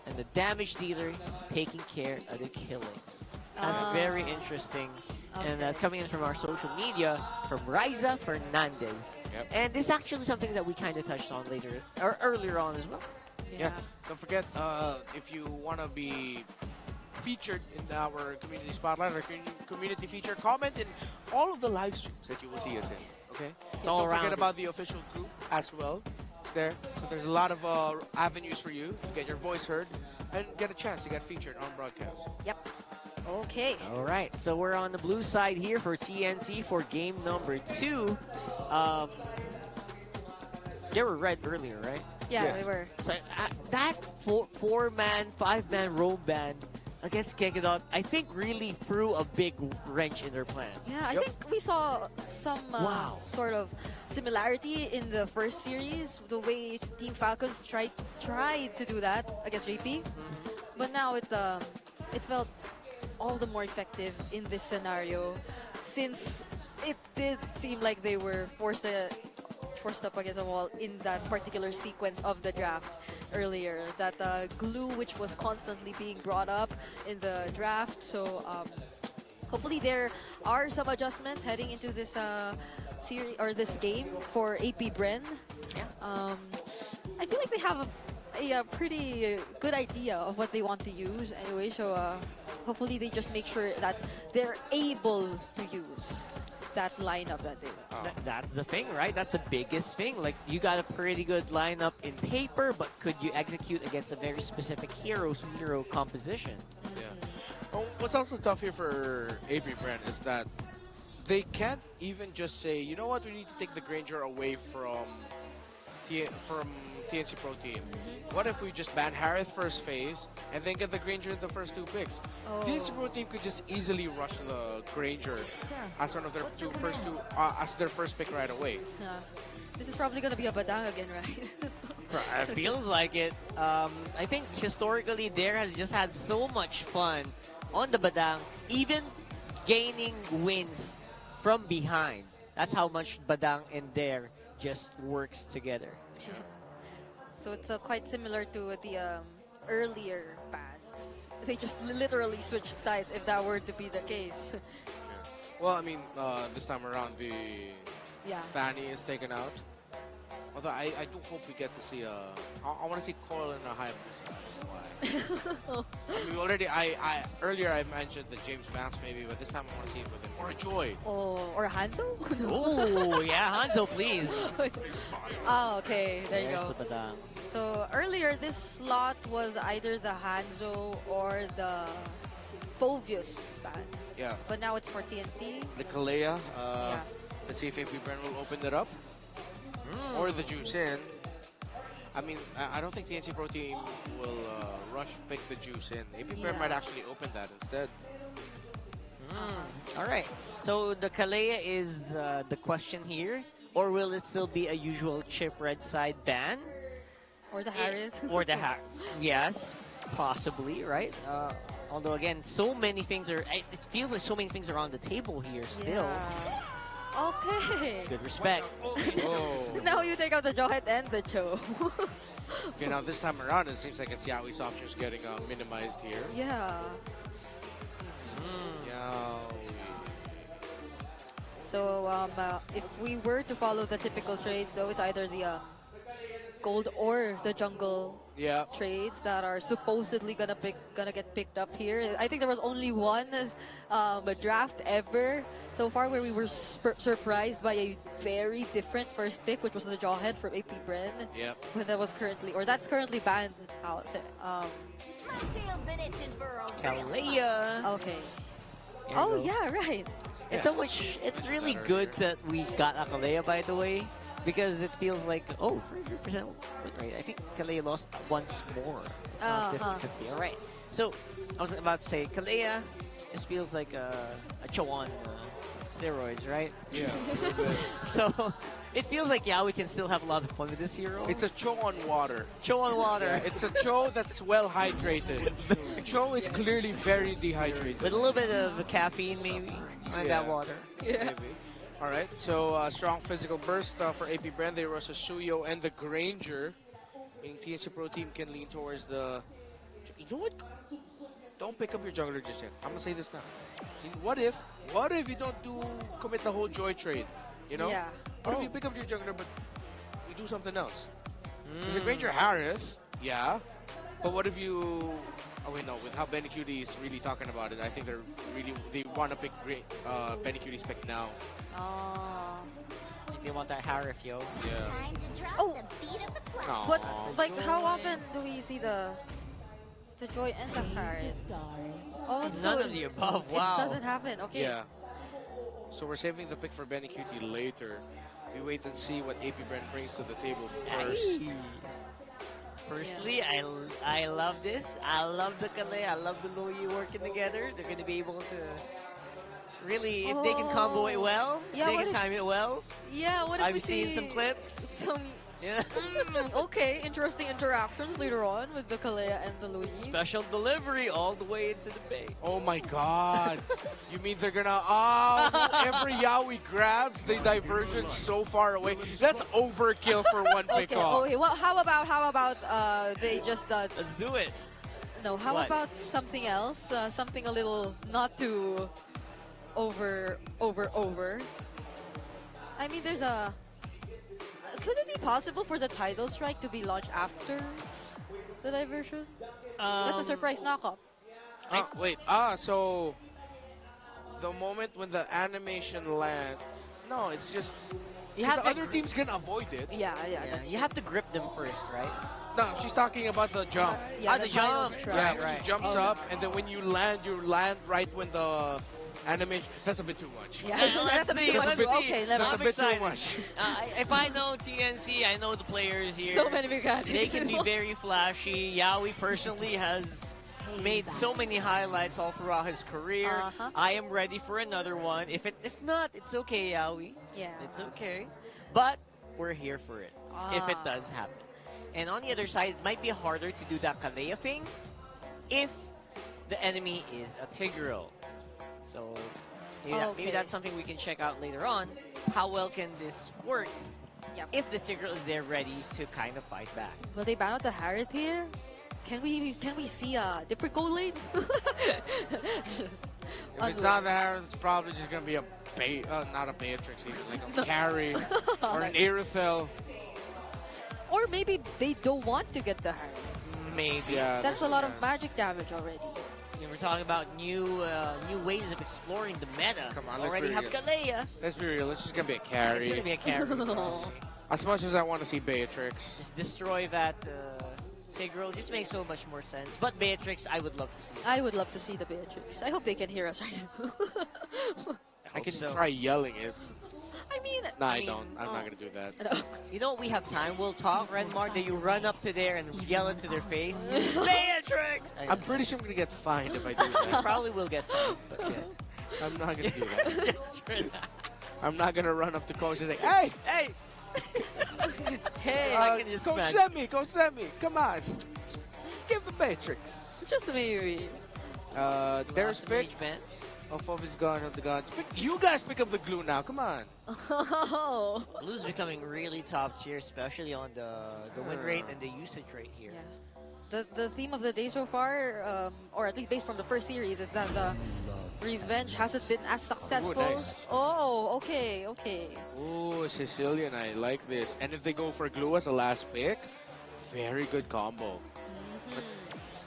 I: and the damage dealer taking care of the killings. That's very interesting.
B: Okay.
I: And that's coming in from our social media from Riza Fernandez.
C: Yep.
I: And this is actually something that we kind of touched on earlier on as well.
C: Yeah. Don't forget, if you want to be featured in our community spotlight or community feature, comment in all of the live streams that you will see us in. Okay.
I: It's
C: So
I: all
C: don't
I: around
C: forget about the official group as well. It's there. So there's a lot of avenues for you to get your voice heard and get a chance to get featured on broadcast.
B: Yep. Okay.
I: All right, so we're on the blue side here for TNC for game number 2. They were red earlier, right?
B: Yeah, they were.
I: So that four-man, five-man roam band against Kekedot, I think really threw a big wrench in their plans.
B: Yeah, I think we saw some sort of similarity in the first series, the way Team Falcons tried to do that against JP. But now it felt all the more effective in this scenario, since it did seem like they were forced up against a wall in that particular sequence of the draft earlier. That glue which was constantly being brought up in the draft. So hopefully there are some adjustments heading into this series or this game for AP Bren.
I: Yeah.
B: I feel like they have a pretty good idea of what they want to use anyway. So hopefully they just make sure that they're able to use that lineup that they
I: That's the thing, right? That's the biggest thing. Like, you got a pretty good lineup in paper, but could you execute against a very specific hero composition?
C: Yeah. Well, what's also tough here for AP Brand is that they can't even just say, you know what, we need to take the Granger away from TNC Pro Team. What if we just ban Harith first phase and then get the Granger in the first 2 picks? TNC Pro Team could just easily rush the Granger as one of their as their first pick right away.
B: Yeah. This is probably gonna be a Badang again, right?
I: It feels like it. I think historically Dare has just had so much fun on the Badang, even gaining wins from behind. That's how much Badang and Dare just works together.
B: So it's quite similar to the earlier bands. They just literally switched sides if that were to be the case.
C: Well, I mean, this time around the Fanny is taken out. Although I do hope we get to see I want to see Coil in a high I mean, already earlier I mentioned the James Banks maybe, but this time I want to see it with him. Or a Joy.
B: Or Hanzo?
I: Oh yeah, Hanzo, please.
B: Oh, okay, there you
I: There's
B: go.
I: the Badang.
B: So earlier this slot was either the Hanzo or the Fovius band.
C: Yeah.
B: But now it's for TNC.
C: The Kalea. Let's see if AP Bren will open it up. Or the Juice in. I mean, I don't think the TNC Pro Team will rush pick the Juice in. AP Bren might actually open that instead.
I: All right. So the Kalea is the question here. Or will it still be a usual chip red side ban?
B: Or the Harith.
I: Or the yes, possibly, right? Although again, so many things are. It feels like so many things are on the table here still.
B: Yeah. Okay.
I: Good respect.
B: Now you take out the Jawhead and the Cho.
C: Okay, now this time around, it seems like it's Yaoi's options getting minimized here.
B: Yeah.
C: Yaoi.
B: So if we were to follow the typical trades, though, it's either the gold or the jungle trades that are supposedly gonna get picked up here. I think there was only one draft ever so far where we were surprised by a very different first pick, which was the Jawhead from AP Bren.
C: Yep.
B: When that's currently banned out.
I: Kalea.
B: Okay. Oh yeah, right.
I: It's really good that we got a Kalea, by the way. Because it feels like, 43% win rate. I think Kalea lost once more. It's not 50-50. All right. So, I was about to say, Kalea just feels like a Cho on steroids, right?
C: Yeah.
I: So, it feels like, we can still have a lot of fun with this hero.
C: It's a Cho on water.
I: Cho on water.
C: Yeah, it's a Cho that's well hydrated. Cho is clearly very dehydrated.
I: With a little bit of caffeine, maybe, on that water.
B: Yeah.
C: Maybe. All right, so strong physical burst for AP Brand. There was a Suyo and the Granger. Meaning TNC Pro Team can lean towards the... You know what? Don't pick up your jungler just yet. I'm going to say this now. What if you don't commit the whole Joy trade? You know?
B: Yeah.
C: What if you pick up your jungler but you do something else? There's a Granger Harris, yeah. But what if you... Oh wait, no. With how Benny Cutie is really talking about it, I think they want to pick Benny Cutie's pick now.
B: Oh.
I: They want that Harif, yo.
C: Yeah.
B: Oh,
C: Aw.
B: but like how often do we see the Joy and the Harriet? Oh,
I: None of the above. Wow.
B: It doesn't happen. Okay.
C: Yeah. So we're saving the pick for Benny Cutie later. We wait and see what AP Brand brings to the table first.
I: Personally, I love this. I love the Kale. I love the Loyi working together. They're going to be able to really, if they can combo it well,
B: Yeah,
I: they
B: what
I: can
B: if-
I: time it well.
B: Yeah, what if we
I: I've seen
B: see
I: some clips.
B: Some
I: Yeah.
B: okay, interesting interactions later on with the Kalea and the Luigi.
I: Special delivery all the way into the bay.
C: Oh my god. You mean they're gonna every Yaoi grabs the diversion so far away. That's overkill for one pick
B: Okay,
C: off.
B: okay. Well, how about they just
I: Let's do it.
B: no? How
I: What?
B: about something else? Something a little not too over. I mean, there's a. Could it be possible for the title strike to be launched after the diversion? That's a surprise knockup.
C: Wait, so the moment when the animation land, no, it's just
I: You have
C: the
I: to
C: other teams can avoid it.
B: Yeah.
I: Yeah, you have to grip them first, right?
C: No, she's talking about the jump.
B: Yeah,
I: the
B: title
I: jump.
B: strike.
C: Yeah,
I: Right,
C: when
I: right.
C: she jumps up, and then when you land right when the animation. That's a bit too much.
B: Yeah,
I: Let's
B: that's a bit
I: see,
B: too much.
I: let's see.
B: Okay, never
C: That's a
I: I'm
C: bit too
I: excited.
C: much.
I: If I know TNC, I know the players here.
B: So many mechanics.
I: They can be very flashy. Yaoi personally has made so many highlights all throughout his career.
B: Uh-huh.
I: I am ready for another one. If not, it's okay, Yaoi.
B: Yeah.
I: It's okay. But we're here for it if it
B: Ah.
I: does happen. And on the other side, it might be harder to do that Kalea thing if the enemy is a Tigreal. So maybe that's something we can check out later on. How well can this work
B: Yep.
I: if the Tigreal is there ready to kind of fight back?
B: Will they ban out the Harriet here? Can we see a different goal lane?
C: If it's not the Harris, it's probably just gonna be not a Beatrix even, like a carry or an Aerithel.
B: Or maybe they don't want to get the Harriet.
I: Maybe.
C: Yeah,
B: That's a lot of magic damage already.
I: We're talking about new ways of exploring the meta.
C: Come on, let's
I: Already
C: be
I: have
C: real.
I: Kalea.
C: Let's be real. It's just gonna be a carry.
I: It's going to be a carry.
C: As much as I want to see Beatrix.
I: Just destroy that Tigreal. Just makes so much more sense. But Beatrix, I would love to see.
B: I would love to see the Beatrix. I hope they can hear us right now.
C: I can
I: so.
C: try yelling it.
B: I mean,
C: No, I don't. I'm not gonna do that.
I: You know, we have time. We'll talk, Renmark, that you run up to there and yell into their face. Beatrix!
C: I'm pretty sure I'm gonna get fined if I do
I: You
C: that.
I: probably will get fined, but yes.
C: I'm not gonna do that.
I: Just for that.
C: I'm not gonna run up to coach and say, "Hey,
I: Hey! Hey, I can just
C: coach
I: imagine.
C: send me, come on, give the Beatrix."
B: just maybe.
C: There's
I: Awesome
C: pick.
I: mage bans.
C: Off his gun, of the guns. You guys pick up the glue now. Come on.
B: Oh.
I: Blue's becoming really top tier, especially on the win rate and the usage rate here.
B: Yeah. The theme of the day so far, or at least based from the first series, is that the revenge hasn't been as successful.
C: nice.
B: Oh, okay.
C: Ooh, Sicilian, I like this. And if they go for glue as a last pick, very good combo. But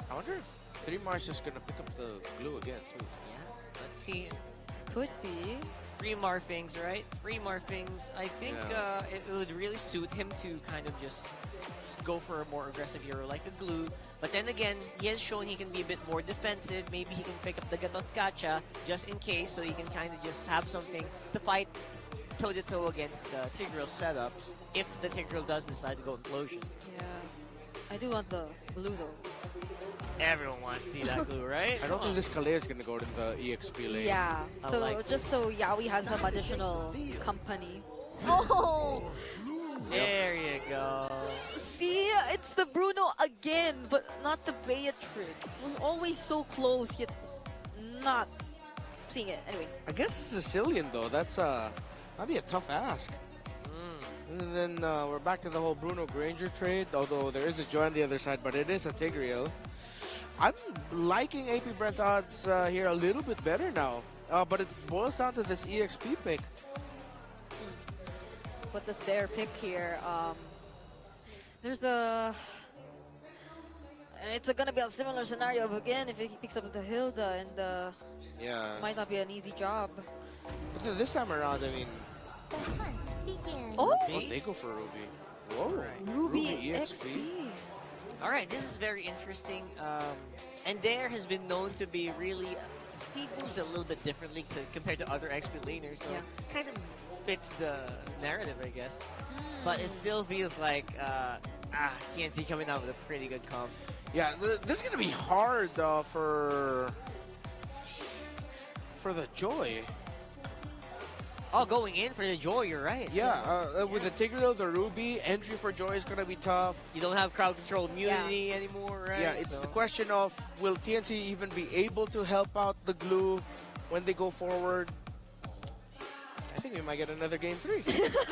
C: I wonder if 3 Mars is gonna pick up the glue again too.
I: Yeah, let's see.
B: Could be.
I: Free Marfings, right? Free Marfings. I think
C: Yeah.
I: it would really suit him to kind of just go for a more aggressive hero like a glue. But then again, he has shown he can be a bit more defensive. Maybe he can pick up the Gatot Kacha just in case, so he can kind of just have something to fight toe-to-toe against the Tigreal setups if the Tigreal does decide to go Implosion.
B: Yeah. I do want the blue though.
I: Everyone wants to see that glue, right?
C: I don't think this Kalea is gonna go to the EXP lane.
B: Yeah.
I: I
B: So
I: like
B: just so Yaoi has some additional company. Oh!
I: There you go.
B: See, it's the Bruno again, but not the Beatrix. We're always so close, yet not seeing it. Anyway.
C: I guess Sicilian though. That'd be a tough ask. And then we're back to the whole Bruno Granger trade, although there is a Joy on the other side, but it is a Tigreal. I'm liking AP Brent's odds here a little bit better now, but it boils down to this EXP pick.
B: What does their pick here? There's the... It's gonna be a similar scenario of again if he picks up the Hilda, and
C: Yeah.
B: might not be an easy job.
C: But this time around, I mean,
B: Oh,
C: They go for Ruby. Whoa.
B: Ruby
C: EXP.
B: XP.
I: All right, this is very interesting. And Dare has been known to be really, he moves a little bit differently compared to other XP laners, so kind of fits the narrative, I guess. But it still feels like TNC coming out with a pretty good comp.
C: Yeah, this is gonna be hard for the Joy.
I: Oh, going in for the Joy, you're right.
C: Yeah, with the Tigreal, the Ruby, entry for Joy is gonna be tough.
I: You don't have crowd control immunity anymore, right?
C: Yeah, it's the question of, will TNC even be able to help out the Glue when they go forward? I think we might get another game 3.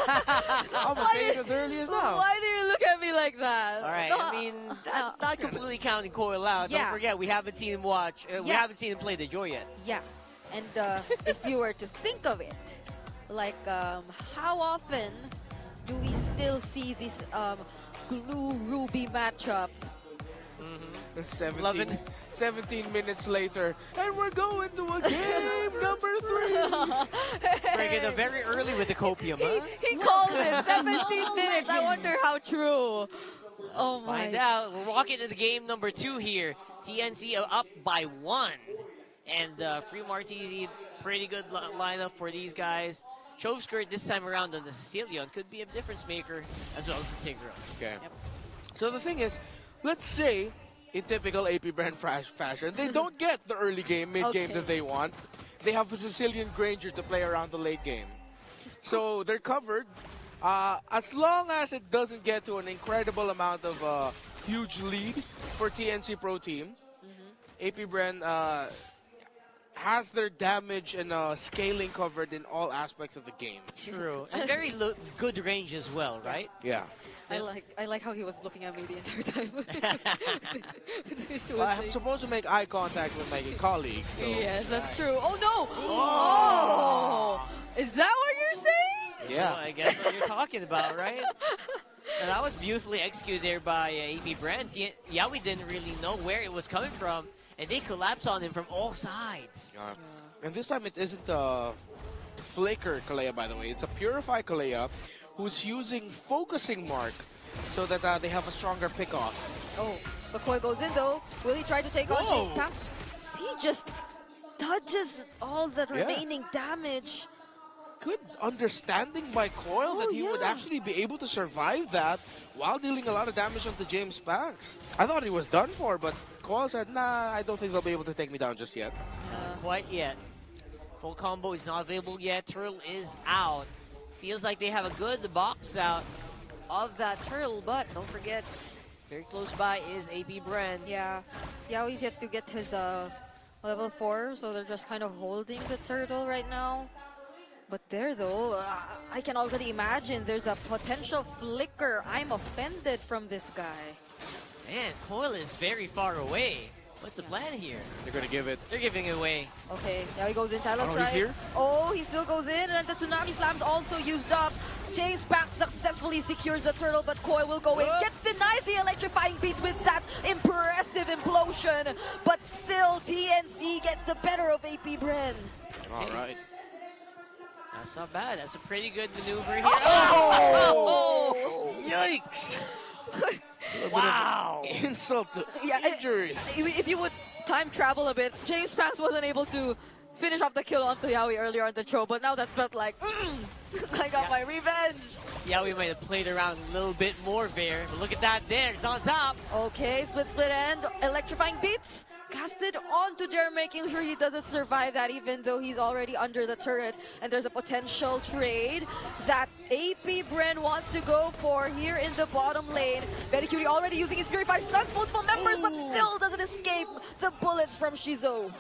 C: I'm gonna say it as early as now.
B: Why do you look at me like that?
I: All right, I mean, not completely counting Coil out.
B: Yeah.
I: Don't forget, we haven't seen him watch. We haven't seen him play the Joy yet.
B: Yeah, and if you were to think of it, like how often do we still see this Glue Ruby matchup?
C: 17 minutes later, and we're going to a game number 3.
I: Bring it up very early with the copium, huh?
B: He called it 17 minutes. I wonder how true. Oh my.
I: Find out. We're walking into the game number 2 here. TNC up by 1. And Free Martini, pretty good lineup for these guys. Chove Skirt this time around on the Sicilian could be a difference maker as well as the Tigreal.
C: Okay. Yep. So the thing is, let's say, in typical AP brand fashion, they don't get the early game, mid-game that they want. They have a Sicilian Granger to play around the late game. So they're covered. As long as it doesn't get to an incredible amount of huge lead for TNC Pro Team, AP brand has their damage and scaling covered in all aspects of the game.
I: True. And very good range as well, right?
C: Yeah.
B: I like how he was looking at me the entire time.
C: Well, I'm supposed to make eye contact with my colleagues. So.
B: Yes, that's true. Oh no! Oh! Is that what you're saying?
C: Yeah.
I: So I guess what you're talking about, right? And that was beautifully executed there by AP Brand. Yeah, we didn't really know where it was coming from, and they collapsed on him from all sides.
C: And this time it isn't a Flicker Kalea, by the way. It's a Purify Kalea who's using Focusing Mark so that they have a stronger pick-off.
B: Oh, McCoy goes in though. Will he try to take on James Pamps? He just dodges all the remaining damage.
C: Good understanding by Coil that he would actually be able to survive that while dealing a lot of damage onto James Banks. I thought he was done for, but Coil said, nah, I don't think they'll be able to take me down just yet.
I: Quite yet. Full combo is not available yet. Turtle is out. Feels like they have a good box out of that Turtle, but don't forget, very close by is AP Brand.
B: Yeah, he's yet to get his level 4, so they're just kind of holding the Turtle right now. But there though, I can already imagine there's a potential flicker. I'm offended from this guy.
I: Man, Coil is very far away. What's the plan here?
C: They're gonna give it.
I: They're giving it away.
B: Okay, now he goes in. Tyler's
C: he's
B: right.
C: here?
B: Oh, he still goes in, and the Tsunami Slam's also used up. James Banks successfully secures the Turtle, but Koi will go in. Gets denied the electrifying beats with that impressive implosion. But still, TNC gets the better of AP Bren.
C: All right.
I: That's not bad. That's a pretty good maneuver here.
C: Oh! Yikes!
I: Wow!
C: Insult to injury.
B: If you would time travel a bit, James Banks wasn't able to finish off the kill onto Yaoi earlier on the show, but now that felt like, I got my revenge.
I: Yeah, we might have played around a little bit more there. But look at that there. It's on top.
B: Okay, split end. Electrifying beats. Casted onto Jer, making sure he doesn't survive that even though he's already under the turret. And there's a potential trade that AP Bren wants to go for here in the bottom lane. Very Cutie already using his Purify, stuns multiple members, but still doesn't escape the bullets from Shizo.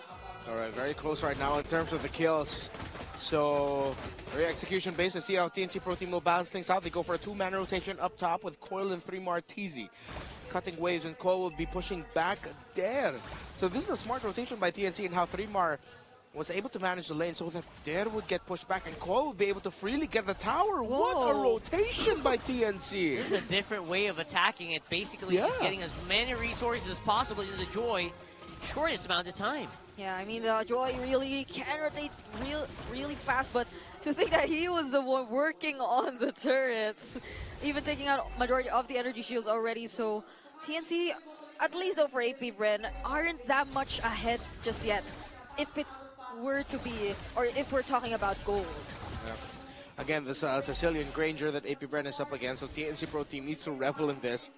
C: All right, very close right now in terms of the kills. So, very execution based. Let's see how TNC Pro Team will balance things out. They go for a 2-man rotation up top with Coil and 3 Martizi. Cutting waves, and Coil will be pushing back there. So this is a smart rotation by TNC and how 3mar was able to manage the lane so that Dare would get pushed back and Coil would be able to freely get the tower. Whoa. What a rotation by TNC.
I: This is a different way of attacking it. Basically, just getting as many resources as possible into the Joy. Shortest amount of time.
B: Yeah, I mean, Joy really can rotate really fast, but To think that he was the one working on the turrets, even taking out majority of the energy shields already. So TNC, at least though for AP Bren, aren't that much ahead just yet. If it were to be, or if we're talking about gold.
C: Yeah. Again, this Sicilian Granger that AP Bren is up against, so TNC Pro Team needs to revel in this.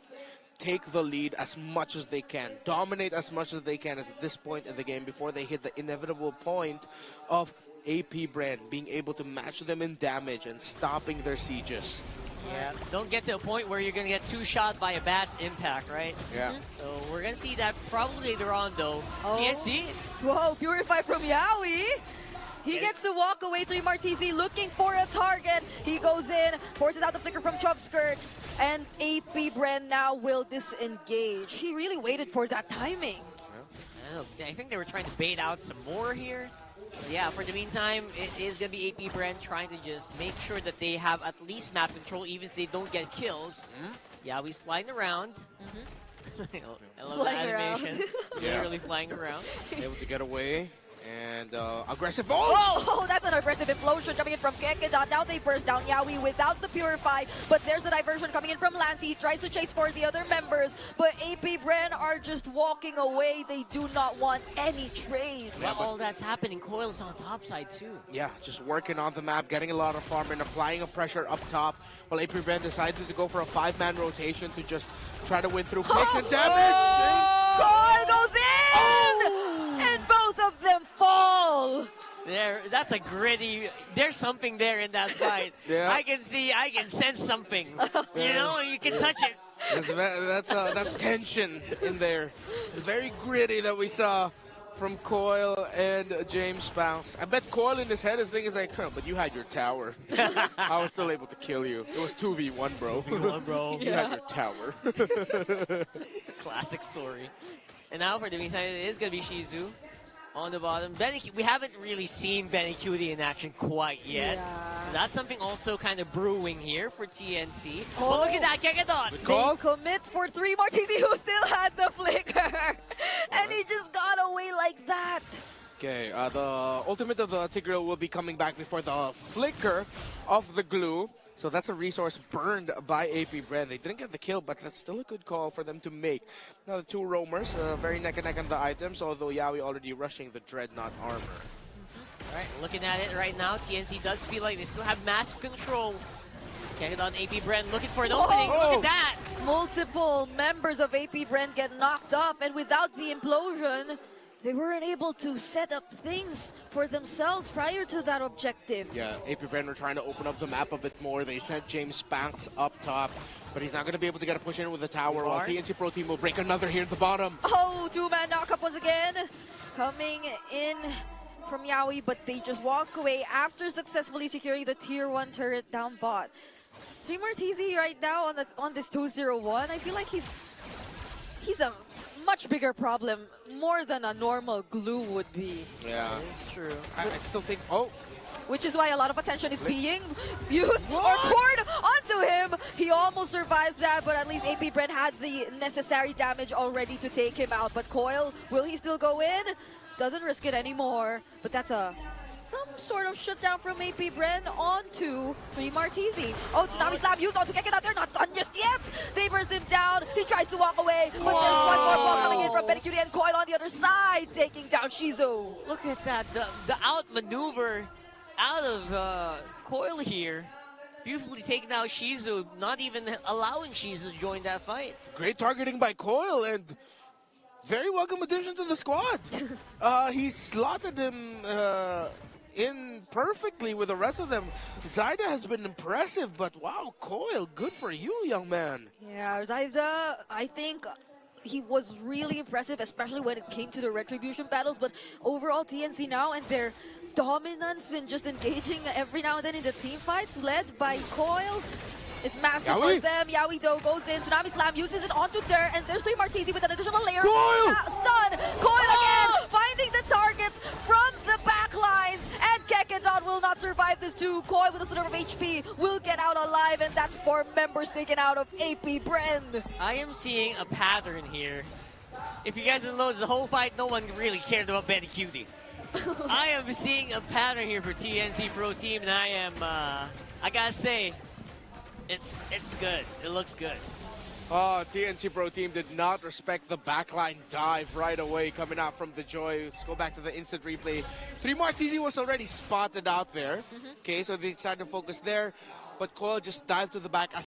C: Take the lead as much as they can. Dominate as much as they can at this point in the game before they hit the inevitable point of AP Bren being able to match them in damage and stopping their sieges.
I: Yeah, don't get to a point where you're going to get two-shot by a bat's impact, right?
C: Yeah.
I: So we're going to see that probably later on, though. TNC.
B: Whoa, Purify from Yawi. He gets to walk away. 3 Martizi looking for a target. He goes in, forces out the flicker from Chub's skirt, and AP Bren now will disengage. He really waited for that timing.
I: I think they were trying to bait out some more here. But yeah, for the meantime, it is going to be AP Bren trying to just make sure that they have at least map control, even if they don't get kills. Yeah, he's flying around. I love the animation. Literally flying around.
C: Able to get away. And aggressive.
B: Oh, that's an aggressive implosion coming in from Kekedot. Now they burst down Yawi without the Purify, but there's the diversion coming in from Lancey. He tries to chase for the other members, but AP Bren are just walking away. They do not want any trade.
I: Well, all that's happening, Coil's on top side too.
C: Yeah, just working on the map, getting a lot of farm and applying a pressure up top. While AP Bren decided to go for a 5-man rotation to just try to win through clicks and damage.
B: Coil goes in! And both of them fall!
I: That's a gritty, there's something there in that fight.
C: Yeah.
I: I can sense something. You know, you can touch it.
C: That's tension in there. Very gritty that we saw from Coil and James Bounce. I bet Coil in his head is thinking like, but you had your tower. I was still able to kill you. It was 2v1, bro.
I: 2v1, bro.
C: You had your tower.
I: Classic story. And now for the meantime, it is going to be Shizu on the bottom. We haven't really seen Benny Cutie in action quite yet.
B: Yeah.
I: So that's something also kind of brewing here for TNC. Oh, look at that, Kekedot!
B: They commit for 3 Martizi, who still had the flicker. And he just got away like that.
C: Okay, the ultimate of the Tigreal will be coming back before the flicker of the glue. So that's a resource burned by AP Bren. They didn't get the kill, but that's still a good call for them to make. Now the 2 roamers, very neck and neck on the items, although Yawi already rushing the Dreadnought armor.
I: All right, looking at it right now, TNC does feel like they still have massive control. Kekedot, AP Bren looking for an opening. Look at that!
B: Multiple members of AP Bren get knocked up, and without the implosion, they weren't able to set up things for themselves prior to that objective.
C: Yeah, AP Bren were trying to open up the map a bit more. They sent James Spanks up top, but he's not going to be able to get a push in with the tower, while TNC Pro Team will break another here at the bottom.
B: Oh, 2-man knockup once again. Coming in from Yawi, but they just walk away after successfully securing the tier 1 turret down bot. 3 Martizi right now on this 2-0-1. I feel like he's a much bigger problem, more than a normal glue would be.
C: Yeah,
I: it's true.
C: I still think,
B: which is why a lot of attention is being used or poured onto him. He almost survives that, but at least AP Bren had the necessary damage already to take him out. But Coil, will he still go in? Doesn't risk it anymore, but that's some sort of shutdown from AP Bren onto 3 Martizi. Oh, Tsunami Slam used onto Kekedot. They're not done just yet. They burst him down. He tries to walk away, but there's one more ball coming in from Benny Cutie, and Coil on the other side, taking down Shizu.
I: Look at that, the outmaneuver out of Coil here. Beautifully taking out Shizu, not even allowing Shizu to join that fight.
C: Great targeting by Coil, and very welcome addition to the squad. He slotted him in perfectly with the rest of them. Zyda has been impressive, but wow, Coil, good for you, young man.
B: Yeah, Zyda, I think he was really impressive, especially when it came to the retribution battles. But overall, TNC now and their dominance in just engaging every now and then in the team fights, led by Coil. It's massive for them. Yawi though goes in. Tsunami Slam uses it onto Dirt, and there's 3 Martizi with an additional layer. Stun. Coil again, finding the targets from the back lines, and Kekedot will not survive this too. Coil with a sliver of HP will get out alive, and that's 4 members taken out of AP Bren.
I: I am seeing a pattern here. If you guys don't notice, the whole fight, no one really cared about Benny Cutie. I am seeing a pattern here for TNC Pro Team, and I gotta say, it's good. It looks good.
C: Oh, TNC Pro Team did not respect the backline dive right away coming out from the Joy. Let's go back to the instant replay. 3 more TZ was already spotted out there. Okay, so they decided to focus there. But Coil just dived to the back.